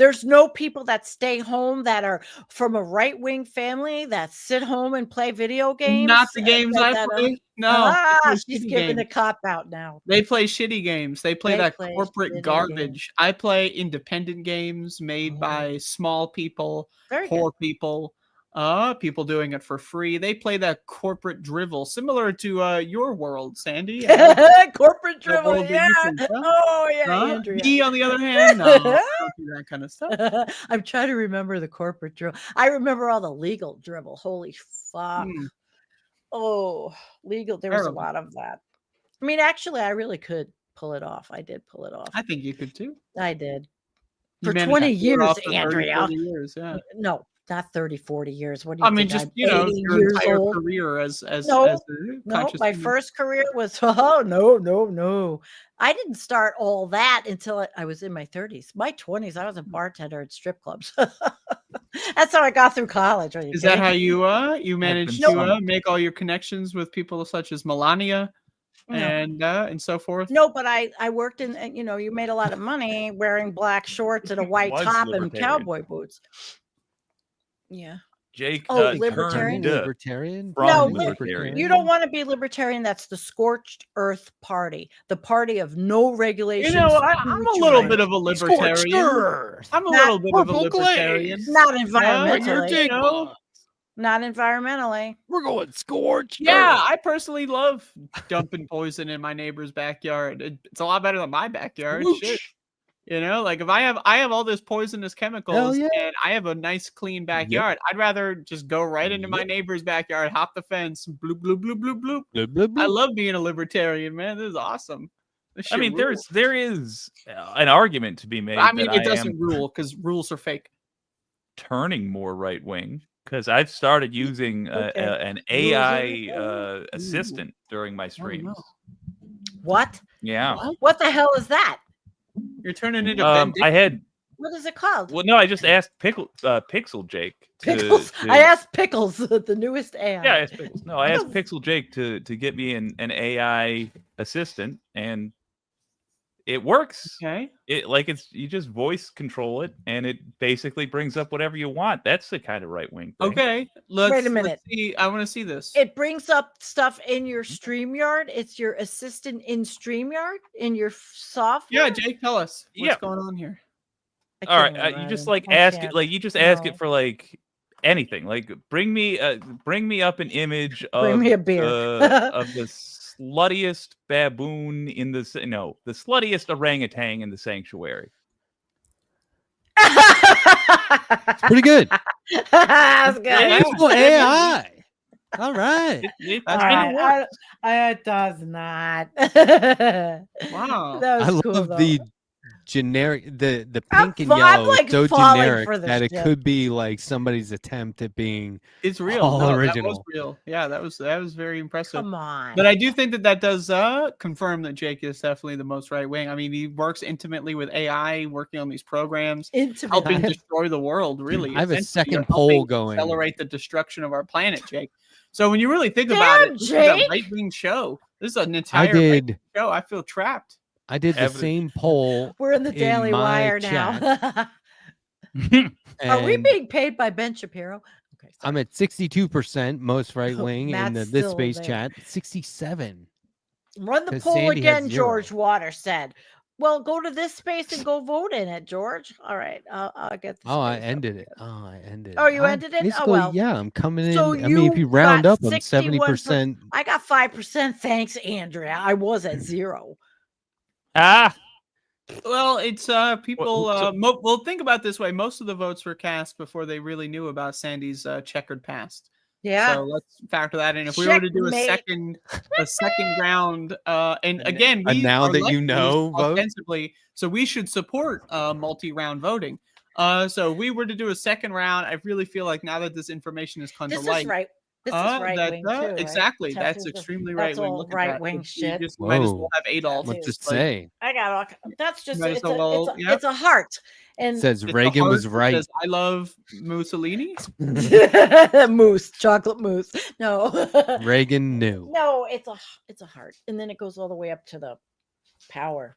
There's no people that stay home that are from a right-wing family that sit home and play video games. Not the games I play. No, she's giving a cop out now. They play shitty games. They play that corporate garbage. I play independent games made by small people, poor people, people doing it for free. They play that corporate drivel, similar to your world, Sandee. Corporate drivel, yeah. Oh, yeah, Andrea. Me, on the other hand, no, I don't do that kind of stuff. I'm trying to remember the corporate drivel. I remember all the legal drivel. Holy fuck. Oh, legal. There was a lot of that. I mean, actually, I really could pull it off. I did pull it off. I think you could too. I did. For 20 years, Andrea. 30, 40 years, yeah. No, not 30, 40 years. What do you mean, just, your entire career as my first career was, no. I didn't start all that until I was in my 30s. My 20s, I was a bartender at strip clubs. That's how I got through college. Is that how you managed to make all your connections with people such as Melania and so forth? No, but I worked in, you made a lot of money wearing black shorts and a white top and cowboy boots. Yeah. Jake, libertarian. Libertarian. You don't want to be libertarian. That's the scorched earth party, the party of no regulations. I'm a little bit of a libertarian. I'm a little bit of a libertarian. Not environmentally. Not environmentally. We're going scorched. Yeah, I personally love dumping poison in my neighbor's backyard. It's a lot better than my backyard. Shit. Like if I have all this poisonous chemicals and I have a nice clean backyard, I'd rather just go right into my neighbor's backyard, hop the fence, bloop bloop bloop bloop bloop. Bloop, bloop, bloop. I love being a libertarian, man. This is awesome. I mean, there is an argument to be made. I mean, it doesn't rule because rules are fake. Turning more right wing because I've started using an AI assistant during my streams. Oh, no. What? Yeah. What the hell is that? You're turning into what is it called? Well, no, I just asked Pixel Jake. I asked Pickles, the newest AI. Yeah, I asked Pickles. No, I asked Pixel Jake to get me an AI assistant, and it works. Okay. You just voice control it, and it basically brings up whatever you want. That's the kind of right wing thing. Okay. Wait a minute. Let's see. I want to see this. It brings up stuff in your StreamYard. It's your assistant in StreamYard in your software. Yeah, Jake, tell us what's going on here. All right, you just ask it. You just ask it for anything. Bring me up an image of bring me a beer of the sluttiest baboon in the sluttiest orangutan in the sanctuary. It's pretty good. That's good. AI. All right. It does not. Wow. I love the generic, the pink and yellow, so generic that it could be like somebody's attempt at being. It's real. Original. That was real. Yeah, that was very impressive. Come on. But I do think that does confirm that Jake is definitely the most right wing. I mean, he works intimately with AI, working on these programs, helping destroy the world. Really, I have a second poll going. Accelerate the destruction of our planet, Jake. So when you really think about it, this is a right wing show. This is an entire right-wing show. I feel trapped. I did the same poll. We're in the Daily Wire now. Are we being paid by Ben Shapiro? Okay, I'm at 62% most right wing in this space chat. 67. Run the poll again, George Waters said. Well, go to this space and go vote in it, George. All right, I'll get. I ended it. I ended it. Oh, you ended it. Oh well. Yeah, I'm coming in. I mean, if you round up, I'm 70%. I got 5%. Thanks, Andrea. I was at 0. Well, it's people. Well, think about it this way: most of the votes were cast before they really knew about Sandee's checkered past. Yeah. So let's factor that in. If we were to do a second round, and again, we now that you know, ostensibly, so we should support multi-round voting. So if we were to do a second round, I really feel like now that this information has come to light, right. This is right wing too, exactly. Right? That's extremely right wing. That's all right wing shit. You just might as well have Adolf. What's it say? I got all. That's just it's a heart. And it says Reagan was right. Says, I love Mussolini. Mousse, chocolate mousse. No. Reagan knew. No, it's a heart, and then it goes all the way up to the power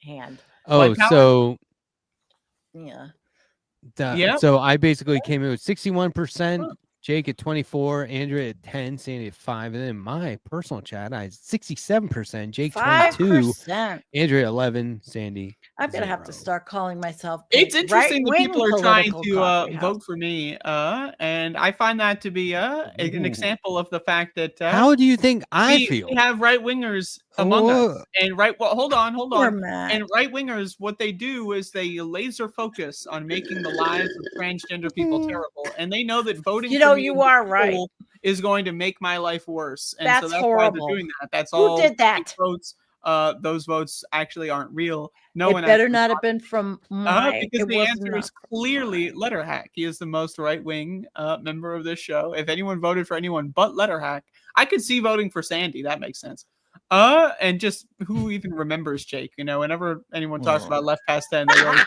hand. Oh, so yeah. So I basically came in with 61%, Jake at 24, Andrea at 10, Sandee at 5, and then my personal chat, I had 67%, Jake 22, 5%. Andrea 11, Sandee. I'm gonna have to start calling myself. It's interesting that people are trying to vote for me, and I find that to be an example of the fact that how do you think I feel? We have right wingers among us, and hold on, and right wingers. What they do is they laser focus on making the lives of transgender people terrible, and they know that voting. For me you are right. Is going to make my life worse, and that's so that's horrible. why they're doing that. That's Who all. Who did that? Votes. Those votes actually aren't real. No it one better not have been from because the answer is clearly Letterhack. He is the most right-wing member of this show. If anyone voted for anyone but Letterhack, I could see voting for Sandee. That makes sense. And just who even remembers Jake? Whenever anyone talks about left past 10, they always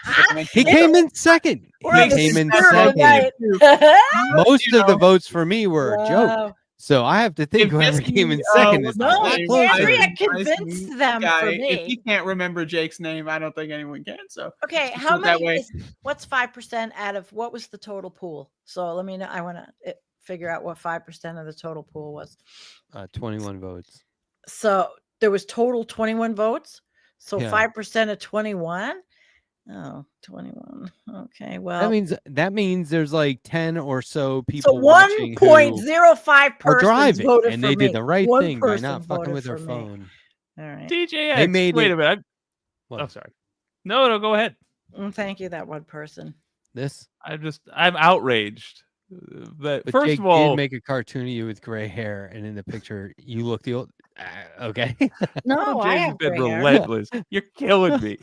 he came in second. He came in second. Most of the votes for me were a joke. So I have to think whoever came in second is Andrea convinced them for me. If he can't remember Jake's name, I don't think anyone can. So okay, how many? What's 5% out of what was the total pool? So let me know. I want to figure out what 5% of the total pool was. 21 votes. So there was total 21 votes. So 5% of 21. Oh, 21. Okay, well that means there's like 10 or so So people 1.05% driving, voted and for they me. did the right One thing by not fucking with their phone. All right, DJ, they made wait a minute. I'm sorry. No, go ahead. Thank you, that one person. I'm outraged. But first Jake of all, did make a cartoon of you with gray hair, and in the picture you look the old. Okay. No, I have been gray relentless. Hair. You're killing me.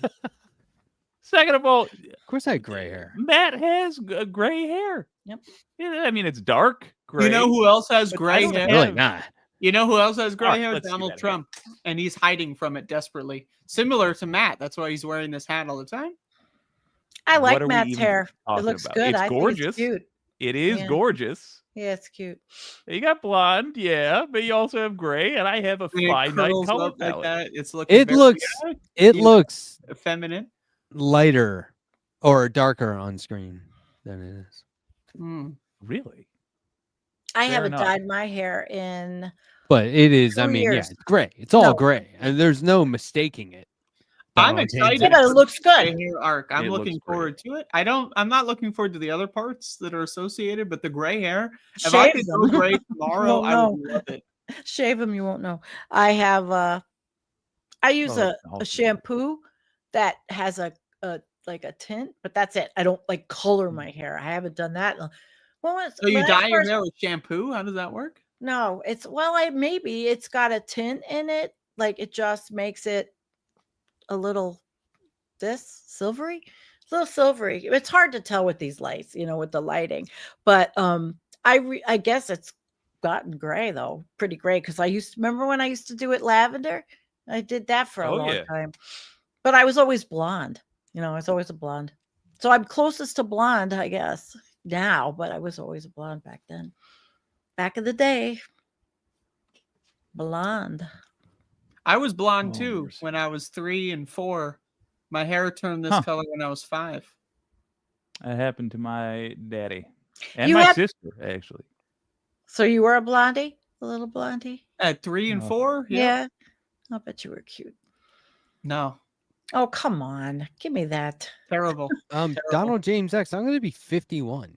Second of all, of course I had gray hair. Matt has gray hair. Yep. Yeah, I mean, it's dark gray. You know who else has gray hair? Really not. You know who else has gray hair? Donald Trump, and he's hiding from it desperately. Similar to Matt. That's why he's wearing this hat all the time. I like Matt's hair. It looks good. It's gorgeous. Think it's cute. It is gorgeous. Yeah, it's cute. You got blonde, but you also have gray, and I have a finite color palette. Like that. It's looking. It looks feminine, lighter or darker on screen than it is. Really? I haven't dyed my hair in. But it is. I mean, years. it's gray. It's all gray, and there's no mistaking it. I'm excited. But it looks good. Hair arc. I'm looking forward to it. I'm not looking forward to the other parts that are associated, but the gray hair. If I could go gray tomorrow, I would love it. Shave them, you won't know. I have I use a shampoo that has a like a tint, but that's it. I don't like color my hair. I haven't done that. So you dye your hair with shampoo? How does that work? No, maybe it's got a tint in it. Like it just makes it a little silvery. It's a little silvery. It's hard to tell with these lights, with the lighting. But I guess it's gotten gray though, pretty gray. Because remember when I used to do it lavender? I did that for a long time. But I was always blonde. I was always a blonde. So I'm closest to blonde, I guess, now, but I was always a blonde back then. Back in the day. Blonde. I was blonde too when I was 3 and 4. My hair turned this color when I was 5. That happened to my daddy and my sister, actually. So you were a blondie? A little blondie? At 3 and 4? Yeah. I bet you were cute. No. Oh, come on. Give me that. Terrible. Donald James X, I'm going to be 51.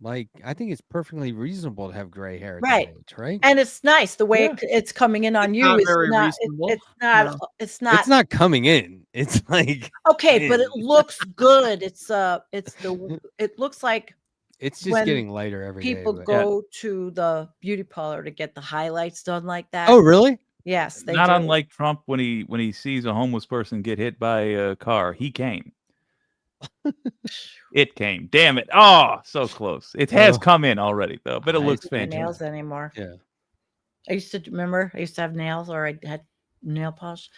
Like, I think it's perfectly reasonable to have gray hair at that age, right? And it's nice the way it's coming in on you. It's not coming in. It's like okay, but it looks good. It looks like it's just getting lighter every day. People go to the beauty parlor to get the highlights done like that. Oh, really? Yes, they not do. Unlike Trump when he sees a homeless person get hit by a car. He came. It came. Damn it. Oh, so close. It has come in already though, but it looks fantastic. Nails anymore. Yeah. I used to have nails, or I had nail polish.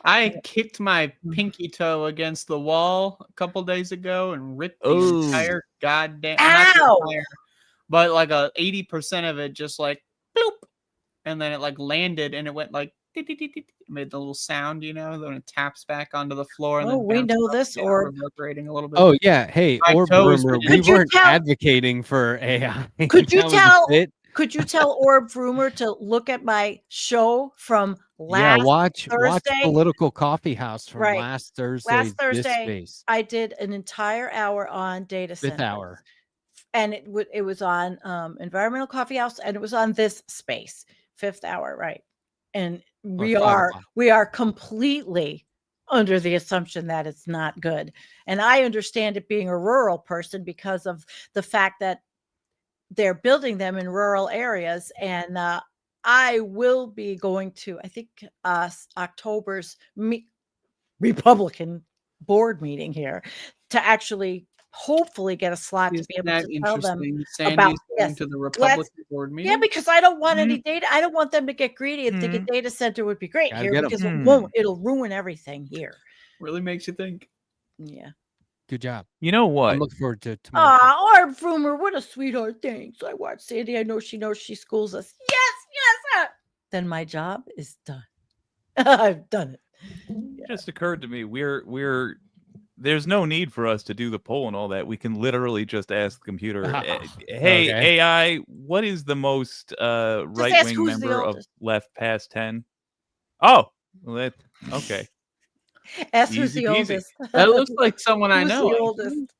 I kicked my pinky toe against the wall a couple days ago and ripped the entire goddamn but like 80% of it just like bloop, and then it like landed and it went like made the little sound, when it taps back onto the floor. And Oh, then we bounces know up, this, yeah, or reverberating a little bit. Oh yeah, hey, My Orb toes Rumor, were we Could you weren't tell- advocating for AI. Could you That was a tell? bit. Could you tell Orb Rumor to look at my show from Yeah, last watch Thursday? Political Coffee House from Right. last Thursday. Last This Thursday, space. I did an entire hour on data centers. 5th hour. And it was on Environmental Coffee House, and it was on this space, 5th hour, right? And we are completely under the assumption that it's not good. And I understand it being a rural person because of the fact that they're building them in rural areas. And I will be going to, I think, October's Republican board meeting here to actually hopefully get a slot to be able to tell them about to the Republican board meeting. Yeah, because I don't want any data. I don't want them to get greedy and think a data center would be great Gotta here get 'em. because it won't. It'll ruin everything here. Really makes you think. Yeah. Good job. You know I'm what? looking forward to tomorrow. Orb Rumor, what a sweetheart. Thanks. I watched Sandee. I know she knows she schools us. Yes. Then my job is done. I've done it. It just occurred to me we're there's no need for us to do the poll and all that. We can literally just ask the computer, hey, Okay. AI, what is the most right-wing who's the member of oldest. left past 10? Oh, well, okay. Ask who's Easy the peasy. oldest. That looks like someone I Who's know. the oldest?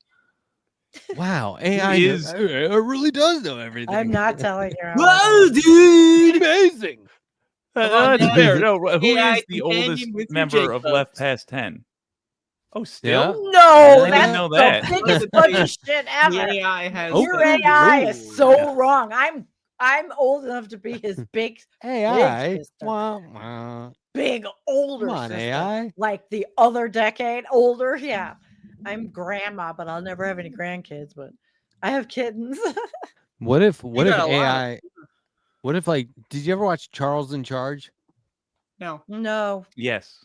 Wow, AI is- it really does know everything. I'm not telling you. Whoa, dude! Amazing. Come on, That's man. fair. No, who AI is the companion oldest with you, member of Jake left folks. past 10? Oh, Yeah. still? No, I didn't that's know the that. biggest bunch of shit ever. The AI has Your Okay. AI Ooh, is so yeah. wrong. I'm old enough to be his big AI. sister. Wah, wah. big older Come on, sister, AI. like the other decade older. Yeah, I'm grandma, but I'll never have any grandkids. But I have kittens. What if got a lot. AI? What if did you ever watch Charles in Charge? No. No, Yes.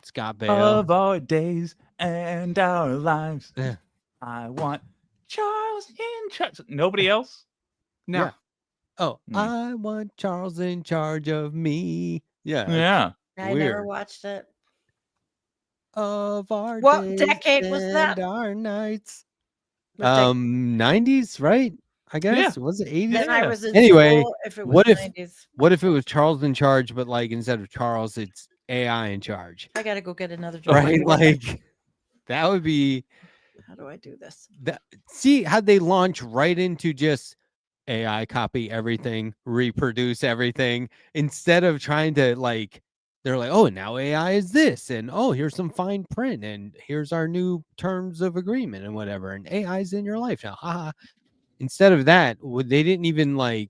Scott Baio. Of our days and our lives, Yeah. I want Charles in charge. Nobody else? No. Yeah. Oh, Hmm. I want Charles in charge of me. Yeah. Yeah. I never Weird. watched it. Of our What days decade was that? and our nights. What decade? 90s, right? I guess. Yeah. Was it 80s? Then I yeah. was in Anyway, school. If it was what if- 90s, What if it was Charles in charge, but instead of Charles, it's AI in charge? I gotta go get another job. Right? That would be How do I do this? see how they launch right into just AI copy everything, reproduce everything, instead of trying to they're like, oh, now AI is this, and oh, here's some fine print, and here's our new terms of agreement and whatever, and AI's in your life now. Haha. Instead of that, they didn't even oh,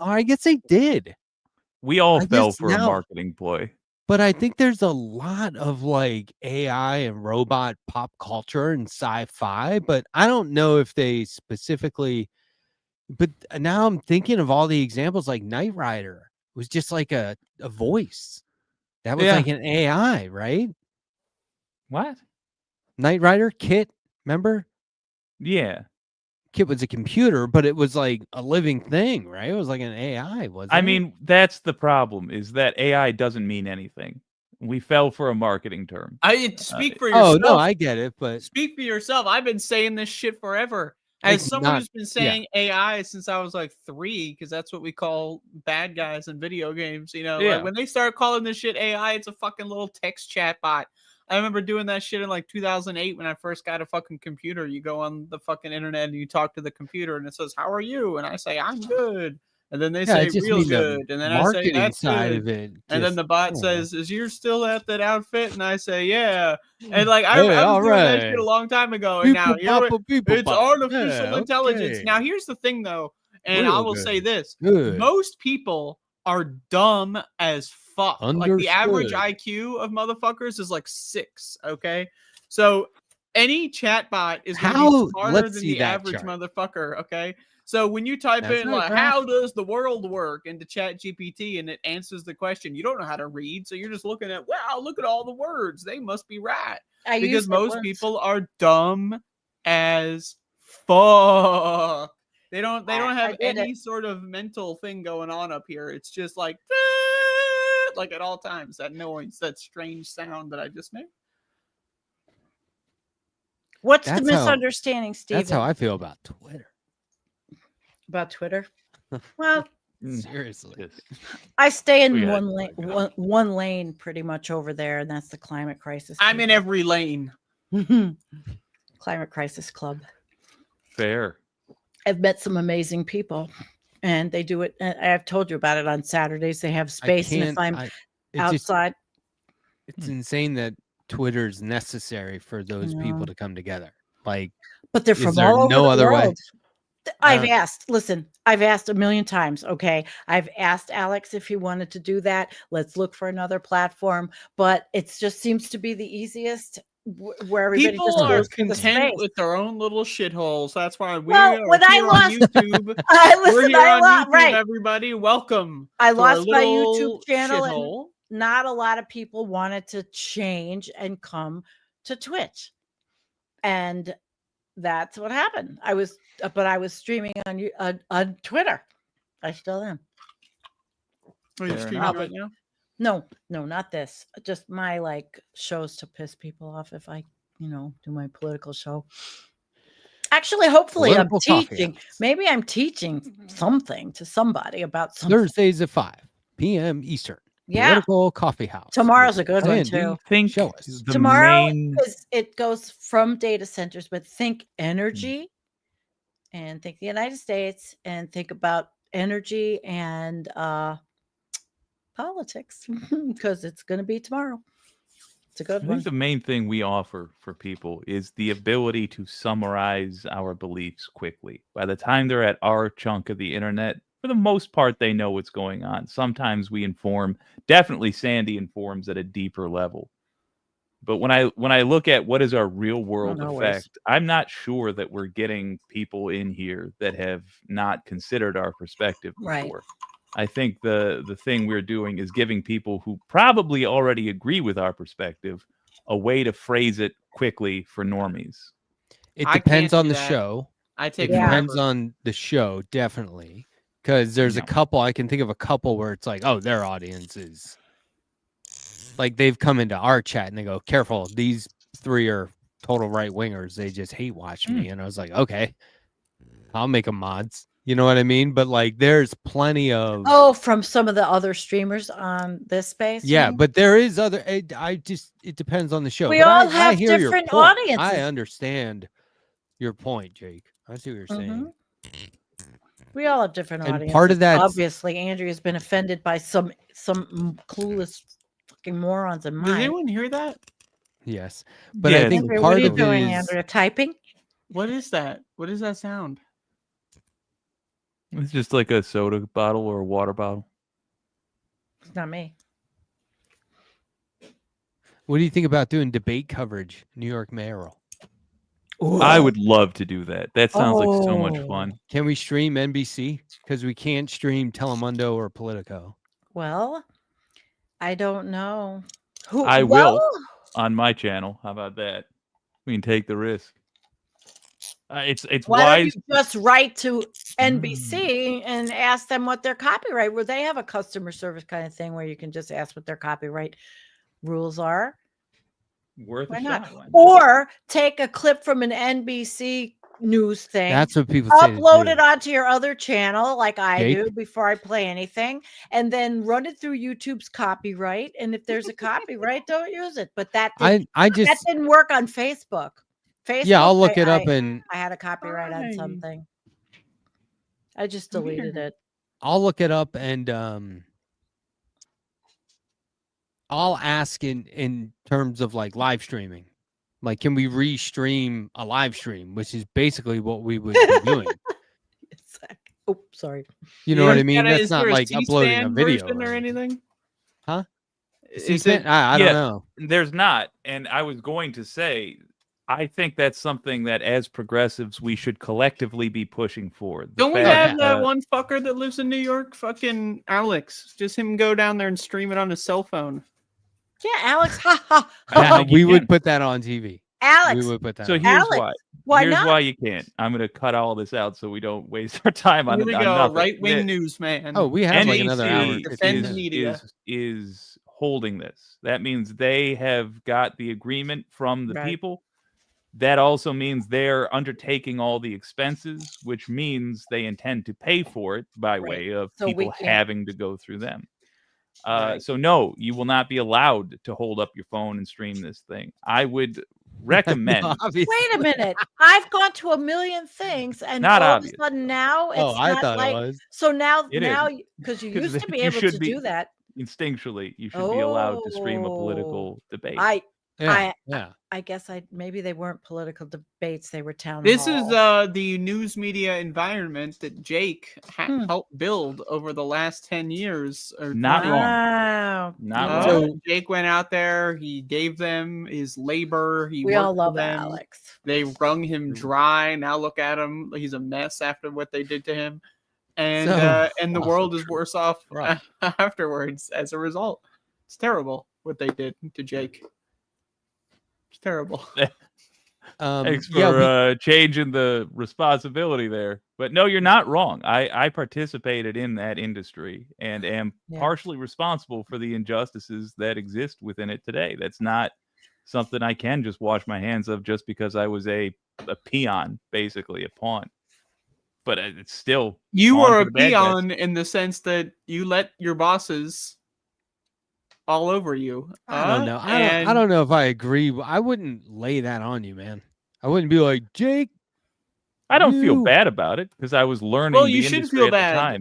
I guess they did. We all I fell guess for a now- marketing ploy. But I think there's a lot of AI and robot pop culture and sci-fi, but I don't know if they specifically. But now I'm thinking of all the examples, like Knight Rider was just like a voice. That was Yeah. like an AI, right? What? Knight Rider, Kit, remember? Yeah. Kit was a computer, but it was like a living thing, right? It was like an AI, wasn't I it? mean, that's the problem, is that AI doesn't mean anything. We fell for a marketing term. I speak for yourself. Oh no, I get it, but Speak for yourself. I've been saying this shit forever. As It's someone not- who's been saying AI since I was 3, because that's what we call bad guys in video games. Yeah. When they start calling this shit AI, it's a fucking little text chat bot. I remember doing that shit in 2008 when I first got a fucking computer. You go on the fucking internet and you talk to the computer and it says, "How are you?" And I say, "I'm good." And then they I say, just "Real mean the good." And then I say, marketing "That's side good." of it. And then just- the I bot don't know. says, "Is you still at that outfit?" And I say, "Yeah." And I Hey, was doing that alright. shit a long time ago. And now it's artificial Yeah, intelligence. okay. Now here's the thing, though, and I Real will good. say this: Good. most people are dumb as fuck. Like the average Understood. IQ of motherfuckers is 6. Okay, so any chatbot is going to How- be smarter let's than see the that average chart. motherfucker. Okay. So when you type That's in not a "How does the world work?" into Chat GPT and it answers the question, you don't know how to read, so you're just looking at, wow, look at all the words. They must be right. I Because used it most once. people are dumb as fuck. They don't I have did any it. sort of mental thing going on up here. It's just like like at all times. That noise, that strange sound that I just made. What's the misunderstanding, Steven? That's how I feel about Twitter. About Twitter? Well, seriously, I stay in one lane pretty much over there, and that's the climate crisis. I'm in every lane. Climate crisis club. Fair. I've met some amazing people, and they do it. And I've told you about it on Saturdays. They have space, and if I'm outside, it's insane that Twitter's necessary for those people to come together. Like, but they're from all over the world. Way? I've asked a million times. Okay. I've asked Alex if he wanted to do that. Let's look for another platform, but it just seems to be the easiest where everybody people just are content with their own little shitholes. That's why we are here on YouTube. We're here on YouTube, everybody. Welcome. I lost my YouTube channel, and not a lot of people wanted to change and come to Twitch. And that's what happened. I was streaming on Twitter. I still am. Are you streaming right now? No, not this. Just my shows to piss people off if I, do my political show. Actually, hopefully I'm teaching. Maybe I'm teaching something to somebody about something. Thursdays at 5 p.m. Eastern. Yeah. Political Coffee House. Tomorrow's a good one too. Show us. Tomorrow it goes from data centers, but think energy and think the United States and think about energy and politics because it's going to be tomorrow. It's a good one. I think the main thing we offer for people is the ability to summarize our beliefs quickly. By the time they're at our chunk of the internet, for the most part, they know what's going on. Sometimes we inform. Definitely Sandee informs at a deeper level. But when I look at what is our real world effect, I'm not sure that we're getting people in here that have not considered our perspective before. Right. I think the thing we're doing is giving people who probably already agree with our perspective a way to phrase it quickly for normies. It depends on the show. It depends on the show, definitely. Because there's a couple, I can think of a couple where it's like, oh, their audience is like they've come into our chat and they go, careful, these 3 are total right wingers. They just hate watch me. And I was like, okay, I'll make them mods. You know what I mean? But there's plenty of from some of the other streamers on this space. Yeah, but there is other. It depends on the show. We all have different audiences. I understand your point, Jake. I see what you're saying. We all have different audiences. Part of that, obviously, Andrea's been offended by some clueless fucking morons in mine. Did anyone hear that? Yes, but I think part of it is Andrea typing. What is that? What is that sound? It's just like a soda bottle or a water bottle. It's not me. What do you think about doing debate coverage, New York mayoral? Ooh. I would love to do that. That sounds like so much fun. Can we stream NBC? Because we can't stream Telemundo or Politico. Well, I don't know. I will on my channel. How about that? We can take the risk. It's why wise. Don't you just write to NBC and ask them what their copyright, where they have a customer service kind of thing where you can just ask what their copyright rules are. Worth Why a not? shot. Or take a clip from an NBC news thing. That's what people say. Upload it onto your other channel, like I do before I play anything, and then run it through YouTube's copyright. And if there's a copyright, don't use it. But that didn't work on Facebook. I'll look it up and I had a copyright on something. I just deleted it. I'll look it up and I'll ask in terms of live streaming. Can we restream a live stream, which is basically what we would be doing. Oh, sorry. You know what I mean? That's not like uploading a video or anything. Huh? I don't know. There's not. And I was going to say, I think that's something that as progressives we should collectively be pushing for. Don't we have that one fucker that lives in New York? Fucking Alex. Just him go down there and stream it on his cell phone. Yeah, Alex. We would put that on TV. Alex. We would put that. So here's why. Why Here's not? why you can't. I'm going to cut all this out so we don't waste our time on, Here we on go. nothing. Right-wing news, man. Oh, we have like NBC another hour. and 15 Defend the minutes. media. is holding this. That means they have got the agreement from the Right. people. That also means they're undertaking all the expenses, which means they intend to pay for it by Right. way of So we people can't- having to go through them. Right. So no, you will not be allowed to hold up your phone and stream this thing. I would recommend. Obviously. Wait a minute. I've gone to a million things, and Not all obvious. of a sudden now it's Oh, I not thought like. it was. So now, It because you 'Cause used to be you able should to be- do that. Instinctually, you should be allowed to stream a Oh, political debate. I guess maybe they weren't political debates; they were town This hall. is the news media environment that Jake Hmm. helped build over the last 10 years. Or Not 20. wrong. Wow. Not Yeah. wrong. So Jake went out there. He gave them his labor. He We all worked for love them. Alex. They wrung him dry. Now look at him. He's a mess after what they did to him. And the world is worse off afterwards as a result. It's terrible what they did to Jake. It's terrible. Thanks for changing the responsibility there. But no, you're not wrong. I participated in that industry and am partially responsible for the injustices that exist within it today. That's not something I can just wash my hands of just because I was a peon, basically a pawn. But it's still you pawn were for a the bad guys. peon in the sense that you let your bosses all over you. I don't know. I don't know if I agree. I wouldn't lay that on you, man. I wouldn't be like, Jake. I don't feel bad about it because I was learning. Well, the you should industry feel at the bad time.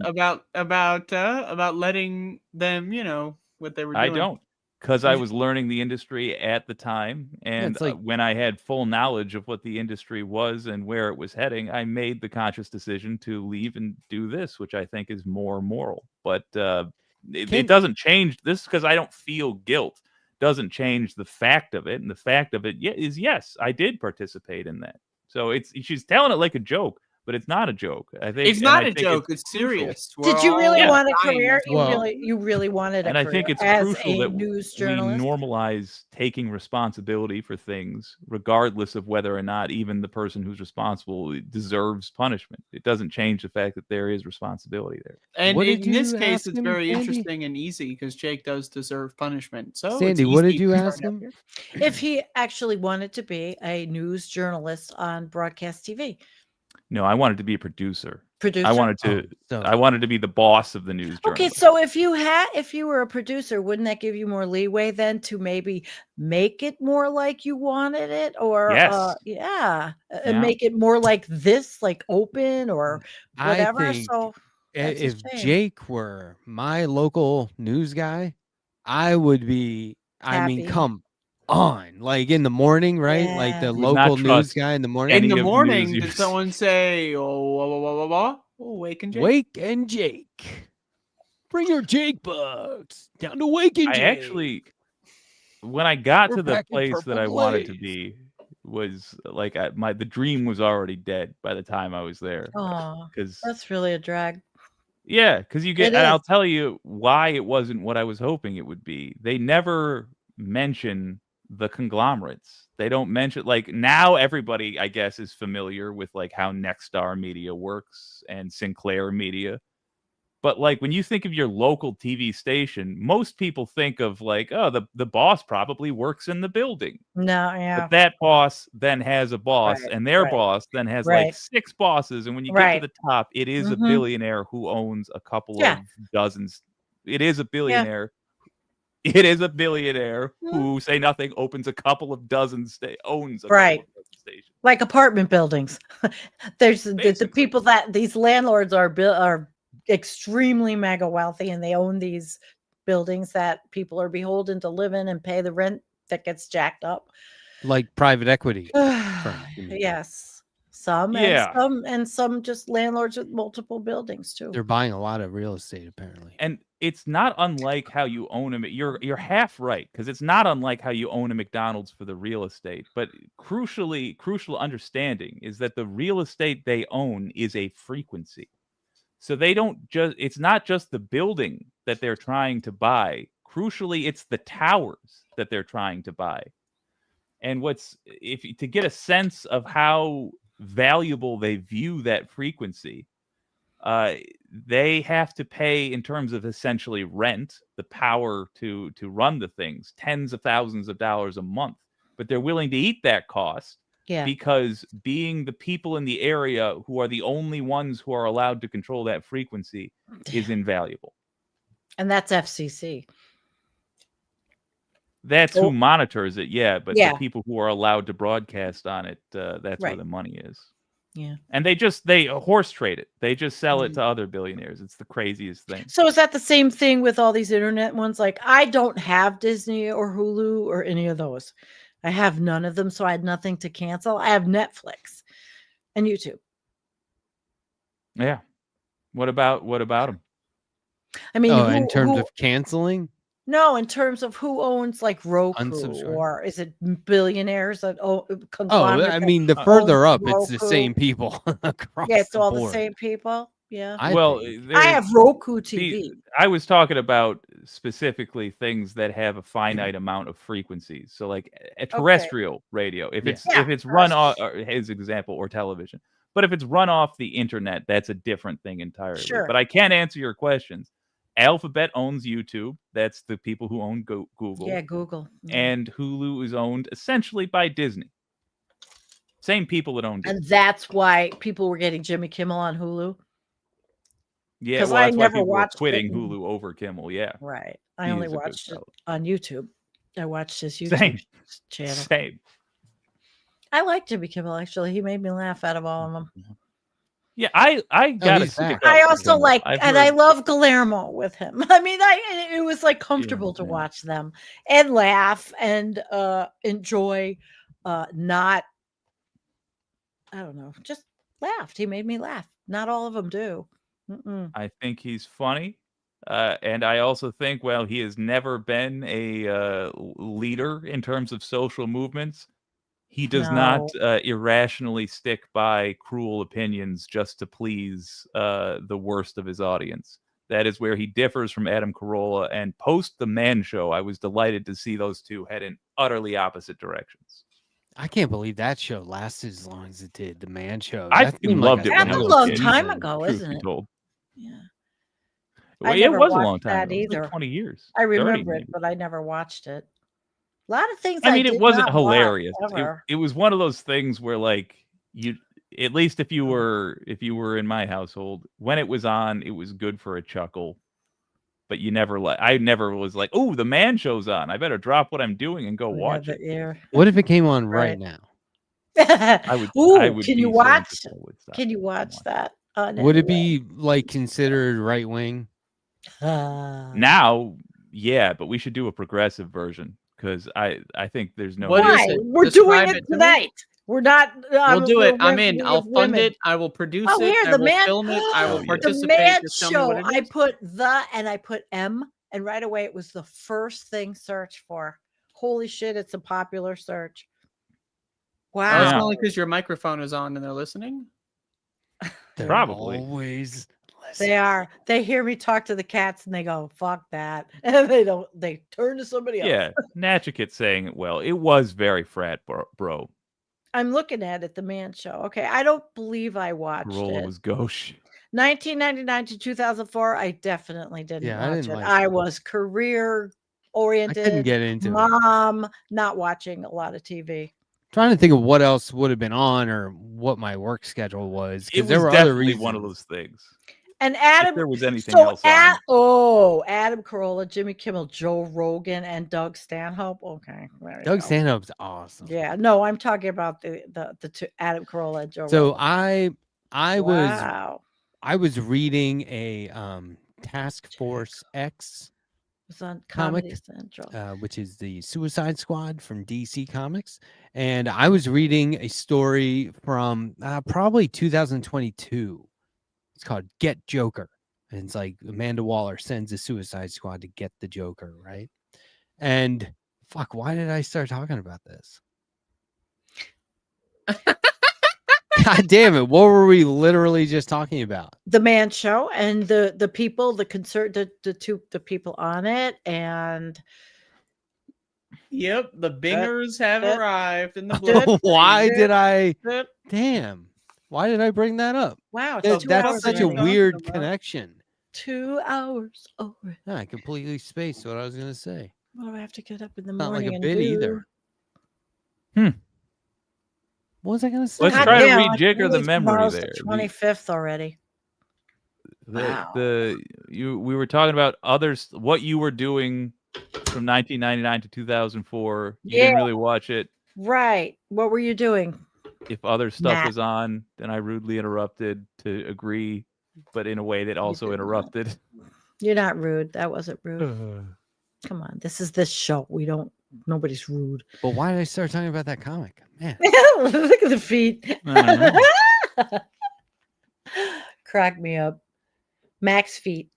about letting them, what they were doing. I don't, because I was learning the industry at the time, and when I had full knowledge of what the industry was and where it was heading, I made the conscious decision to leave and do this, which I think is more moral. But it doesn't change this because I don't feel guilt. Doesn't change the fact of it, and the fact of it is yes, I did participate in that. So she's telling it like a joke, but it's not a joke. I think it's not a joke. It's serious. Did you really want a dying. career? You really wanted a And career I think it's as crucial a that news we journalist? normalize taking responsibility for things, regardless of whether or not even the person who's responsible deserves punishment. It doesn't change the fact that there is responsibility there. And What in did this you case, ask it's him, very Sandee? interesting and easy because Jake does deserve punishment. So, Sandee, what did you ask him? If he actually wanted to be a news journalist on broadcast TV. No, I wanted to be a producer. Producer? I wanted to be the boss of the news journal. Okay, so if you were a producer, wouldn't that give you more leeway then to maybe make it more like you wanted it, or Yes. make it more like this, like open or whatever? I think So if Jake were my local news guy, I would be. I mean, Happy. come on, like in the morning, right? Like the Would not local news trust guy in the morning. in any the of the morning, news did you someone say, "Oh, Wake and Jake"? Wake and Jake, bring your Jake bugs down to Wake and Jake. I actually, when I got We're to the back in place that Purple I wanted to Blaze. be, was like the dream was already dead by the time I was there. Oh, Because that's really a drag. yeah, because you get, It and I'll is. tell you why it wasn't what I was hoping it would be. They never mention the conglomerates. They don't mention, like, now everybody, I guess, is familiar with like how Nexstar Media works and Sinclair Media. But like when you think of your local TV station, most people think of like, oh, the boss probably works in the building. No, yeah. But that boss then has a boss, Right, and their right, boss then has right. like 6 bosses. And when you get Right. to the top, it is a Mhm. billionaire who owns a couple Yeah. of dozens. It is a billionaire. It is a billionaire who, say nothing, owns a couple of dozen owns a Right. couple of dozen stations. Like apartment buildings. There's the Basically. people that these landlords are extremely mega wealthy, and they own these buildings that people are beholden to live in and pay the rent that gets jacked up. Like private equity. firms, you mean. Yes. Some Yeah. and some just landlords with multiple buildings too. They're buying a lot of real estate apparently. And it's not unlike how you own a. You're half right, because it's not unlike how you own a McDonald's for the real estate. But crucial understanding is that the real estate they own is a frequency. So they don't just. It's not just the building that they're trying to buy. Crucially, it's the towers that they're trying to buy. And to get a sense of how valuable they view that frequency, they have to pay, in terms of essentially rent, the power to run the things, tens of thousands of dollars a month. But they're willing to eat that cost because being the people in the area who are the only ones who are allowed to control that frequency is invaluable. And that's FCC. That's who monitors it, but the people who are allowed to broadcast on it, that's where the money is. Yeah. And they horse trade it. They just sell it to other billionaires. It's the craziest thing. So is that the same thing with all these internet ones? Like, I don't have Disney or Hulu or any of those. I have none of them, so I had nothing to cancel. I have Netflix and YouTube. Yeah. What about them? I mean, in terms of canceling? No, in terms of who owns like Roku, or is it billionaires that I mean, the further up, it's the same people across. Yeah, it's all the same people. Yeah. I have Roku TV. I was talking about specifically things that have a finite amount of frequencies. So like a terrestrial radio, if it's run off, his example, or television. But if it's run off the internet, that's a different thing entirely. Sure. But I can't answer your questions. Alphabet owns YouTube. That's the people who own Google. Yeah, Google. And Hulu is owned essentially by Disney. Same people that own Disney. And that's why people were getting Jimmy Kimmel on Hulu. Yeah, well, that's why people were quitting Hulu over Kimmel. Yeah, right. I only watched it on YouTube. I watched his YouTube channel. Same. I like Jimmy Kimmel, actually. He made me laugh out of all of them. Yeah, I gotta stick up I also Kimmel. like, I love Guillermo with him. I mean, it was like comfortable to watch them and laugh and enjoy, not, I don't know, just laughed. He made me laugh. Not all of them do. I think he's funny. And I also think, well, he has never been a leader in terms of social movements. He does not irrationally stick by cruel opinions just to please the worst of his audience. That is where he differs from Adam Carolla. And post The Man Show, I was delighted to see those two head in utterly opposite directions. I can't believe that show lasted as long as it did. The Man Show. I loved it. That's a long time ago, isn't it? Yeah. Well, it was a long time ago. It was like 20 years. I remember it, but I never watched it. A lot of things. I mean, it wasn't hilarious. It was one of those things where, like, at least if you were in my household, when it was on, it was good for a chuckle. But I never was like, oh, The Man Show's on. I better drop what I'm doing and go watch it. What if it came on right now? I would. Can you watch? Can you watch that? Would it be like considered right wing? Now, yeah, but we should do a progressive version because I think there's no. Why? We're doing it tonight. We're not. We'll do it. I'm in. I'll fund it. I will produce it. I will film it. I will participate. The Man Show. I put and I put M, and right away it was the first thing searched for. Holy shit! It's a popular search. Wow. It's only because your microphone is on and they're listening. Probably. Always. They are. They hear me talk to the cats and they go, fuck that. And they don't. They turn to somebody else. Yeah. Natchiket's saying it well. It was very frat, bro. I'm looking at it, The Man Show. Okay. I don't believe I watched it. Was gauche. 1999 to 2004. I definitely didn't watch it. Like I was career oriented. I couldn't get into mom, not watching a lot of TV. Trying to think of what else would have been on or what my work schedule was. It was there were other reasons. One of those things. And Adam, if there was anything else on. Adam Carolla, Jimmy Kimmel, Joe Rogan, and Doug Stanhope. Okay, Doug Stanhope's awesome. Yeah, no, I'm talking about the two, Adam Carolla and Joe. So Rogan. I was reading a Task Force X. It was on Comedy Central, which is the Suicide Squad from DC Comics, and I was reading a story from probably 2022. It's called Get Joker. And it's like Amanda Waller sends the Suicide Squad to get the Joker, right? And fuck, why did I start talking about this? God damn it. What were we literally just talking about? The Man Show and the people, the people on it. And Yep, the bingers have That- arrived in the blue. Why did I? That- Damn. Why did I bring that up? Wow, it's 2 That's hours such a already. weird Talking about- connection. 2 hours already. No, I completely spaced what I was gonna say. What do I have to get up in the Not morning like a and bit do? either. What was I gonna say? Let's God try to damn, I rejigger can't the believe memory tomorrow's there. the 25th already. Wow. We were talking about others, what you were doing from 1999 to 2004. You didn't really watch it. Right. What were you doing? If other stuff Matt. was on, then I rudely interrupted to agree, but in a way that also did not. interrupted. You're not rude. That wasn't rude. Come on. This is this show. Nobody's rude. But why did I start talking about that comic? Man. Look at the feet. I Crack me up. Max feet.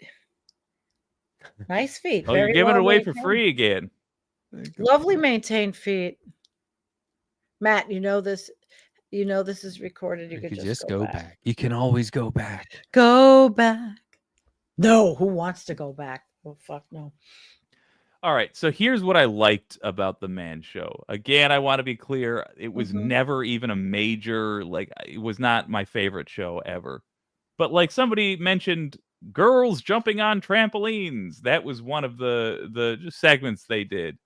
Nice feet. Oh, you're Very giving it well away for maintained. free again. Lovely maintained feet. Matt, you know this is recorded. You You could could just just go back. You can always go back. Go back. No, who wants to go back? Oh fuck no. All right, so here's what I liked about the Man Show. Again, I want to be clear, it was Mhm. never even a major, it was not my favorite show ever. But like somebody mentioned, girls jumping on trampolines. That was one of the segments they did.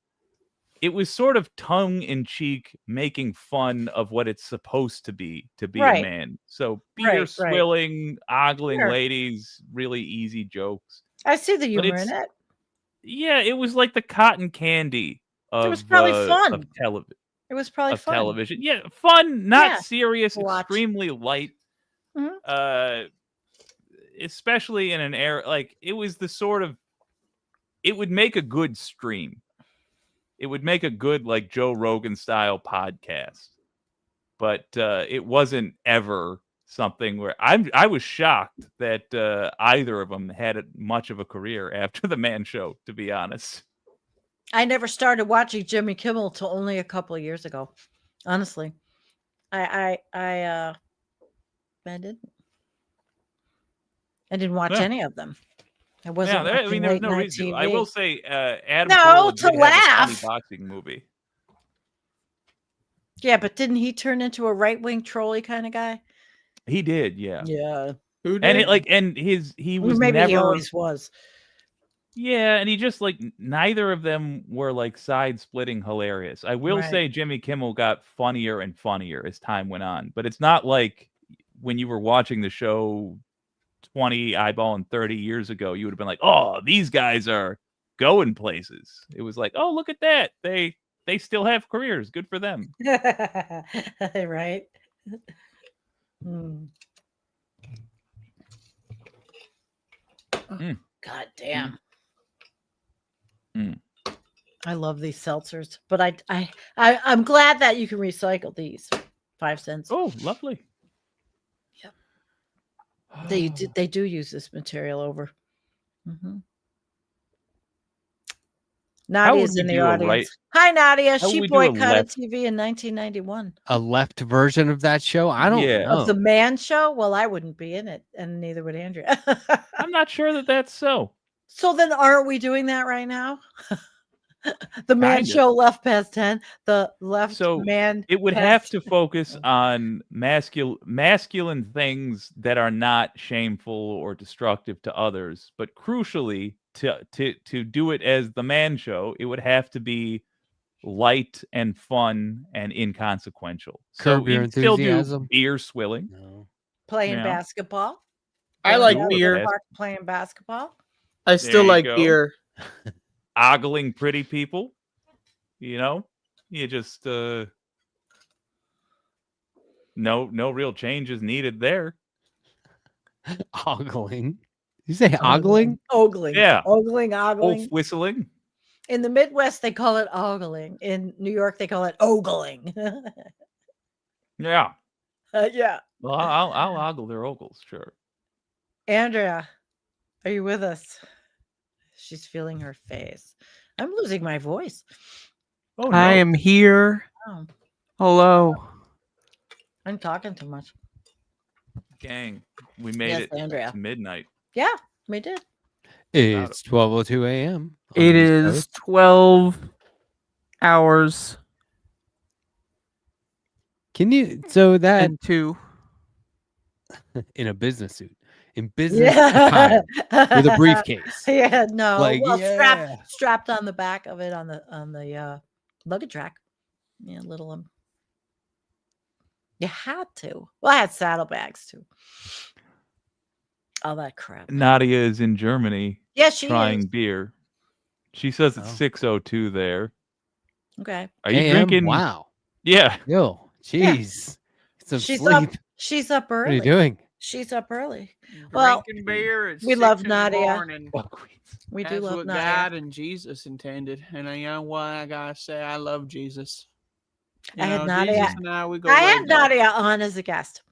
It was sort of tongue-in-cheek, making fun of what it's supposed to be Right. a man. So beer Right. swilling, ogling Sure. ladies, really easy jokes. I see the But humor in it. Yeah, it was like the cotton candy of was probably fun. of television. It was probably Of fun. television, yeah, fun, not Yeah, serious, to watch. extremely light. Mhm. Especially in an era like it was the sort of. It would make a good stream. It would make a good like Joe Rogan style podcast, but it wasn't ever something where I was shocked that either of them had much of a career after the Man Show. To be honest. I never started watching Jimmy Kimmel till only a couple of years ago. Honestly, I didn't. I didn't watch Yeah. any of them. I wasn't. Yeah, I watching mean, there's late no night reason. TV. I will say, Adam No, Carolla to did have a funny laugh. boxing movie. Yeah, but didn't he turn into a right wing trolley kind of guy? He did, yeah. Yeah, Who did? And he Or was maybe never. he always was. Yeah, and he just neither of them were side splitting hilarious. I will Right. say Jimmy Kimmel got funnier and funnier as time went on, but it's not like when you were watching the show 20 eyeballing 30 years ago, you would have been like, "Oh, these guys are going places." It was like, "Oh, look at that. They still have careers. Good for them." Right. Mm. Mm. God damn. Mm. I love these seltzers, but I'm glad that you can recycle these. 5 cents. Oh, lovely. Yep. They do use this material over. Mm-hmm. Nadia's would in we the do a audience. right- Hi, Nadia. How She would we do a boycotted left- TV in 1991. A left version of that show? I don't Yeah. know. Of the Man Show? Well, I wouldn't be in it, and neither would Andrea. I'm not sure that that's so. So then, aren't we doing that right now? The Man Kinda. Show left past 10. The left So man. it would have past- to focus on masculine things that are not shameful or destructive to others, but crucially to do it as the Man Show, it would have to be light and fun and inconsequential. Curb Your you'd still do Enthusiasm? beer swilling, No. playing Yeah. basketball. I Going like down to the beer. park playing basketball. I still you like go. beer. ogling pretty people. You just no real changes needed there. Ogling. You say ogling? Ogling. Yeah. Ogling, Wolf ogling. whistling. In the Midwest, they call it ogling. In New York, they call it ogling. Yeah. Yeah. Well, I'll ogle their ogles, sure. Andrea, are you with us? She's feeling her face. I'm losing my voice. Oh, I am here. Oh, Hello. I'm talking too much. Gang, we made Yes, it Andrea. to midnight. Yeah, we did. It's 12:02 a.m. on It the East is Coast. 12 hours. Can you that and 2 in a business suit, in business attire, with a briefcase? Yeah, no. Like, Well, yeah. strapped on the back of it on the luggage rack. Yeah, little You had to. Well, I had saddlebags too. All that crap. Nadia is in Germany. Yeah, she trying is. beer. She says it's 6:02 there. Okay. Are you AM? drinking? Wow. Yeah. Yo, jeez. Some She's sleep. She's up early. What are you doing? She's up early. Well, Drinking beer at we 6 love in the Nadia. morning. We do That's love what Nadia. God and Jesus intended. And you know what? I gotta say, I love Jesus. I had Nadia. Jesus and I, we go I way had back. Nadia on as a guest,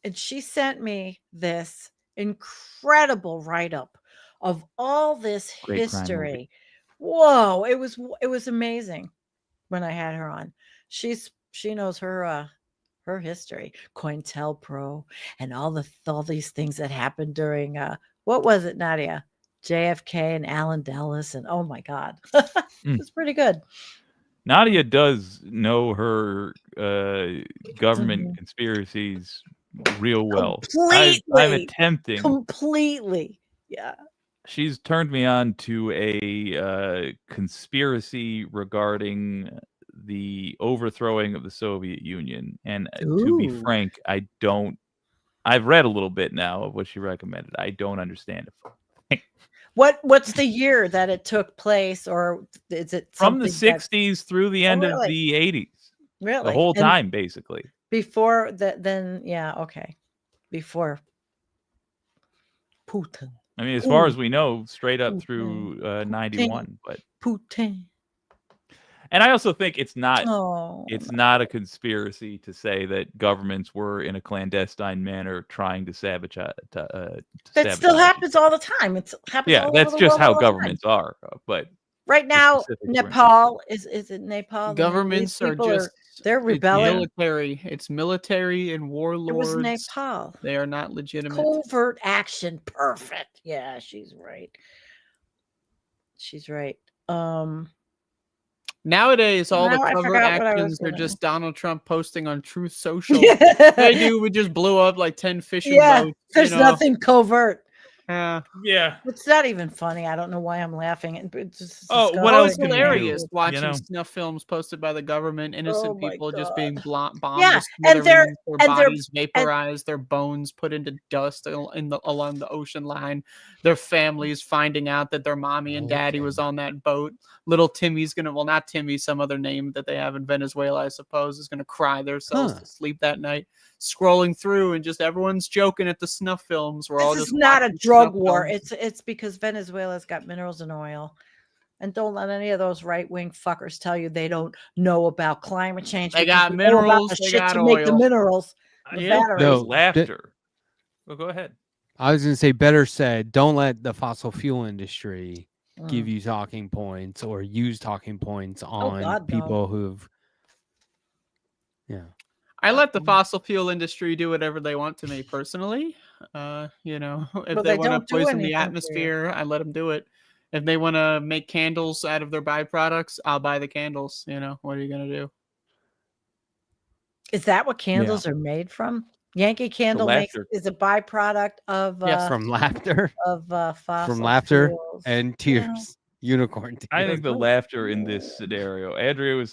and she sent me this incredible write-up of all this Great crime movie. history. Whoa, it was amazing when I had her on. She knows her history, COINTELPRO, and all these things that happened during what was it, Nadia? JFK and Alan Dulles, and oh my God, it's pretty good. Nadia does know her government conspiracies real well. I'm attempting completely. Yeah. She's turned me on to a conspiracy regarding the overthrowing of the Soviet Union. And to be frank, I've read a little bit now of what she recommended. I don't understand it. What's the year that it took place, or is it from the 60s through the end of the 80s? Really? The whole time, basically. Before that, then yeah, okay. Before Putin. I mean, as far as we know, straight up through 91, but Putin. And I also think it's not a conspiracy to say that governments were in a clandestine manner trying to sabotage. That still happens all the time. It happens. Yeah, that's just how governments are. But right now, Nepal is it Nepal? Governments are just they're rebelling. Military. It's military and warlords. It was Nepal. They are not legitimate. Covert action. Perfect. Yeah, she's right. She's right. Nowadays, all the covert actions are just Donald Trump posting on Truth Social. Hey, dude, we just blew up like 10 fishing boats. There's nothing covert. Yeah. It's not even funny. I don't know why I'm laughing. It's what else? Hilarious watching snuff films posted by the government, innocent people just being bombed. Yeah, and their bodies vaporized, their bones put into dust along the ocean line. Their families finding out that their mommy and daddy was on that boat. Little Timmy's not Timmy, some other name that they have in Venezuela, I suppose, is gonna cry themselves to sleep that night. Scrolling through and just everyone's joking at the snuff films. We're all just not a drug war. It's because Venezuela's got minerals and oil. And don't let any of those right-wing fuckers tell you they don't know about climate change. They got minerals, they got oil. Make the minerals. Laughter. Well, go ahead. I was going to say, better said, don't let the fossil fuel industry give you talking points or use talking points on people who've... Yeah. I let the fossil fuel industry do whatever they want to me personally. If they want to poison the atmosphere, I let them do it. If they want to make candles out of their byproducts, I'll buy the candles. What are you going to do? Is that what candles are made from? Yankee Candle is a byproduct of from laughter, fossil from laughter fuels. And tears. Unicorn tears. I think the laughter in this scenario, Andrea was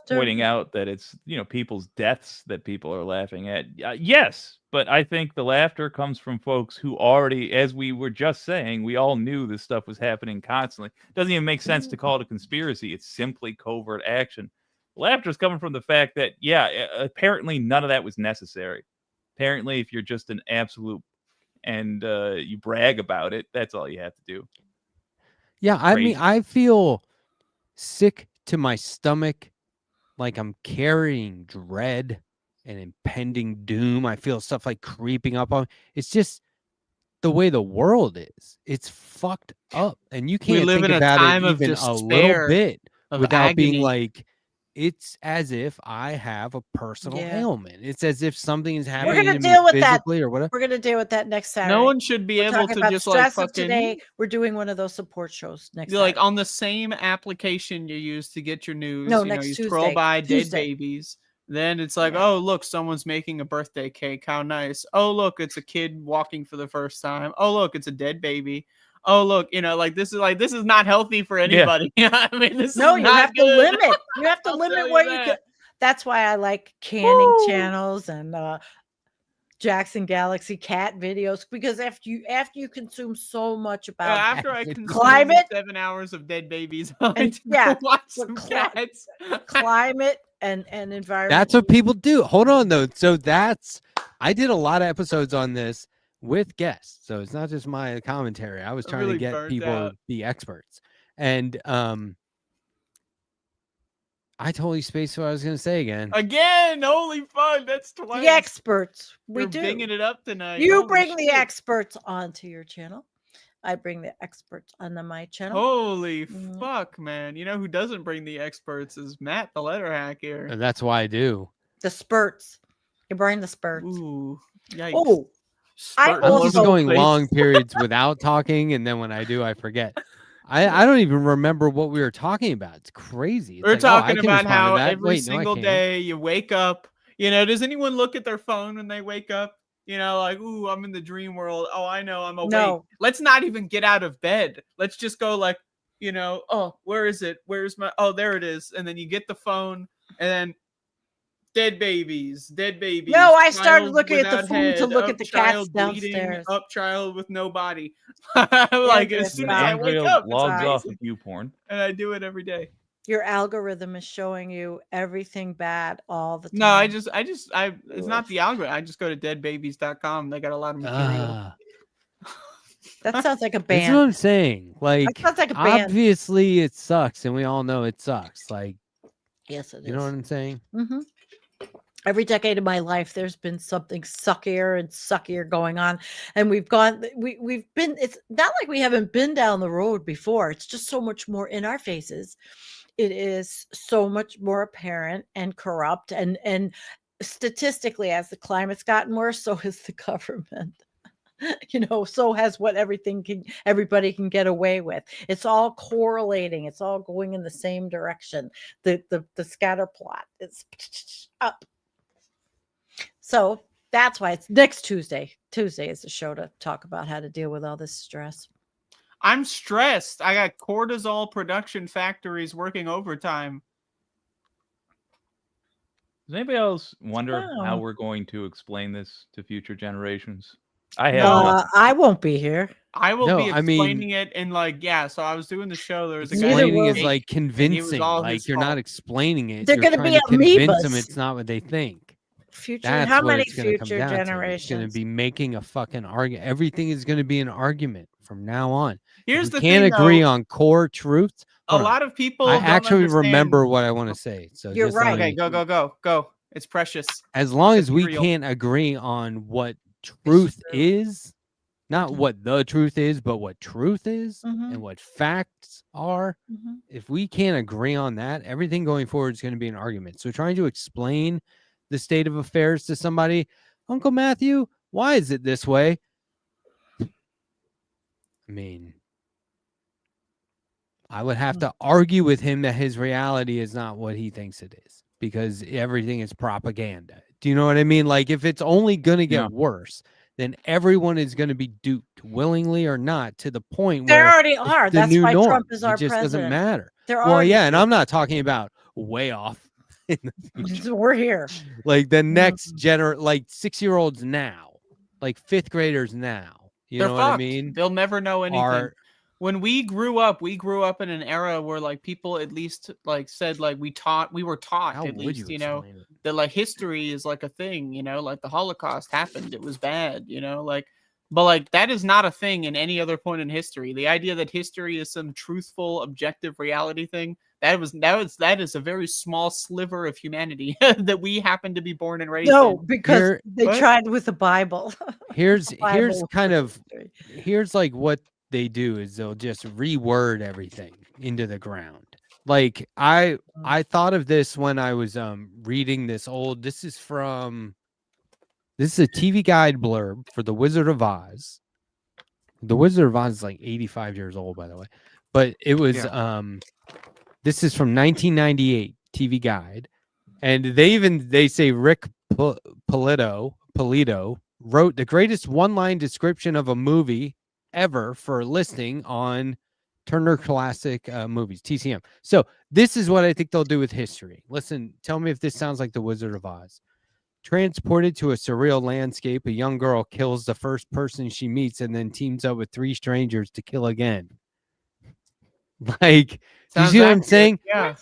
pointing out that it's people's deaths that people are laughing at. Yes, but I think the laughter comes from folks who already, as we were just saying, we all knew this stuff was happening constantly. Doesn't even make sense to call it a conspiracy. It's simply covert action. Laughter is coming from the fact that apparently none of that was necessary. Apparently, if you're just an absolute and you brag about it, that's all you have to do. Yeah, I mean, I feel sick to my stomach, like I'm carrying dread and impending doom. I feel stuff like creeping up on. It's just the way the world is. It's fucked up, and you can't think about it even a little bit without being like, it's as if I have a personal ailment. It's as if something is We're happening gonna to me deal with that. physically or whatever. We're gonna deal with that next Saturday. No one should be We're able talking to about just like stress of fucking today. We're doing one of those support shows next like Saturday. on the same application you use to get your news. No, you know, next you Tuesday. scroll by dead Tuesday. babies. Then it's like, Yeah. oh look, someone's making a birthday cake. How nice. Oh look, it's a kid walking for the first time. Oh look, it's a dead baby. Oh look, you know, like this is not healthy for anybody. I mean, this No, is you not have to good. limit. You have to I'll limit tell you what you that. can. That's why I like canning Woo! channels and Jackson Galaxy cat videos, because after you consume so much about After I consume climate 7 hours of dead babies, I like and to go watch but some cats. climate and environment. That's what people do. Hold on though. So I did a lot of episodes on this with guests. So it's not just my commentary. I was trying really to get burned people out. to be experts. And I totally spaced what I was going to say again. Again, holy fun! That's twice. the experts. We You're do. binging it up tonight. You Holy bring the shit. experts onto your channel. I bring the experts onto my channel. Holy Mhm. fuck, man! You know who doesn't bring the experts is Matt, the Letterhack here. And that's why I do. The spurts. You bring the spurts. Ooh, yikes! Oh, I Spurting all I'm over just the going place. long periods without talking, and then when I do, I forget. I don't even remember what we were talking about. It's crazy. It's We're like, oh, I talking can about respond to how that. every Wait, no, I single can't. day you wake up. You know, does anyone look at their phone when they wake up? You know, like, ooh, I'm in the dream world. Oh, I know, I'm awake. No. Let's not even get out of bed. Let's just go like, you know, oh, where is it? Where's my? Oh, there it is. And then you get the phone, and then dead babies. No, I started child looking at the without phone to head, look up at the cats child bleeding, downstairs. up child with no body. Like Andrea, as soon as stop. I wake Andrea up, it's logs off amazing. a few porn. And I do it every day. Your algorithm is showing you everything bad all the time. No, it's not the algorithm. I just go to deadbabies.com. They got a lot of material. That sounds like a That's what band. I'm saying. Like, sounds like a band. obviously it sucks, and we all know it sucks. Like, Yes, it is. you know what I'm saying? Mm-hmm. Every decade of my life, there's been something suckier and suckier going on, and we've been. It's not like we haven't been down the road before. It's just so much more in our faces. It is so much more apparent and corrupt, and statistically, as the climate's gotten worse, so has the government. You know, so has what everybody can get away with. It's all correlating. It's all going in the same direction. The scatter plot is up. So that's why it's next Tuesday. Tuesday is the show to talk about how to deal with all this stress. I'm stressed. I got cortisol production factories working overtime. Does anybody else wonder how Oh. we're going to explain this to future generations? I have. I won't be here. I will No, be I mean- explaining it in like, yeah, so I was doing the show. There was a guy Explaining will is Jake, like and he was convincing. all Like, his you're fault. not explaining it. They're You're gonna trying be to convince them amoebas. it's not what they think. Future. That's How what many it's going to come future down to. It's generations? going to be making a fucking argument. Everything is going to be an argument from now on. Here's If the we can't thing, agree though, on core truths. a Hold on. lot of people I don't actually understand- remember what I want to say. So You're just let right. me- Okay, go. It's precious. As long as we Ethereal. can't agree on what truth true. is, not Mhm. what the truth is, but what truth is Mhm. and what facts are. Mhm. If we can't agree on that, everything going forward is going to be an argument. So trying to explain the state of affairs to somebody, Uncle Matthew, why is it this way? I mean, I would have to argue with him that his reality is not what he thinks it is because everything is propaganda. Do you know what I mean? Like, if it's only going to get Yeah. worse, then everyone is going to be duped, willingly or not, to the point They where already it's are. the That's new why norm. Trump is our It just doesn't president. matter. They're Well, already. yeah, and I'm not talking about way off in the future. We're here. Like the next like 6-year-olds now, like 5th graders now. You They're know fucked. what I mean? They'll never know anything. Are When we grew up in an era where like people at least like said like we were taught how at would least, you know, explain it? that like history is like a thing, you know, like the Holocaust happened, it was bad, you know, like, but like that is not a thing in any other point in history. The idea that history is some truthful, objective reality thing, that is a very small sliver of humanity that we happen to be born and raised No, in. because they what? tried with the Bible. Here's Bible kind of history. here's like what they do is they'll just reword everything into the ground. Like I thought of this when I was reading this old. This is a TV guide blurb for The Wizard of Oz. The Wizard of Oz is like 85 years old, by the way. But it was this is from 1998 TV guide. And they say Rick Polito wrote the greatest one-line description of a movie ever for listing on Turner Classic Movies, TCM. So this is what I think they'll do with history. Listen, tell me if this sounds like The Wizard of Oz. Transported to a surreal landscape, a young girl kills the first person she meets and then teams up with 3 strangers to kill again. Like, you see what I'm saying? Yeah.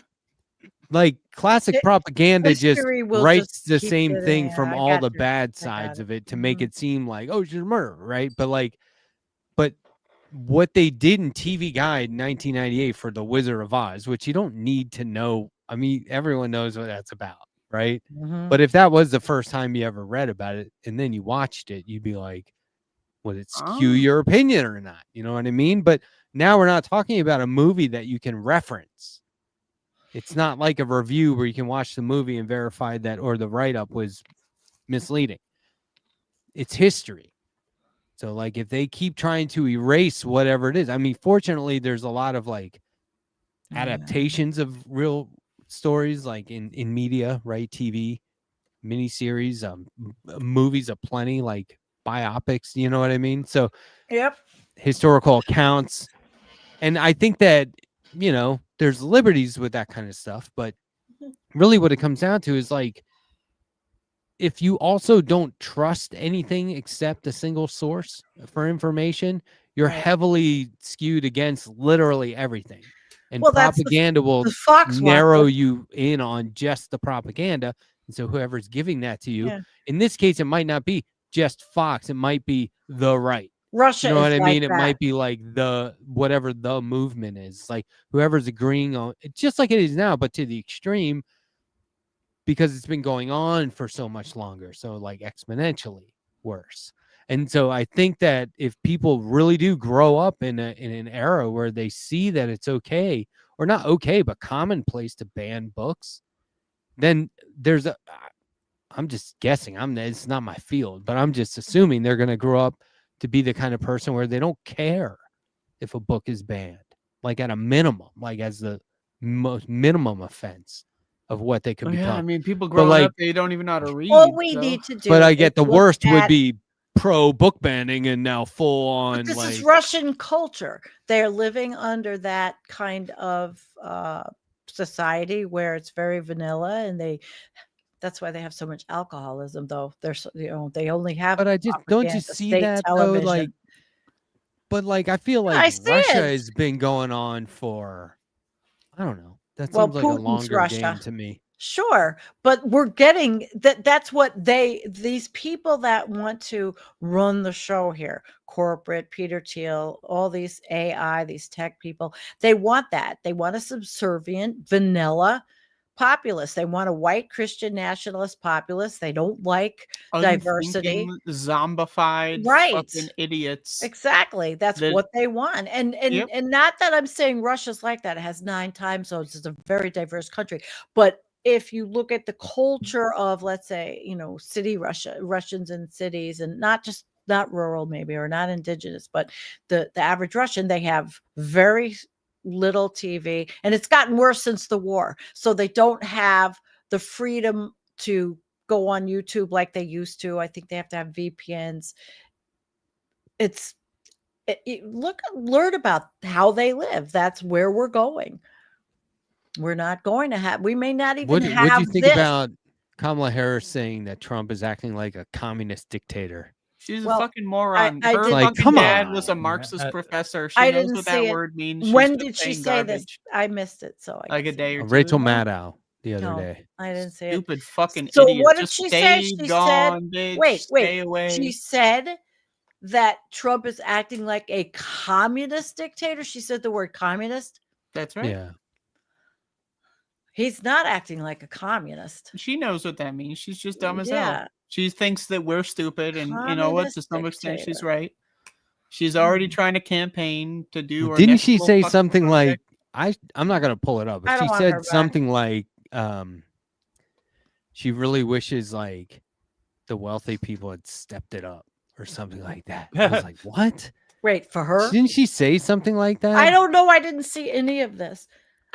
Like, classic propaganda just writes the same thing from all the bad sides of it to make it seem like, oh, she's a murderer, right? But what they did in TV Guide in 1998 for The Wizard of Oz, which you don't need to know. I mean, everyone knows what that's about, right? But if that was the first time you ever read about it and then you watched it, you'd be like, would it skew your opinion or not? You know what I mean? But now we're not talking about a movie that you can reference. It's not like a review where you can watch the movie and verify that, or the write-up was misleading. It's history. So, like, if they keep trying to erase whatever it is, I mean, fortunately, there's a lot of like adaptations of real stories, like in media, right? TV, miniseries, movies aplenty, like biopics. You know what I mean? So, historical accounts, and I think that there's liberties with that kind of stuff, but really, what it comes down to is like, if you also don't trust anything except a single source for information, you're heavily skewed against literally everything. And propaganda will narrow you in on just the propaganda. And so whoever's giving that to you, in this case, it might not be just Fox. It might be the right. Russia, you know what I mean? Like it might be like whatever the movement is, like whoever's agreeing on it, just like it is now, but to the extreme, because it's been going on for so much longer. So like exponentially worse. And so I think that if people really do grow up in an era where they see that it's okay, or not okay, but commonplace to ban books, then I'm just guessing. It's not my field, but I'm just assuming they're going to grow up to be the kind of person where they don't care if a book is banned, like at a minimum, like as the most minimum offense of what they could become. I mean, people growing up, they don't even know how to read. What we need to do. But I get the worst would be pro book banning and now full on. But this is Russian culture. They're living under that kind of society where it's very vanilla, and that's why they have so much alcoholism, though. They only have. But I just don't you see that television. Though, like. But like I feel like Russia has been going on for, I don't know. That seems like Putin's a longer Russia. Game to me. Sure, but we're getting that's what these people that want to run the show here, corporate, Peter Thiel, all these AI, these tech people, they want that. They want a subservient, vanilla populace. They want a white Christian nationalist populace. They don't like diversity. Zombified fucking idiots. Exactly. That's what they want. And not that I'm saying Russia's like that. It has 9 time zones. It's a very diverse country. But if you look at the culture of, let's say, city Russians in cities, and not rural maybe, or not indigenous, but the average Russian, they have very little TV, and it's gotten worse since the war. So they don't have the freedom to go on YouTube like they used to. I think they have to have VPNs. Learn about how they live. That's where we're going. We're not going to have. We may not even have. What do you think about Kamala Harris saying that Trump is acting like a communist dictator? She's a fucking moron. Her fucking dad was a Marxist professor. She knows what that word means. When did she say this? I missed it. So like a day or two. Rachel Maddow the other day. I didn't see it. Stupid fucking so idiot. What did she say? She said, Stay away. She said that Trump is acting like a communist dictator. She said the word communist. That's right. Yeah. He's not acting like a communist. She knows what that means. She's just dumb as hell. She thinks that we're stupid, and you know what? To some extent, she's right. She's already trying to campaign to do. Didn't she say something like I'm not gonna pull it up, I but don't she want her said back. something like she really wishes like the wealthy people had stepped it up or something like that. I was like, what? Wait, for her? Didn't she say something like that? I don't know. I didn't see any of this.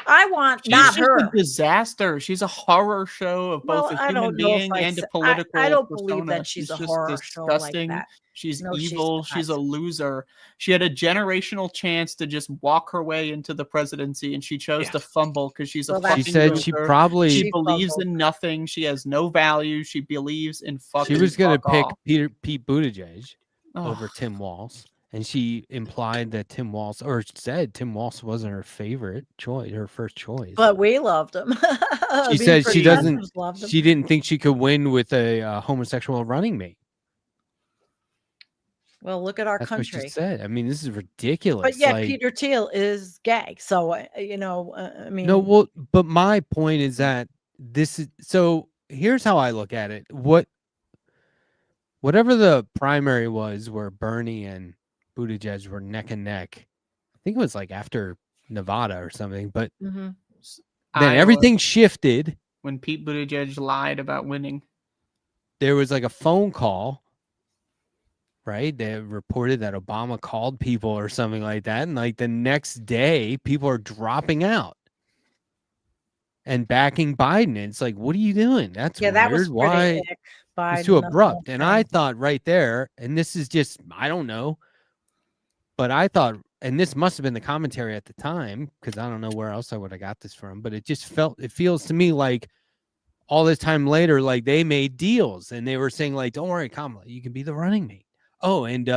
I want She's not just her. a disaster. She's a horror show of both Well, a I human don't know if being I and a s- political I don't persona. believe that she's a just horror show like disgusting. that. She's No, she's evil. She's a not. loser. She had a generational chance to just walk her way into the presidency, and she chose to fumble because she's a Well, that's fucking She said loser. she probably She She believes fumbled. in nothing. She has no value. She believes in fucking. she was gonna fuck pick off. Pete Buttigieg Ugh. over Tim Walz, and she implied that Tim Walz, or said Tim Walz wasn't her favorite choice, her first choice. But we loved him. She said she doesn't. progressives loved him. She didn't think she could win with a homosexual running mate. Well, look at our That's what she country. said. I mean, this is ridiculous. But yet, like, Peter Thiel is gay. So I mean, no, well, but my point is that this is so. Here's how I look at it. Whatever the primary was, where Bernie and Buttigieg were neck and neck. I think it was like after Nevada or something. But mhm. then everything shifted. When Pete Buttigieg lied about winning. There was like a phone call, right? They reported that Obama called people or something like that. And like the next day, people are dropping out and backing Biden. And it's like, what are you doing? That's Yeah, weird. that was pretty Why? ick, It's too Biden, the whole abrupt. And I thing. thought right there, and this is just, I don't know, but I thought, and this must have been the commentary at the time, because I don't know where else I would have got this from, but it feels to me like all this time later, like they made deals and they were saying like, don't worry, Kamala, you can be the running mate. Oh, and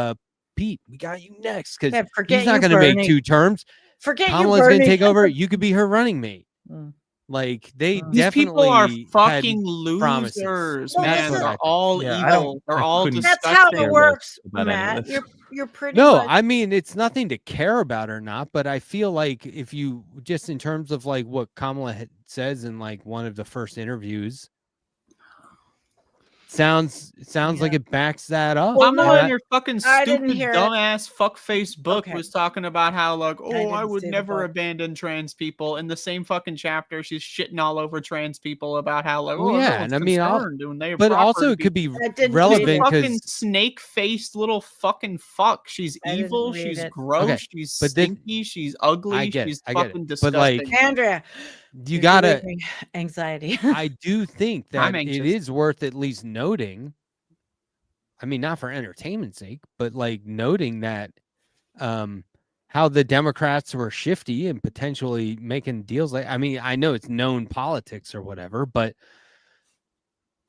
Pete, we got you next, because Yeah, forget he's not you, going to make Bernie. 2 terms. Forget Kamala's you, going Bernie. to take over. You could be her running mate. Mm. Like they These These definitely people are had fucking promises. losers, Well, man. this is- They're all Yeah, I don't- evil. They're I all couldn't- That's disgusting. how care it less works, about any of Matt. this. You're pretty No, much. I mean it's nothing to care about or not, but I feel like if you just in terms of like what Kamala says in like one of the first interviews, sounds like it backs that up. Well, Kamala no, in your fucking I didn't stupid, hear it. dumbass fuckface book Okay. was talking about how like, I oh, didn't I would see the never book. abandon trans people. In the same fucking chapter, she's shitting all over trans people about how like, Well, oh, yeah, no one's and I mean, concerned when they have but property. also it could be I didn't read relevant it. fucking because snake-faced little fucking fuck. She's I didn't evil. read She's it. gross. Okay, She's but then- stinky. She's ugly. I get it, She's I get it. fucking But, disgusting. like, Andrea, you you're gotta. giving me anxiety. I do think that I'm it anxious. is worth at least noting. I mean, not for entertainment's sake, but like noting that how the Democrats were shifty and potentially making deals. Like, I mean, I know it's known politics or whatever, but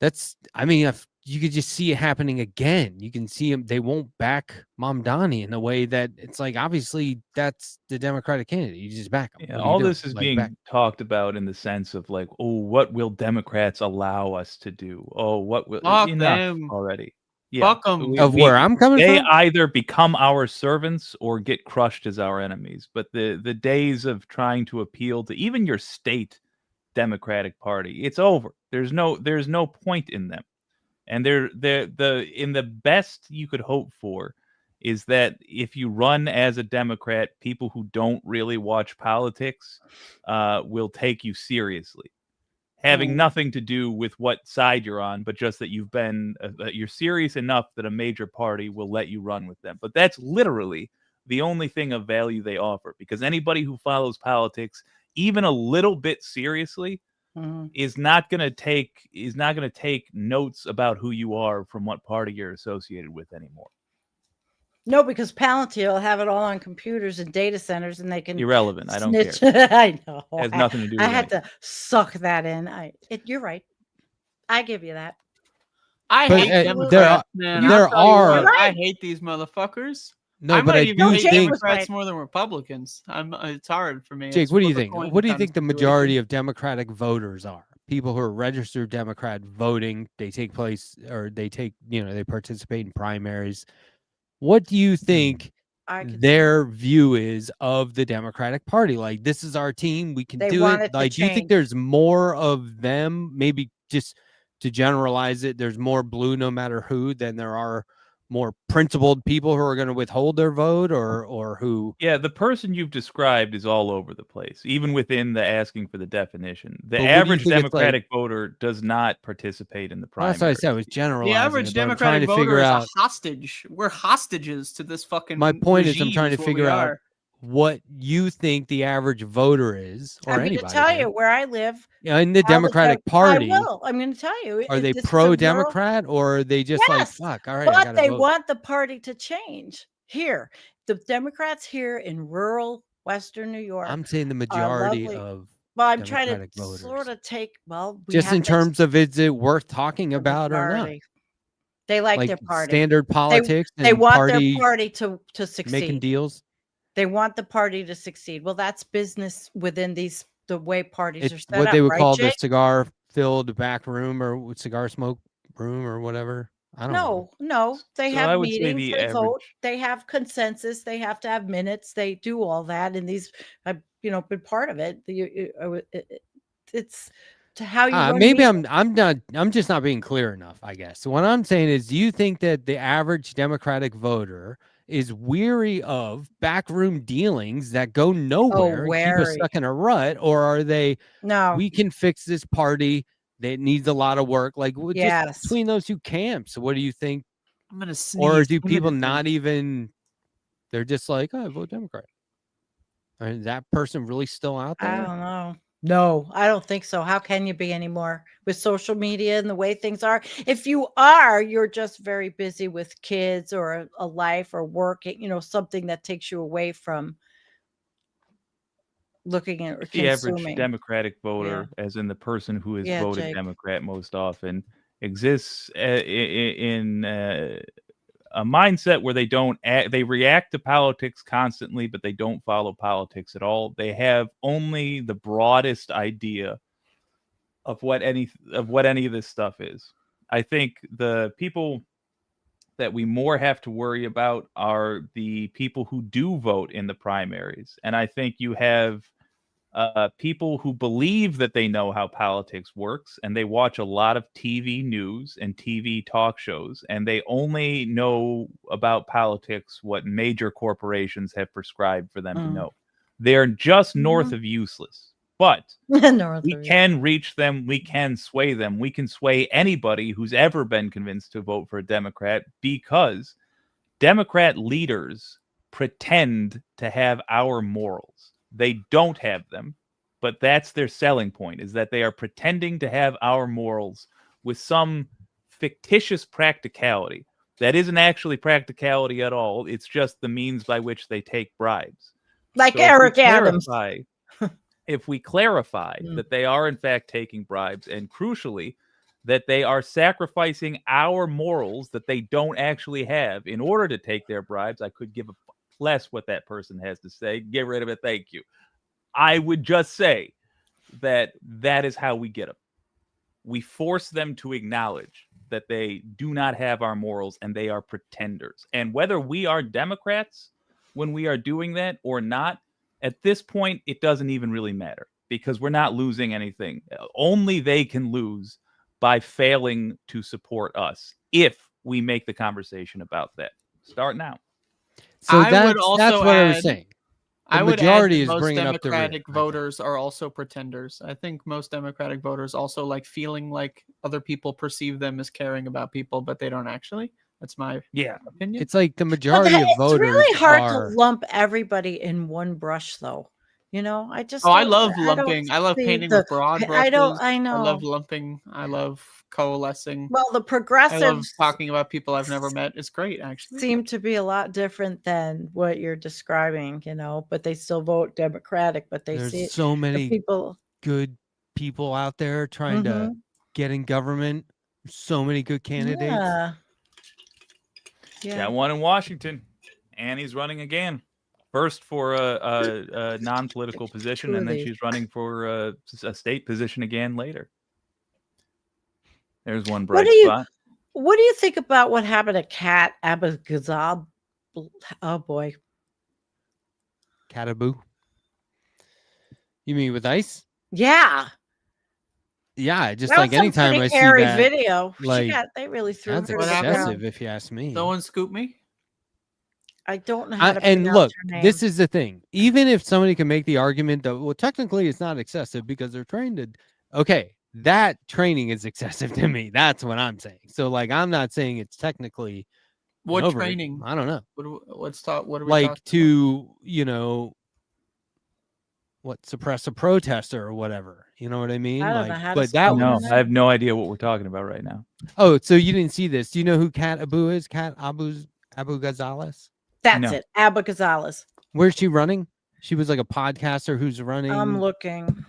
that's, I mean, if you could just see it happening again. You can see them, they won't back Mamdani in a way that it's like, obviously that's the Democratic candidate. You just back them. Yeah, all this is being talked about in the sense of like, oh, what will Democrats allow us to do? Oh, what will Fuck enough them. already? Fuck 'em. Of where I'm coming they from? either become our servants or get crushed as our enemies. But the days of trying to appeal to even your state Democratic Party, it's over. There's no point in them. And they're in the best you could hope for is that if you run as a Democrat, people who don't really watch politics will take you seriously, having nothing to do with what side you're on, but just that you're serious enough that a major party will let you run with them. But that's literally the only thing of value they offer, because anybody who follows politics even a little bit seriously is not going to take notes about who you are from what party you're associated with anymore. No, because Palantir will have it all on computers and data centers, and they can Irrelevant. I don't snitch. care. I know. It has nothing to do I with had to suck that in. You're right. I give you that. I But, hate there Democrats, are- man. there I'll tell you are- what, I hate these motherfuckers. No, I but might I even do hate Jake think, was Democrats right. more than Republicans. It's hard for me. Jake, It's what do you flip a think? coin What do you kind think of the situation. majority of Democratic voters are? People who are registered Democrat voting, they take place, or they participate in primaries. What do you think their view is of the Democratic Party? Like, this is our team, we can They do want it. it to Like, do you think change. there's more of them? Maybe just to generalize it, there's more blue no matter who than there are more principled people who are going to withhold their vote, or who? Yeah, the person you've described is all over the place, even within the asking for the definition. The But what do you average think it's like- Democratic voter does not participate in the Well, primary. that's what I said. I was generalizing. The average it, but I'm trying Democratic to voter figure is out. a hostage. We're hostages to this fucking. My point is, I'm regime trying to what figure we out are. what you think the average voter is, or I'm going to anybody. tell right? you where I live. In the how Democratic Party, I will. I'm going to tell you. are they this is a pro-Democrat, or are they just like, Yes, fuck, all right, I but gotta they vote? want the party to change here. The Democrats here in rural Western New York I'm saying the are majority lovely. of Well, I'm trying to Democratic voters. sort of take. Well, we Just have in to terms of, is it worth talking the about or not? majority. They like Like their party. standard politics They and want party their party to making succeed. deals. They want the party to succeed. Well, that's business within the way parties are It's set what up, they would right, call the Jake? cigar-filled back room or cigar smoke room or whatever. I don't know. No. They So have I would say meetings. the They vote. average- They have consensus. They have to have minutes. They do all that. And these, I've been part of it. It's to how you run. Maybe meetings. I'm just not being clear enough, I guess. So what I'm saying is, do you think that the average Democratic voter is weary of backroom dealings that go nowhere and keep us wary. stuck in a rut, or are they? No. We can fix this party that needs a lot of work. Like, just Yes. between those two camps, what do you think? I'm gonna sneeze. Or do people not even? They're just like, oh, I vote Democrat. Is that person really still out I there? don't know. No, I don't think so. How can you be anymore with social media and the way things are? If you are, you're just very busy with kids or a life or working, something that takes you away from looking at or The average consuming. Democratic voter, as in the person who has Yeah, voted Jake. Democrat most often, exists in a mindset where they react to politics constantly, but they don't follow politics at all. They have only the broadest idea of what any of this stuff is. I think the people that we more have to worry about are the people who do vote in the primaries. And I think you have people who believe that they know how politics works, and they watch a lot of TV news and TV talk shows, and they only know about politics what major corporations have prescribed for them to know. They're just north of useless, but we can reach them. We can sway them. We can sway anybody who's ever been convinced to vote for a Democrat, because Democrat leaders pretend to have our morals. They don't have them, but that's their selling point, is that they are pretending to have our morals with some fictitious practicality that isn't actually practicality at all. It's just the means by which they take bribes. Like Eric Adams. If we clarify that they are in fact taking bribes, and crucially, that they are sacrificing our morals that they don't actually have in order to take their bribes, I could give a less what that person has to say. Get rid of it. Thank you. I would just say that is how we get them. We force them to acknowledge that they do not have our morals and they are pretenders. And whether we are Democrats when we are doing that or not, at this point, it doesn't even really matter, because we're not losing anything. Only they can lose by failing to support us if we make the conversation about that. Start now. So that's what I was saying. The majority is most bringing up the rear. Democratic voters are also pretenders. I think most Democratic voters also like feeling like other people perceive them as caring about people, but they don't actually. That's my opinion. It's like the majority of voters. It's really hard to lump everybody in one brush, though. I just. I love lumping. I love painting with broad brushes. I know. I love lumping. I love coalescing. Well, the progressives. I love talking about people I've never met. It's great, actually. Seem to be a lot different than what you're describing, but they still vote Democratic. But there's so many good people out there trying to get in government. So many good candidates. Yeah. Got one in Washington. Annie's running again. First for a non-political position, and then she's running for a state position again later. There's one bright spot. What do you think about what happened to Kat Abou-Gazab? Oh boy, Cataboo. You mean with ICE? Yeah. Yeah, just That like was some anytime pretty I see hairy that, video. like, They really threw her that's to the What happened? excessive ground. if you ask me. No one scoop me. I don't know how to And pronounce look, her name. this is the thing. Even if somebody can make the argument that, well, technically it's not excessive because they're trained to, okay, that training is excessive to me. That's what I'm saying. So, like, I'm not saying it's technically What over it. training? I don't know. What's talk? What are we Like talking to, suppress a protester or whatever. You know what I mean? I don't like, know how to but spell that No, was. I have no idea what we're talking about right now. Oh, so you didn't see this? Do you know who Kat Abu is? Kat Abu Gonzalez. That's No. it. Abba Gonzalez. Where's she running? She was like a podcaster who's running. I'm looking.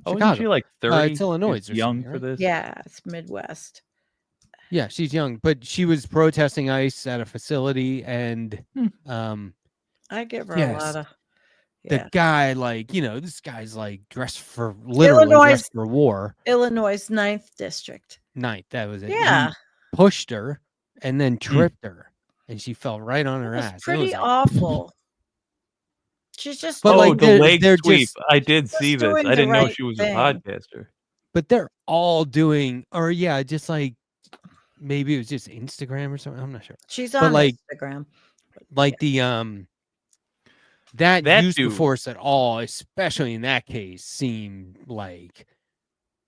Oh, isn't Chicago. she like 30? It's Illinois She's or young something, for right? this. Yeah, it's Midwest. Yeah, she's young, but she was protesting ICE at a facility, and I give her a yes, lot of. the Yeah. guy, like, this guy's like dressed for dressed for war. Illinois 9th District. 9th, that was it. Yeah. He pushed her and then tripped her, and she fell right on her It was ass. pretty it was like, awful. She's just. But, Oh, like, the leg they're sweep. just I did see this. doing I the didn't know right she was thing. a podcaster. but they're all doing, or yeah, just like maybe it was just Instagram or something. I'm not sure. She's But, on like, Instagram. Like that use of dude. force at all, especially in that case, seemed like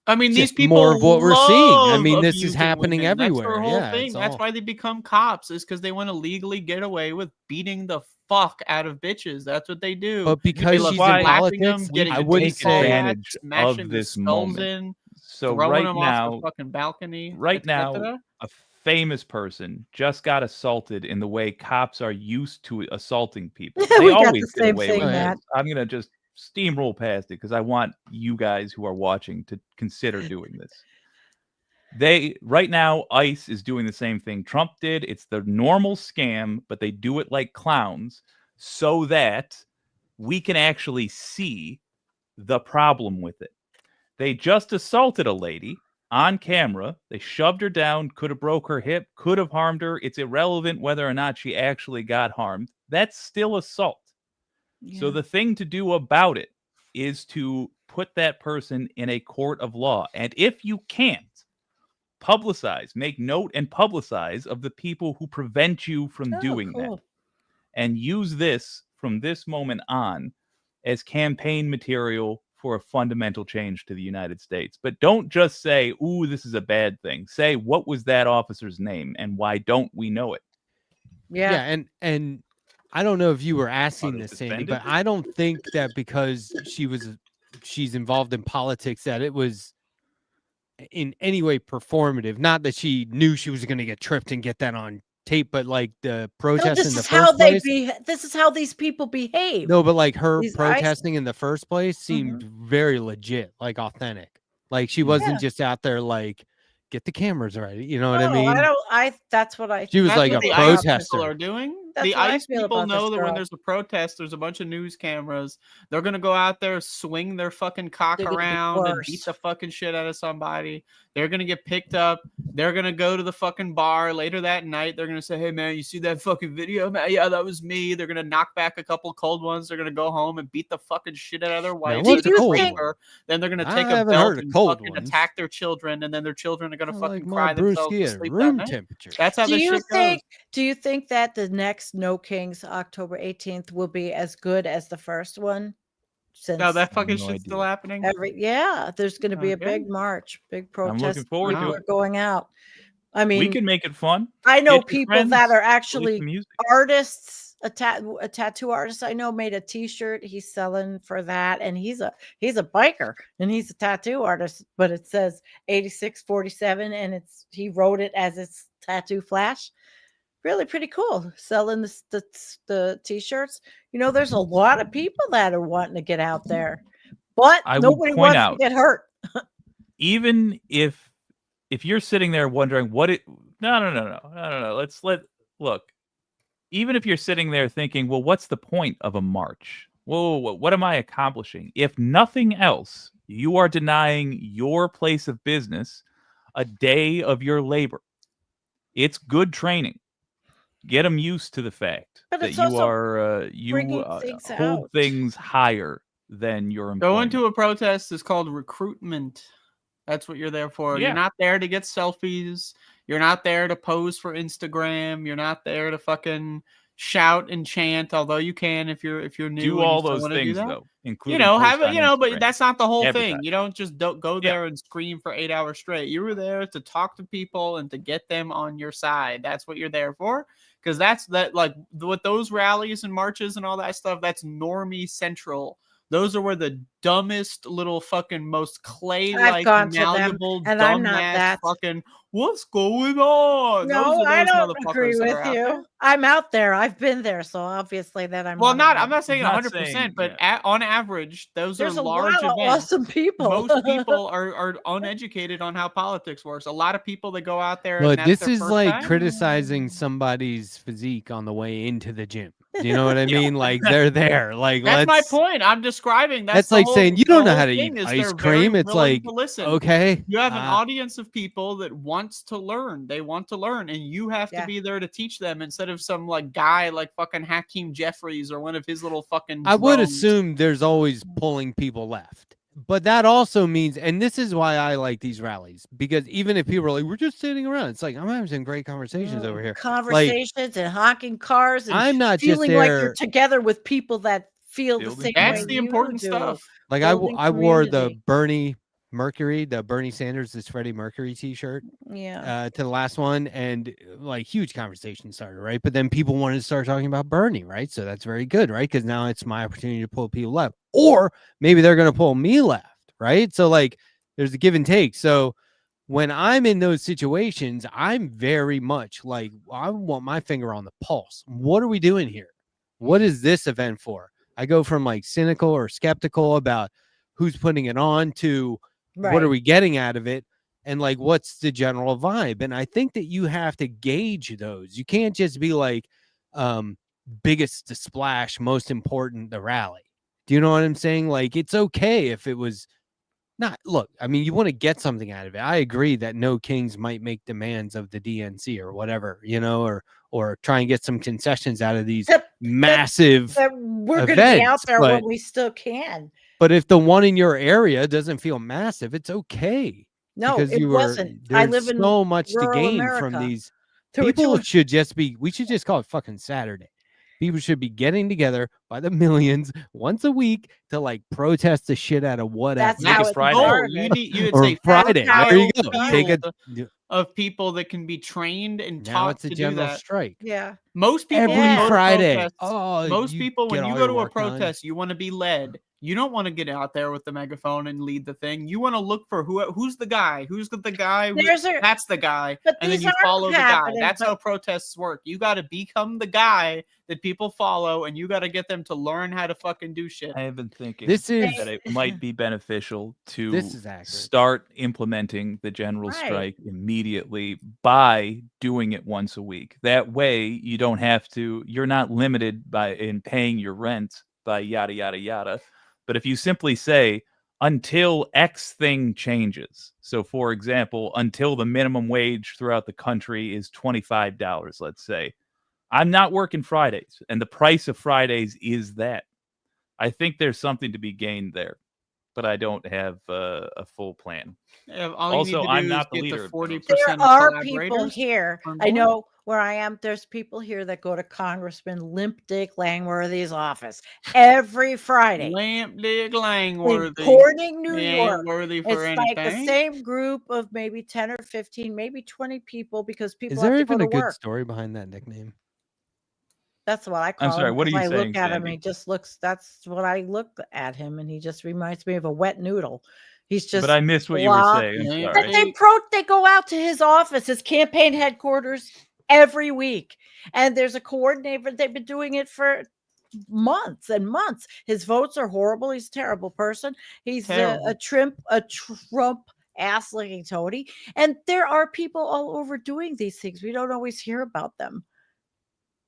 I mean, these just people more of what we're seeing. I mean, love this is abusing happening women. everywhere. That's their whole Yeah, thing. it's That's all- why they become cops, is because they want to legally get away with beating the fuck out of bitches. That's what they do. But because love she's in slapping politics, them, getting I the wouldn't baseball say bat, advantage smashing of the this skulls moment. in, So throwing right them now, off the fucking balcony. right now, etc. a famous person just got assaulted in the way cops are used to assaulting people. We They got always the get same away thing, with it. Matt. I'm gonna just steamroll past it because I want you guys who are watching to consider doing this. Right now, ICE is doing the same thing Trump did. It's the normal scam, but they do it like clowns so that we can actually see the problem with it. They just assaulted a lady on camera. They shoved her down, could have broke her hip, could have harmed her. It's irrelevant whether or not she actually got harmed. That's still assault. So the thing to do about it is to put that person in a court of law. And if you can't, make note and publicize of the people who prevent you from doing that. And use this from this moment on as campaign material for a fundamental change to the United States. But don't just say, ooh, this is a bad thing. Say, what was that officer's name and why don't we know it? Yeah. And I don't know if you were asking this, Sandy, defended but it? I don't think that because she's involved in politics that it was in any way performative. Not that she knew she was going to get tripped and get that on tape, but like the protest in the first place. This is how these people behave. No, but like her These protesting in the first place seemed very legit, like authentic. Like she wasn't just out there like, get the cameras right. You know what I mean? That's what I. She was That's like a what the ICE protester. people are doing. That's The what I ICE feel people about this know that when girl. there's a protest, there's a bunch of news cameras. They're gonna go out there, swing their fucking cock They're gonna be around, and worse. beat the fucking shit out of somebody. They're gonna get picked up. They're gonna go to the fucking bar later that night. They're gonna say, "Hey man, you see that fucking video, man? Yeah, that was me." They're gonna knock back a couple cold ones. They're gonna go home and beat the fucking shit out of their wife. what's a you cold think- one? Then they're gonna I take a haven't belt heard of and cold fucking ones. attack their children, and then their children are gonna I fucking like cry my themselves brewski to at sleep that room night. temperature. That's how Do this you shit think? goes. Do you think that the next No Kings, October 18th, will be as good as the first one? Since No, that fucking no shit's still idea. happening. there's going to be a Okay. big march, big protest. looking forward to People it. are going out. I We mean, can make it fun. I know Get your people friends, that are release actually the music. artists. A tattoo artist I know made a T-shirt. He's selling for that, and he's a biker and he's a tattoo artist. But it says 8647, and he wrote it as its tattoo flash. Really pretty cool. Selling the T-shirts. You know, there's a lot of people that are wanting to get out there, but I would nobody point wants out- to get hurt. Even if you're sitting there wondering no. Look. Even if you're sitting there thinking, well, what's the point of a march? Whoa, what am I accomplishing? If nothing else, you are denying your place of business a day of your labor. It's good training. Get them used to the fact But that it's you also are bringing things hold out. things higher than your employment. Going to a protest is called recruitment. That's what you're there for. Yeah. You're not there to get selfies. You're not there to pose for Instagram. You're not there to fucking shout and chant, although you can if you're new. Do and all you still those wanna do things that. though, You including know, post on but Instagram. that's not the whole Advertise. thing. You don't just go there and scream for 8 hours straight. You were there to talk to people and to get them on your side. That's what you're there for. Because with those rallies and marches and all that stuff, that's normie central. Those are where the dumbest little fucking most clay-like malleable and I'm not dumbass that. fucking what's going on? No, I don't agree motherfuckers that with are out you. there. I'm out there. I've been there, so obviously that I'm. Well, one of I'm them. not saying Not 100%, saying, but yeah. on average, those There's are a large lot of events. awesome people. Most people are uneducated on how politics works. A lot of people that go out there. Look, and that's this their is first like time. criticizing somebody's physique on the way into the gym. Do you know what I mean? Like they're there. Like That's my point. I'm describing. That's the like whole, saying you the don't know whole how to thing eat is ice they're very cream. It's willing like to listen. okay, You have an audience of people that wants to learn. They want to learn, and you have to be there to teach them instead of some like guy like fucking Hakeem Jeffries or one of his little fucking. I would drones. assume there's always pulling people left. But that also means, and this is why I like these rallies, because even if people are like, we're just sitting around, it's like, I'm having some great conversations over here. Conversations and honking cars and I'm not feeling just like there. you're together with people that feel the same That's way the you important do. stuff. Like I wore the Bernie Sanders, this Freddie Mercury t-shirt to the last one, and like huge conversation started, right? But then people wanted to start talking about Bernie, right? So that's very good, right? Because now it's my opportunity to pull people left, or maybe they're going to pull me left, right? So like there's a give and take. So when I'm in those situations, I'm very much like, I want my finger on the pulse. What are we doing here? What is this event for? I go from like cynical or skeptical about who's putting it on to what are we getting out of it? And like, what's the general vibe? And I think that you have to gauge those. You can't just be like, biggest to splash, most important, the rally. Do you know what I'm saying? Like, it's okay if it was not, look, I mean, you want to get something out of it. I agree that no kings might make demands of the DNC or whatever, you know, or try and get some concessions out of these massive we're going to be out there when we still can. But if the one in your area doesn't feel massive, it's okay. No, because it wasn't. There's I live in so much to gain America. from these. People should just be, we should just call it fucking Saturday. People should be getting together by the millions once a week to like protest the shit out of whatever. That's how it's Friday. You'd or say Friday. There you go. Take of people that can be trained and now taught it's a to general do that. strike. Yeah. Most people every Friday. Most people, when you go to a protest, done. you want to be led. You don't want to get out there with the megaphone and lead the thing. You want to look for who's the guy. Who's the guy? That's the guy. And then you follow the guy. That's how protests work. You got to become the guy that people follow, and you got to get them to learn how to fucking do shit. I have been thinking that it might be beneficial to start implementing the general strike immediately by doing it once a week. That way, you don't have to. You're not limited in paying your rent by yada yada yada. But if you simply say, until X thing changes, so for example, until the minimum wage throughout the country is $25, let's say, I'm not working Fridays, and the price of Fridays is that. I think there's something to be gained there, but I don't have a full plan. Also, I'm not the leader. 40% there are people here. I know where I am. There's people here that go to Congressman Limp Dick Langworthy's office every Friday. Limp Dick Langworthy, in Corning, New York. It's like the same group of maybe 10 or 15, maybe 20 people because people. Is there have to even go a to good work. story behind that nickname? That's what I call him. I'm sorry, what are you saying? I look at him, Sandee? he just looks. That's what I look at him, and he just reminds me of a wet noodle. He's just. But I missed what you were saying. I'm sorry. They go out to his office, his campaign headquarters, every week, and there's a coordinator. They've been doing it for months and months. His votes are horrible. He's a terrible person. He's a Trump ass licking toady, and there are people all over doing these things. We don't always hear about them.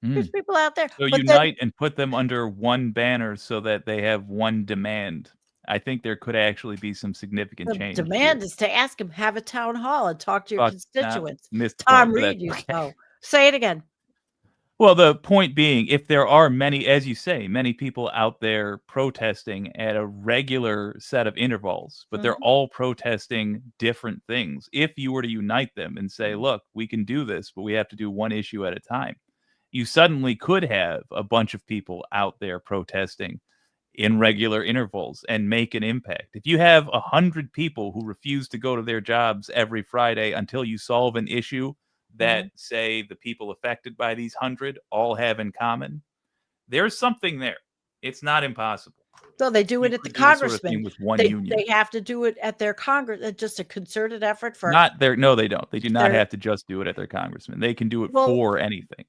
There's people out there. So unite and put them under one banner so that they have one demand. I think there could actually be some significant change. The demand is to ask him, have a town hall and talk to your constituents. Missed Tom point, Reed used to. Say it again. Well, the point being, if there are many, as you say, many people out there protesting at a regular set of intervals, but they're all protesting different things. If you were to unite them and say, look, we can do this, but we have to do one issue at a time, you suddenly could have a bunch of people out there protesting in regular intervals and make an impact. If you have 100 people who refuse to go to their jobs every Friday until you solve an issue that, say, the people affected by these 100 all have in common, there's something there. It's not impossible. So they do it at the congressman. With one union. They have to do it at their Congress. Just a concerted effort for not their. No, they don't. They do not have to just do it at their congressman. They can do it for anything.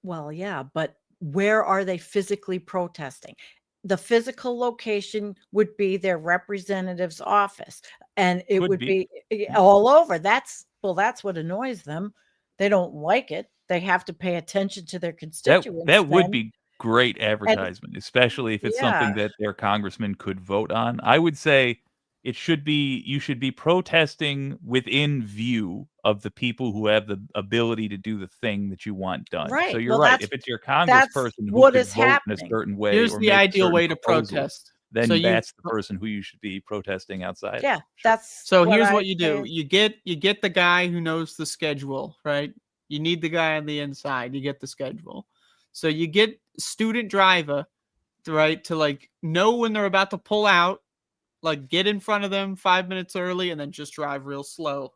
Well, yeah, but where are they physically protesting? The physical location would be their representative's office, and it would be all over. That's what annoys them. They don't like it. They have to pay attention to their constituents. That would be great advertisement, especially if it's something that their congressman could vote on. I would say you should be protesting within view of the people who have the ability to do the thing that you want done. Right. So you're right. If it's your congressperson who could vote in a certain way, here's the ideal way to protest. Then that's the person who you should be protesting outside. Yeah, here's what you do. You get the guy who knows the schedule, right? You need the guy on the inside. You get the schedule. So you get student driver, right, to like know when they're about to pull out, like get in front of them 5 minutes early and then just drive real slow.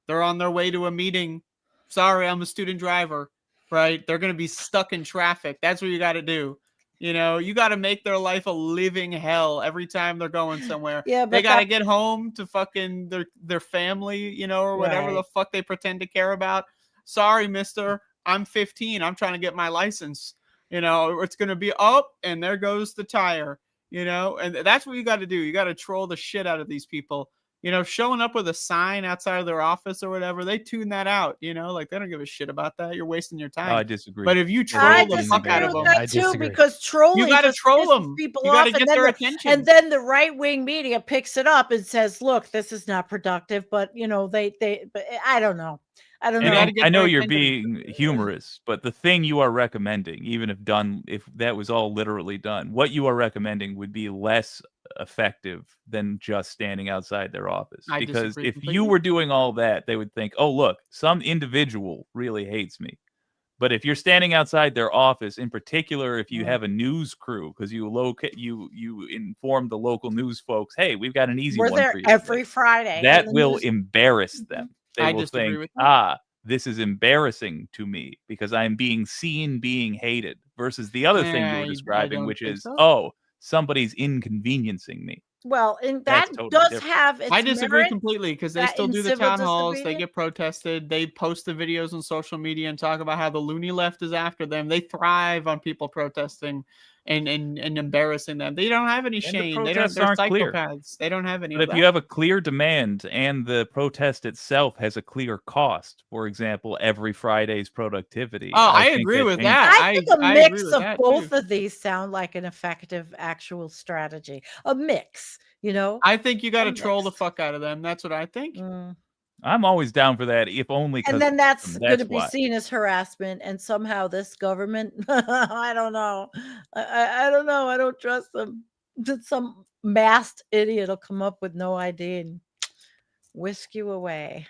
They're on their way to a meeting. Sorry, I'm a student driver, right? They're going to be stuck in traffic. That's what you got to do. You know, you got to make their life a living hell every time they're going somewhere. Yeah, but they got to get home to fucking their family, you know, or whatever the fuck they pretend to care about. Sorry, mister, I'm 15. I'm trying to get my license. You know, it's going to be up and there goes the tire, you know, and that's what you got to do. You got to troll the shit out of these people. You know, showing up with a sign outside of their office or whatever, they tune that out, you know, like they don't give a shit about that. You're wasting your time. I disagree. But if you troll the fuck out of them, I disagree. Because trolling, you got to troll them. People you got to get their attention. And then the right-wing media picks it up and says, look, this is not productive. But, you know, but I don't know. I know you're being humorous, but the thing you are recommending, even if that was all literally done, what you are recommending would be less effective than just standing outside their office. Because if you were doing all that, they would think, oh, look, some individual really hates me. But if you're standing outside their office, in particular, if you have a news crew, because you inform the local news folks, hey, we've got an easy one for you every Friday. That will embarrass them. They will think, this is embarrassing to me because I'm being seen being hated, versus the other thing you were describing, which is, somebody's inconveniencing me. Well, and that does have its I disagree merit, completely, because they still do the town halls. They get protested. They post the videos on social media and talk about how the loony left is after them. They thrive on people protesting and embarrassing them. They don't have any shame. They're psychopaths. Clear. They don't have any. But if you have a clear demand and the protest itself has a clear cost, for example, every Friday's productivity. I agree with that. I think a mix of both of these sound like an effective actual strategy. A mix, you know. I think you got to troll the fuck out of them. That's what I think. I'm always down for that, if only. And then that's going to be seen as harassment, and somehow this government, I don't know. I don't know. I don't trust them. Some masked idiot will come up with no ID and whisk you away.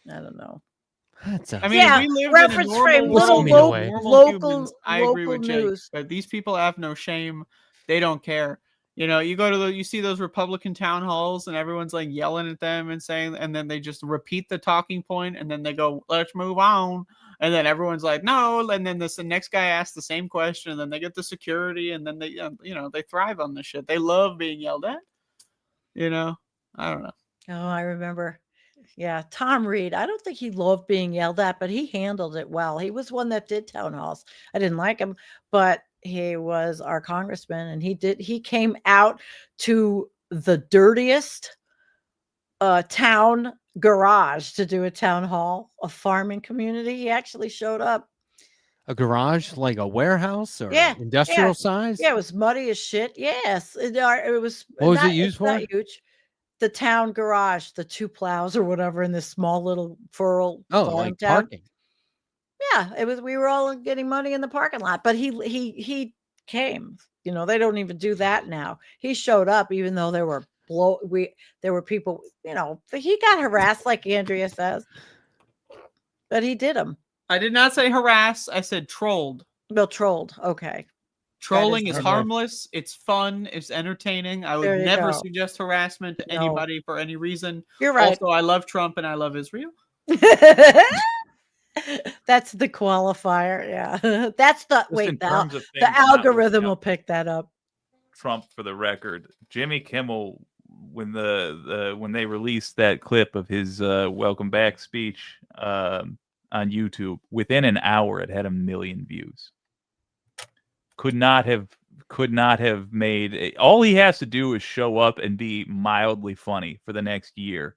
I don't know. I mean, we live reference in a frame, local humans. I agree with Jake, but these people have no shame. They don't care. You know, you go to you see those Republican town halls and everyone's like yelling at them and saying, and then they just repeat the talking point and then they go, let's move on. And then everyone's like, no. And then the next guy asks the same question and then they get the security and then they, they thrive on this shit. They love being yelled at. You know, I don't know. Oh, I remember. Yeah. Tom Reed. I don't think he loved being yelled at, but he handled it well. He was one that did town halls. I didn't like him, but he was our congressman, and he came out to the dirtiest town garage to do a town hall, a farming community. He actually showed up. A garage, like a warehouse or industrial size? Yeah, it was muddy as shit. Yes. It was. What was it used for? Not huge. The town garage, the 2 plows or whatever in this small little rural like parking. Yeah, it was. We were all getting money in the parking lot, but he came. You know, they don't even do that now. He showed up, even though there were people. You know, he got harassed, like Andrea says, but he did them. I did not say harass. I said trolled. Well, trolled. Okay. Trolling is harmless. It's fun. It's entertaining. I would never suggest harassment to anybody for any reason. You're right. Also, I love Trump and I love Israel. That's the qualifier. Yeah. That's the the algorithm will pick that up. Trump, for the record, Jimmy Kimmel, when when they released that clip of his welcome back speech on YouTube, within an hour it had 1 million views. Could not have made it. All he has to do is show up and be mildly funny for the next year,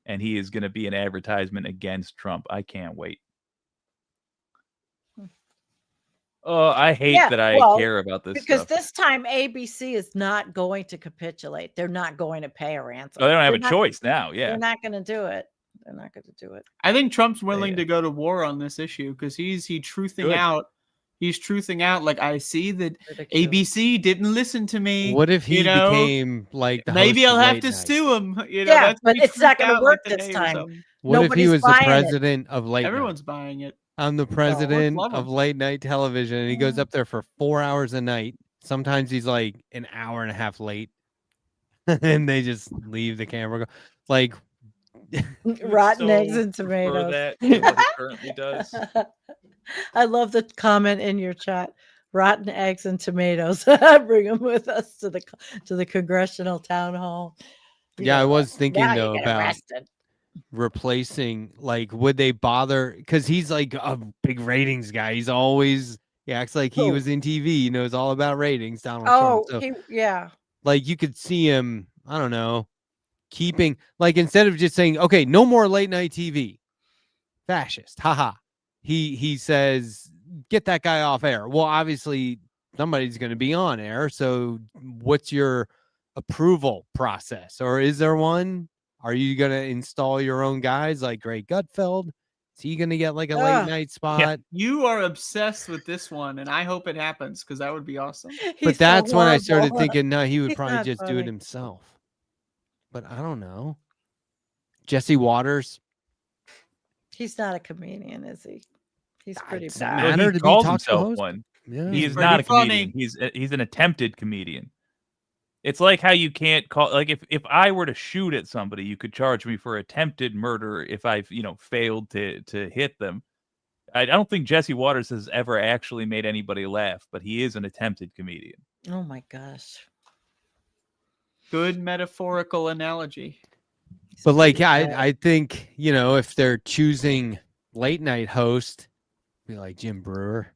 and he is going to be an advertisement against Trump. I can't wait. Oh, I hate that I care about this because stuff. This time ABC is not going to capitulate. They're not going to pay a ransom. Oh, they don't have a choice now. Yeah, they're not going to do it. They're not going to do it. I think Trump's willing to go to war on this issue because he's truthing out. He's truthing out. Like, I see that ABC didn't listen to me. What if he became like the maybe host I'll of have Late to Night? sue him. Yeah, but it's not going to work this time. What if he was the president of Late Night? Everyone's buying it. I'm the president of Late Night television, and he goes up there for 4 hours a night. Sometimes he's like an hour and a half late, and they just leave the camera. Like rotten eggs and tomatoes. That what he currently does. I love the comment in your chat. Rotten eggs and tomatoes. Bring them with us to the congressional town hall. I was thinking though about replacing, like, would they bother, because he's like a big ratings guy. He acts like he was in TV. He knows all about ratings. Donald Trump. So, like, you could see him, I don't know, keeping, like, instead of just saying, okay, no more late night TV, fascist, haha, he says, get that guy off air. Well, obviously somebody's going to be on air, so what's your approval process, or is there one? Are you going to install your own guys like Greg Gutfeld? Is he going to get like a late night spot? Yeah. You are obsessed with this one, and I hope it happens because that would be awesome. But that's when I started thinking, no, he would probably just do it himself. But I don't know. Jesse Waters. He's not a comedian, is he? He's pretty bad. Matter he calls himself one. Yeah. He is not a comedian. He's an attempted comedian. It's like how you can't call, like, if I were to shoot at somebody, you could charge me for attempted murder if I've failed to hit them. I don't think Jesse Waters has ever actually made anybody laugh, but he is an attempted comedian. Oh my gosh. Good metaphorical analogy. But like, I think, if they're choosing late night host, be like Jim Brewer.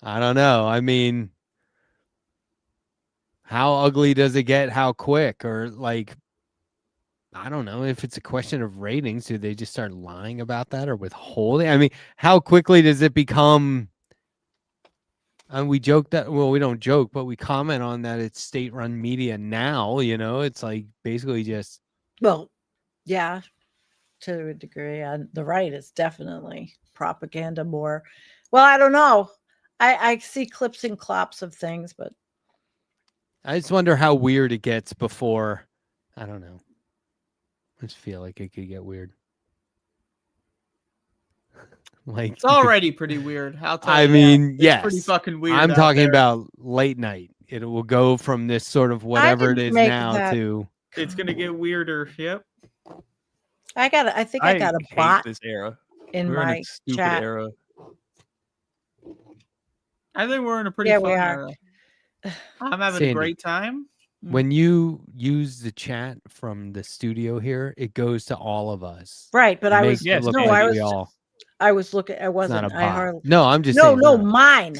I don't know. I mean, how ugly does it get? How quick? Or like, I don't know if it's a question of ratings. Do they just start lying about that or withholding? I mean, how quickly does it become? And we joke that, well, we don't joke, but we comment on that it's state-run media now. It's like basically just. Well, yeah, to a degree. On the right is definitely propaganda more. Well, I don't know. I see clips and clops of things, but. I just wonder how weird it gets before. I don't know. I just feel like it could get weird. Like, it's already pretty weird. Yes, pretty fucking weird. I'm talking about late night. It will go from this sort of whatever it is now to. It's gonna get weirder. Yep. I got a bot this era. In my chat. Era. I think we're in a pretty fun era. I'm having a great time. When you use the chat from the studio here, it goes to all of us. Right, but I was looking. I wasn't. No, I'm just saying. No, mine.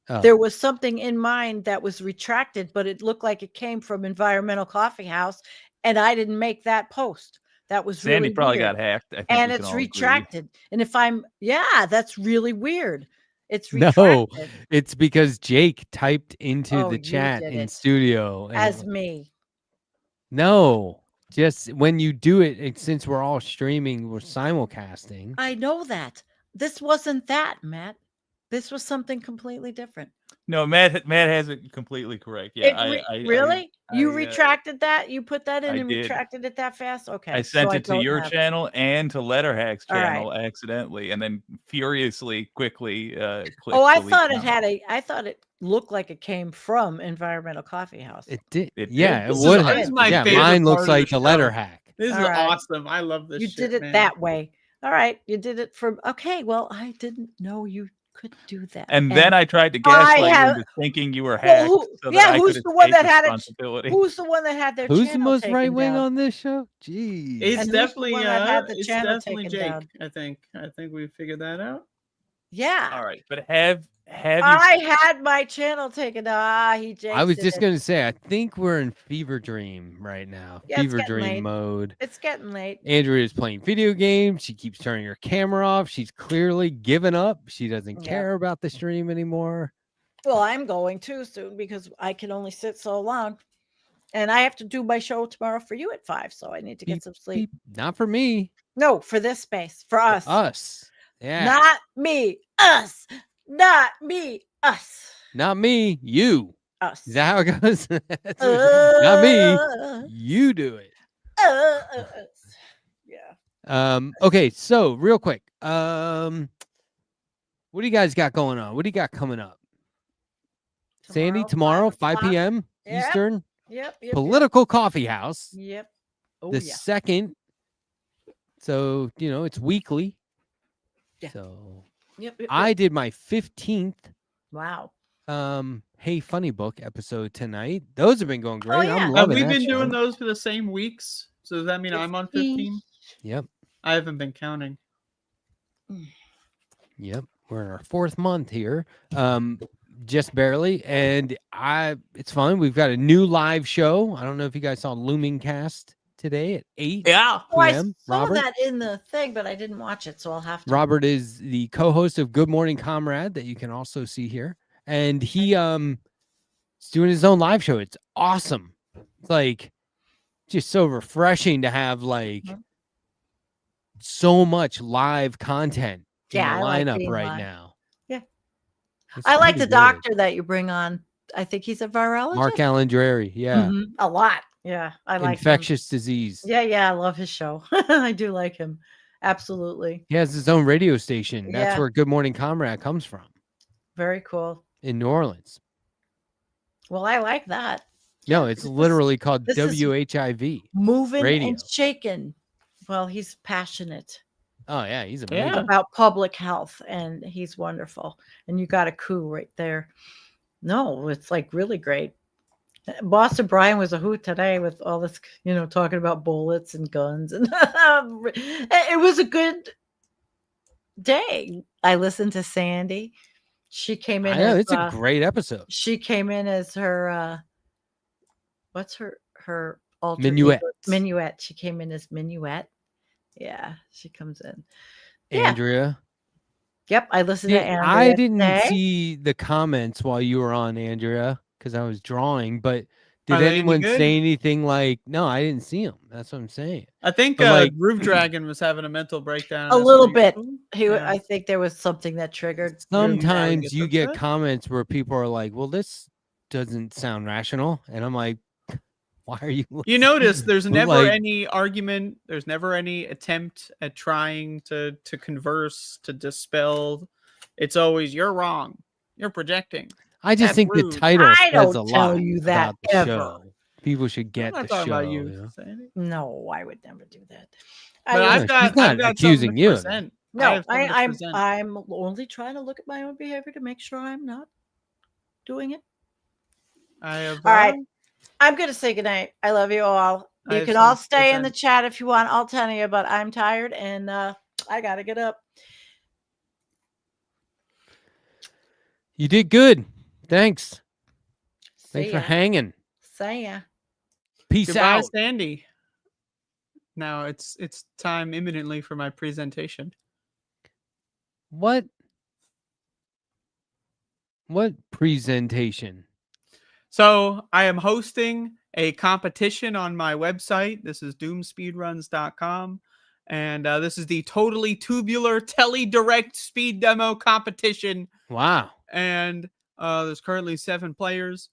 Oh. There was something in mine that was retracted, but it looked like it came from Environmental Coffee House, and I didn't make that post. That was Sandy really probably weird. got hacked. And it's retracted. Agree. And that's really weird. It's retracted. No, it's because Jake typed into the chat in studio. As me. No, just when you do it, since we're all streaming, we're simulcasting. I know that. this wasn't that, Matt. This was something completely different. No, Matt has it completely correct. Yeah, really? You I, retracted that? You put that in I and did. retracted it that fast? Okay. I sent it to your channel and to Letterhack's All right. channel accidentally, and then furiously, quickly clicked. Oh, I delete thought it now. had I thought it looked like it came from Environmental Coffee House. It did. It Yeah, did. it This would is have. my Yeah, favorite mine part looks of the like the show. Letterhack. This is All right. awesome. I love this. You shit, did it man. that way. All right. You did it from okay. Well, I didn't know you could do that. And then I tried to gaslight you into thinking you were hacked. Well, so that I who's could the one that escape had it? responsibility. Who's the one that had their Who's the channel most taken right wing down? on this show? Jeez. It's And who's the definitely one that had the it's channel definitely taken Jake. down? I think we figured that out. Yeah. All right, but have you? I had my channel taken down. I was just going to say, I think we're in fever dream right now. Yeah, it's fever getting dream late. mode. It's getting late. Andrea is playing video games. She keeps turning her camera off. She's clearly given up. She doesn't care about the stream anymore. Well, I'm going too soon because I can only sit so long. And I have to do my show tomorrow for you at 5, so I need to get some sleep. Not for me. No, for this space. For us. Us. Yeah. Not me. Us. Not me. Us. Not me. You. Us. Is that how it goes? Not me. You do it. Yeah. Okay, so real quick. What do you guys got going on? What do you got coming up? Sandee, tomorrow, 5 p.m. Eastern. Yep. Political Coffee House. Yep. Oh, the second. So, it's weekly. Yeah. So yep. I did my 15th. Wow. Hey Funny Book episode tonight. Those have been going great. Oh, yeah. I'm loving Have we that been show. doing those for the same weeks? So does that mean I'm on 15? Yep. I haven't been counting. Yep. We're in our 4th month here. Just barely. And it's fun. We've got a new live show. I don't know if you guys saw Looming Cast today at 8 Yeah. Oh, I p.m. saw Robert? that in the thing, but I didn't watch it, so I'll have to. Robert is the co-host of Good Morning Comrade that you can also see here. And he is doing his own live show. It's awesome. It's like just so refreshing to have like so much live content in the lineup right now. Yeah. It's I like the pretty good. doctor that you bring on. I think he's a virologist. Mark Alandreri. Yeah. A lot. Yeah. I like infectious disease. Yeah. I love his show. I do like him. Absolutely. He has his own radio station. That's Yeah. where Good Morning Comrade comes from. Very cool. In New Orleans. Well, I like that. No, it's literally called this is WHIV. Moving radio. and shaken. Well, he's passionate Oh, yeah. He's amazing. about public health, and he's wonderful. And you got a coup right there. No, it's like really great. Boston Brian was a hoot today with all this, talking about bullets and guns, and it was a good day. I listened to Sandee. She came in. I know, it's a great episode. She came in as her. What's her alter Minuet. ego? Minuet. She came in as Minuet. Yeah, she comes in. Andrea. Yep, I listened to Andrea. I didn't today. see the comments while you were on, Andrea, because I was drawing. But Are did they any anyone good? say anything like, no, I didn't see them? That's what I'm saying. I think But, like- Groove Dragon was having a mental breakdown. A this little week. bit. Yeah. I think there was something that triggered. Sometimes gets you get upset? comments where people are like, well, this doesn't sound rational. And I'm like, why are you? You notice there's never Like- any argument. There's never any attempt at trying to converse, to dispel. It's always, you're wrong. You're projecting. I just That's think rude. the title I says don't a tell lot you that about the ever. show. People should get I'm the not talking show. about you, you know? Sandy. No, I would never do that. But know, I've she's got not I've got accusing something to you. present. I No, have something to present. I'm only trying to look at my own behavior to make sure I'm not doing it. I have. All right. I'm going to say goodnight. I love you all. I You have can all something to stay in the present. chat if you want. I'll tell you, but I'm tired and I got to get up. You did good. Thanks. Thanks See for ya. hanging. See ya. Peace Goodbye, out. Sandy. Now it's time imminently for my presentation. What presentation? So I am hosting a competition on my website. This is doomspeedruns.com. And this is the totally tubular Teledirect speed demo competition. Wow. And there's currently 7 players.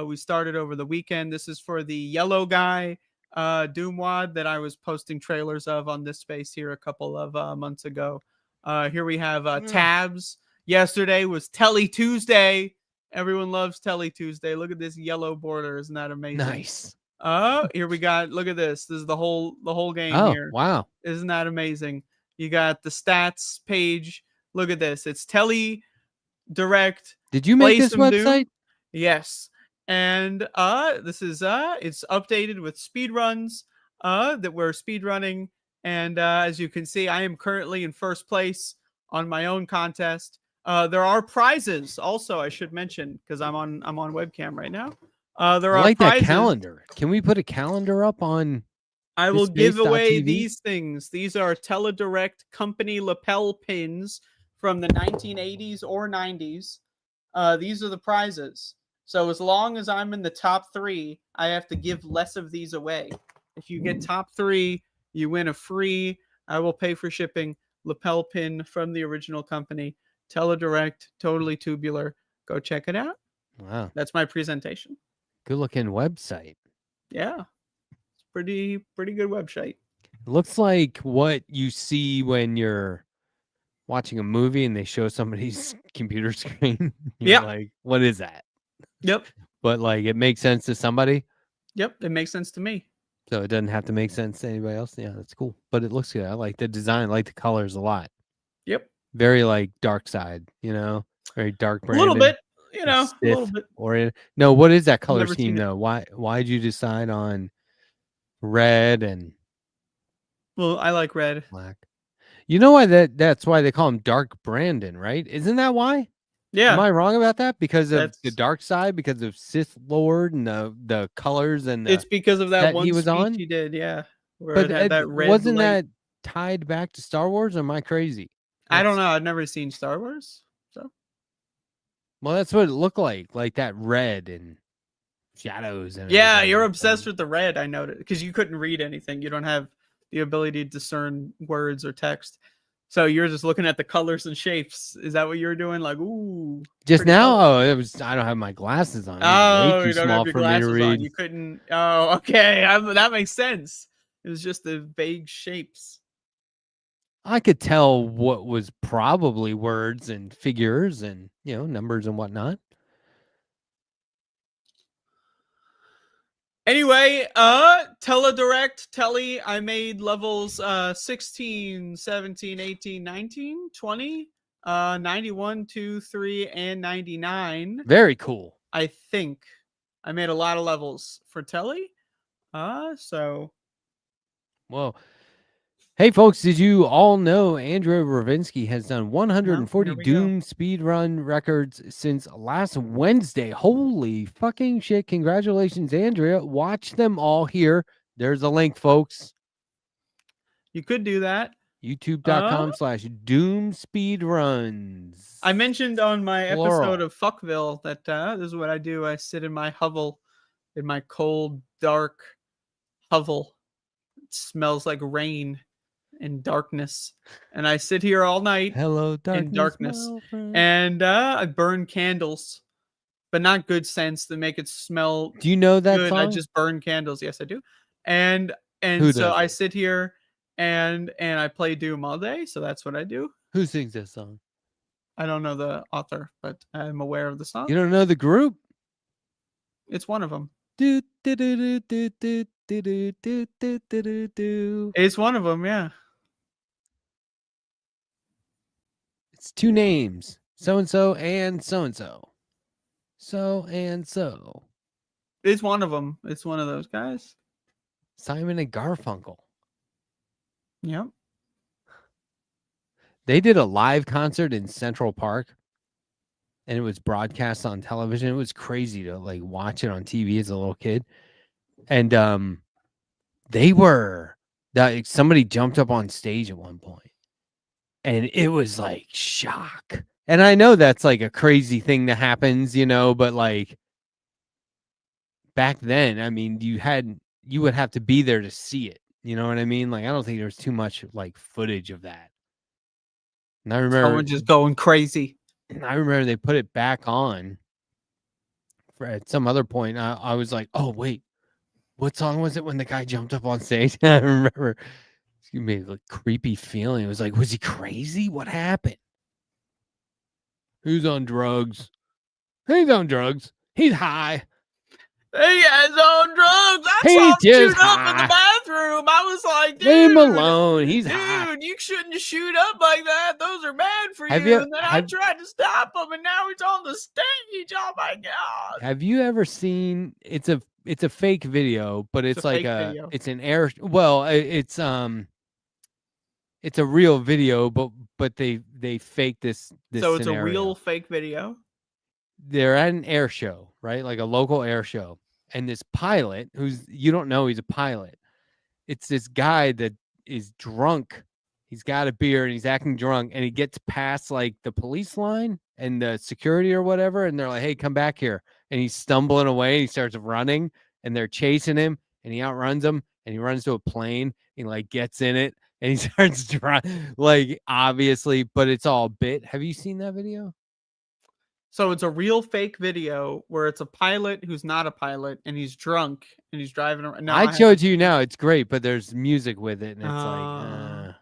We started over the weekend. This is for the yellow guy Doomwad that I was posting trailers of on this space here a couple of months ago. Here we have tabs. Yesterday was Tele Tuesday. Everyone loves Tele Tuesday. Look at this yellow border. Isn't that amazing? Nice. Here we got, look at this. This is the whole game here. Wow. Isn't that amazing? You got the stats page. Look at this. It's Teledirect. Did you make this website? Yes. And this is it's updated with speed runs that we're speed running. And as you can see, I am currently in first place on my own contest. There are prizes also, I should mention, because I'm on webcam right now. There I are like prizes. that calendar. Can we put a calendar up on? I will give away TV? these things. These are Teledirect company lapel pins from the 1980s or 90s. These are the prizes. So as long as I'm in the top 3, I have to give less of these away. If you get top 3, you win a free, I will pay for shipping, lapel pin from the original company. Teledirect, totally tubular. Go check it out. Wow. That's my presentation. Good looking website. Yeah. It's pretty good website. It looks like what you see when you're watching a movie and they show somebody's computer screen. You're like, what is that? Yep. But like it makes sense to somebody. Yep, it makes sense to me. So it doesn't have to make sense to anybody else. Yeah, that's cool. But it looks good. I like the design, I like the colors a lot. Yep. Very like dark side, very dark brand. A little bit, a little bit. Or no, what is that color Never scheme seen it. though? Why did you decide on red and Well, I like red. black? You know why that's why they call him Dark Brandon, right? Isn't that why? Yeah. Am I wrong about that? Because of That's- the dark side, because of Sith Lord and the colors and It's because of that one he was speech on? he did, yeah. Where But it had that red wasn't light. that tied back to Star Wars? Or am I crazy? I don't know. I've never seen Star Wars. So Well, that's what it looked like that red and shadows. And yeah, everything. you're obsessed with the red, I noticed, because you couldn't read anything. You don't have the ability to discern words or text. So you're just looking at the colors and shapes. Is that what you're doing? Like, ooh. Just pretty now? color. Oh, it was. I don't have my glasses on. Oh, way you too don't small have your for me to glasses read. on. You couldn't. Oh, okay. That makes sense. It was just the vague shapes. I could tell what was probably words and figures and numbers and whatnot. Anyway, Teledirect, I made levels 16, 17, 18, 19, 20, 91, 2, 3, and 99. Very cool. I think I made a lot of levels for Tele. So Whoa. Hey, folks, did you all know Andrea Rovenski has done 140 here we Doom speedrun records since last Wednesday? Holy fucking shit. Congratulations, Andrea. Watch them all here. There's a link, folks. you could do that. YouTube.com/Doom speedruns. I mentioned on my Plural. episode of Fuckville that this is what I do. I sit in my hovel, in my cold, dark hovel. It smells like rain and darkness, and I sit here all night. Hello, darkness, in darkness, my friend. and I burn candles, but not good scents that make it smell. Do you know that good. song? I just burn candles. Yes, I do. And Who so does I it? sit here and I play Doom all day. So that's what I do. Who sings this song? I don't know the author, but I'm aware of the song. You don't know the group? It's one of them. Do, do, do, do, do, do, do, do, do, do, do. It's one of them. Yeah. It's two names, so and so and so and so. So and so. It's one of them. It's one of those guys. Simon and Garfunkel. Yep. They did a live concert in Central Park, and it was broadcast on television. It was crazy to like watch it on TV as a little kid. And somebody jumped up on stage at one point, and it was like shock. And I know that's like a crazy thing that happens, but like back then, I mean, you would have to be there to see it. You know what I mean? Like, I don't think there's too much like footage of that. And I remember Someone just going crazy. I remember they put it back on at some other point. I was like, oh wait, what song was it when the guy jumped up on stage? I remember it made a creepy feeling. It was like, was he crazy? What happened? Who's on drugs? He's on drugs. He's high. He has on drugs. I He's saw him just shoot up in high. the bathroom. I was like, Leave him dude, alone. He's high. dude, you shouldn't shoot up like that. Those are bad for Have you. you- And then I have- tried to stop him, and now he's on the stage. Oh my god! Have you ever seen? It's a fake video, but it's a like fake video. it's an air. Well, it's a real video, but they fake this. So it's scenario. a real fake video. They're at an air show, right? Like a local air show. And this pilot, you don't know he's a pilot. It's this guy that is drunk. He's got a beer and he's acting drunk, and he gets past like the police line and the security or whatever, and they're like, "Hey, come back here!" And he's stumbling away. He starts running, and they're chasing him, and he outruns them, and he runs to a plane. He like gets in it, and he starts driving, like obviously, but it's all bit. Have you seen that video? So it's a real fake video where it's a pilot who's not a pilot, and he's drunk and he's driving around. No, I showed it to you now. It's great, but there's music with it, and it's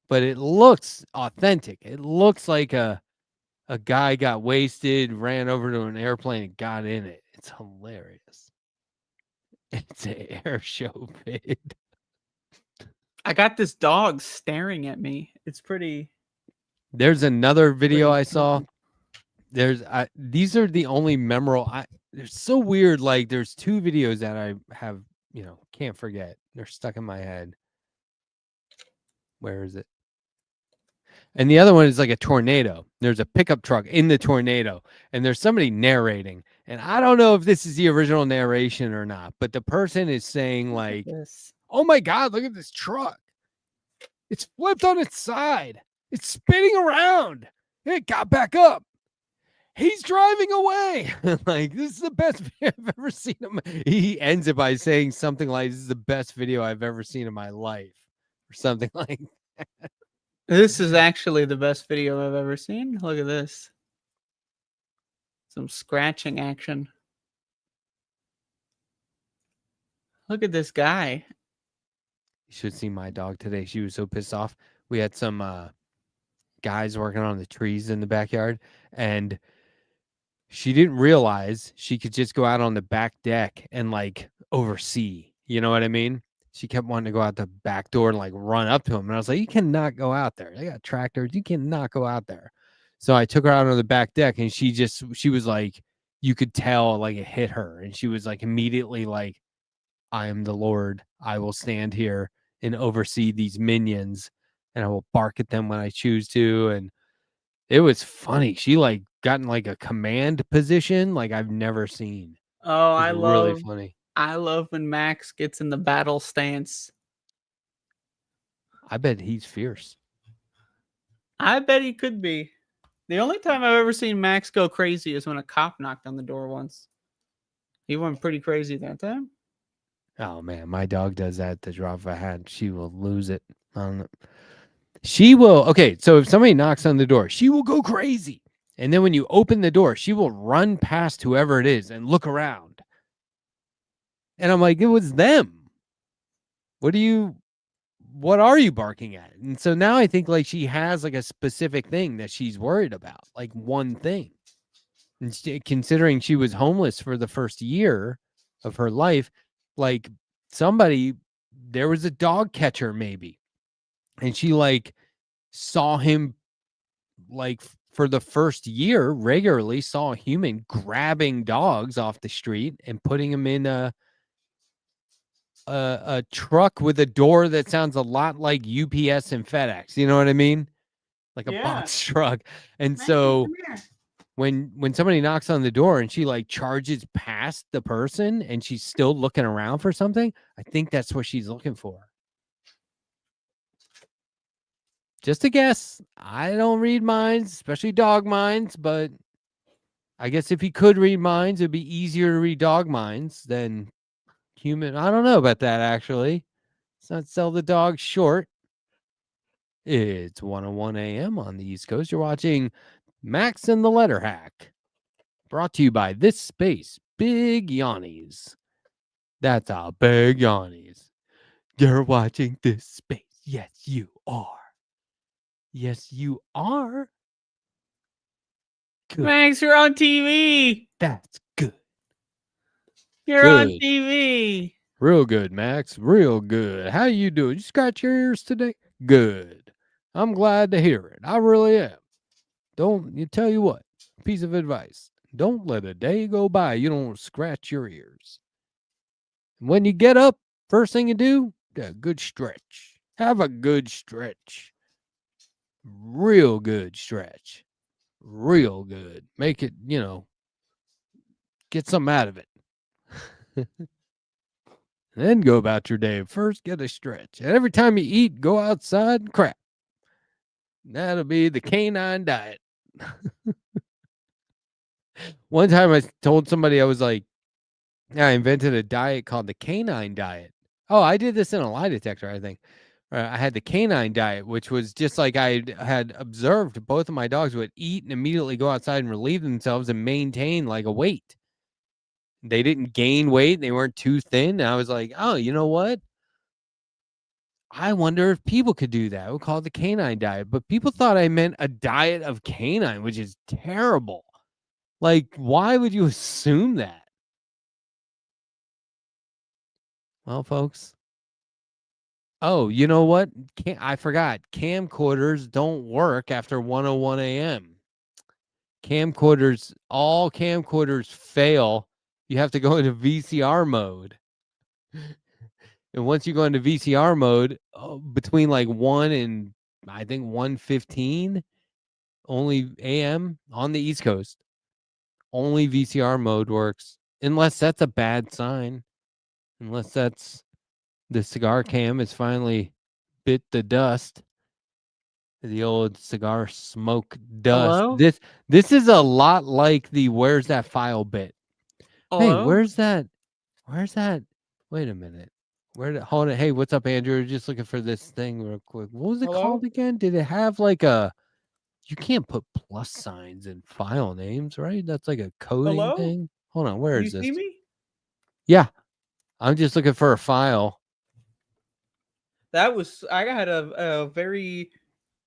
but it looks authentic. It looks like a guy got wasted, ran over to an airplane, and got in it. It's hilarious. It's an air show vid. I got this dog staring at me. It's pretty. There's another video I saw. These are the only memorable. They're so weird. Like there's two videos that I have, can't forget. They're stuck in my head. Where is it? And the other one is like a tornado. There's a pickup truck in the tornado, and there's somebody narrating. And I don't know if this is the original narration or not, but the person is saying like, "Oh my God, look at this truck! It's flipped on its side. It's spinning around. It got back up. He's driving away." Like, this is the best video I've ever seen him. He ends it by saying something like, "This is the best video I've ever seen in my life," or something like that. This is actually the best video I've ever seen. Look at this. Some scratching action. Look at this guy. You should see my dog today. She was so pissed off. We had some guys working on the trees in the backyard, and she didn't realize she could just go out on the back deck and like oversee. You know what I mean? She kept wanting to go out the back door and like run up to him. And I was like, "You cannot go out there. They got tractors. You cannot go out there." So I took her out on the back deck, and she was like, you could tell like it hit her. And she was like immediately like, "I am the Lord. I will stand here and oversee these minions, and I will bark at them when I choose to." And it was funny. She like got in like a command position like I've never seen. Oh, I love really funny. I love when Max gets in the battle stance. I bet he's fierce. I bet he could be. The only time I've ever seen Max go crazy is when a cop knocked on the door once. He went pretty crazy that time. Oh man, my dog does that to drop a hat. She will lose it. She will. Okay, so if somebody knocks on the door, she will go crazy. And then when you open the door, she will run past whoever it is and look around. And I'm like, it was them. What are you barking at? And so now I think like she has like a specific thing that she's worried about, like one thing. And considering she was homeless for the first year of her life, like there was a dog catcher maybe. And she like saw him like for the first year regularly saw a human grabbing dogs off the street and putting them in a truck with a door that sounds a lot like UPS and FedEx. You know what I mean? Like a box truck. And so when somebody knocks on the door and she like charges past the person and she's still looking around for something, I think that's what she's looking for. Just a guess. I don't read minds, especially dog minds, but I guess if he could read minds, it'd be easier to read dog minds than human. I don't know about that, actually. Let's not sell the dog short. It's 1:01 a.m. on the East Coast. You're watching Max and the Letterhack. Brought to you by this space, Big Yannies. That's a Big Yannies. You're watching this space. Yes, you are. Yes, you are. Good. Max, you're on TV. That's good. You're on TV. Real good, Max. Real good. How you doing? You scratch your ears today? Good. I'm glad to hear it. I really am. Tell you what, piece of advice. Don't let a day go by you don't scratch your ears. When you get up, first thing you do, a good stretch. Have a good stretch. Real good stretch. Real good. Make it, get something out of it. Then go about your day. First, get a stretch. And every time you eat, go outside and crap. That'll be the canine diet. One time I told somebody, I was like, I invented a diet called the canine diet. Oh, I did this in a lie detector, I think. I had the canine diet, which was just like I had observed both of my dogs would eat and immediately go outside and relieve themselves and maintain like a weight. They didn't gain weight. They weren't too thin. And I was like, oh, you know what? I wonder if people could do that. We'll call it the canine diet. But people thought I meant a diet of canine, which is terrible. Like, why would you assume that? Well, folks. Oh, you know what? I forgot. Camcorders don't work after 1:01 a.m. All camcorders fail. You have to go into VCR mode. And once you go into VCR mode, between like 1 and I think 1:15, only AM on the East Coast, only VCR mode works. Unless that's a bad sign. Unless that's the cigar cam has finally bit the dust. The old cigar smoke dust. Hello? This is a lot like the where's that file bit. Hello? Hey, where's that? Wait a minute. Hold it. Hey, what's up, Andrew? Just looking for this thing real quick. What was it called again? Did it have like you can't put plus signs in file names, right? That's like a coding thing. Hold on, where is this? You see me? Yeah. I'm just looking for a file. I had a very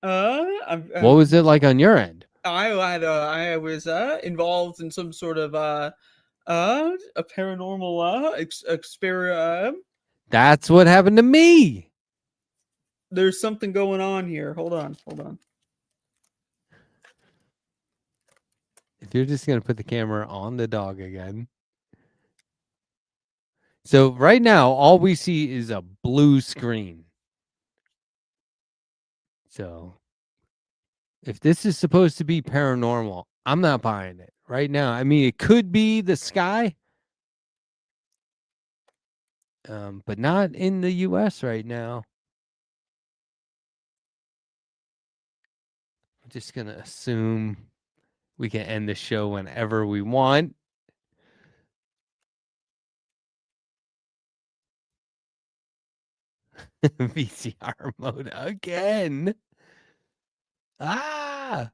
what was it like on your end? I was involved in some sort of a paranormal experiment. That's what happened to me. There's something going on here. Hold on. If you're just gonna put the camera on the dog again. So right now, all we see is a blue screen. So if this is supposed to be paranormal, I'm not buying it right now. I mean, it could be the sky, but not in the U.S. right now. I'm just going to assume we can end the show whenever we want. VCR mode again. Ah!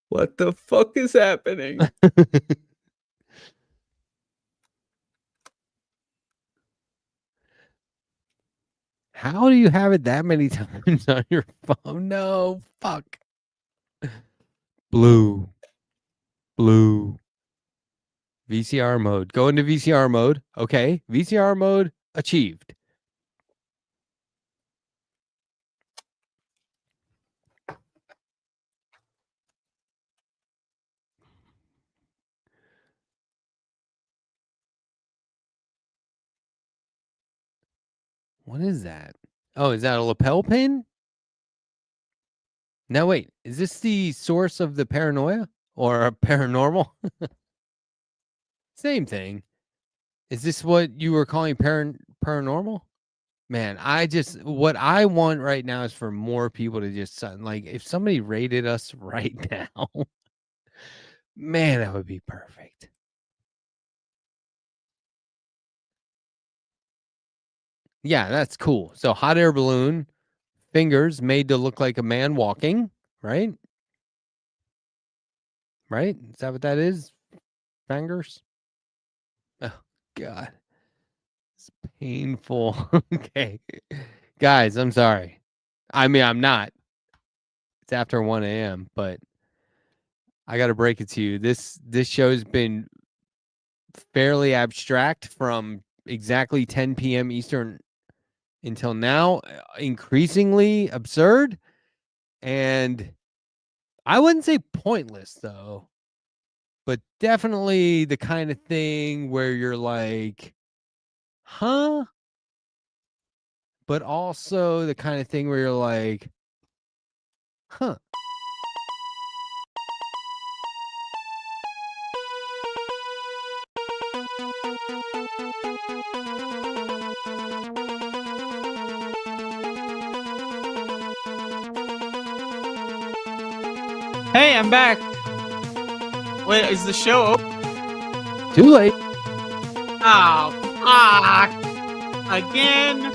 What the fuck is happening? How do you have it that many times on your phone? No, fuck. Blue. VCR mode. Go into VCR mode. Okay. VCR mode. achieved. What is that? Oh, is that a lapel pin? No, wait. Is this the source of the paranoia or a paranormal? Same thing. Is this what you were calling paranormal? Man, what I want right now is for more people to just like, if somebody rated us right now, man, that would be perfect. Yeah, that's cool. So hot air balloon, fingers made to look like a man walking, right? Right? Is that what that is? Fingers? Oh, God. It's painful. Okay. Guys, I'm sorry. I mean, I'm not. It's after 1 a.m., but I got to break it to you. This show's been fairly abstract from exactly 10 p.m. Eastern until now, increasingly absurd, and I wouldn't say pointless, though, but definitely the kind of thing where you're like, huh? But also the kind of thing where you're like, huh. Hey, I'm back. Wait, is the show open? Too late. Oh, fuck. Again?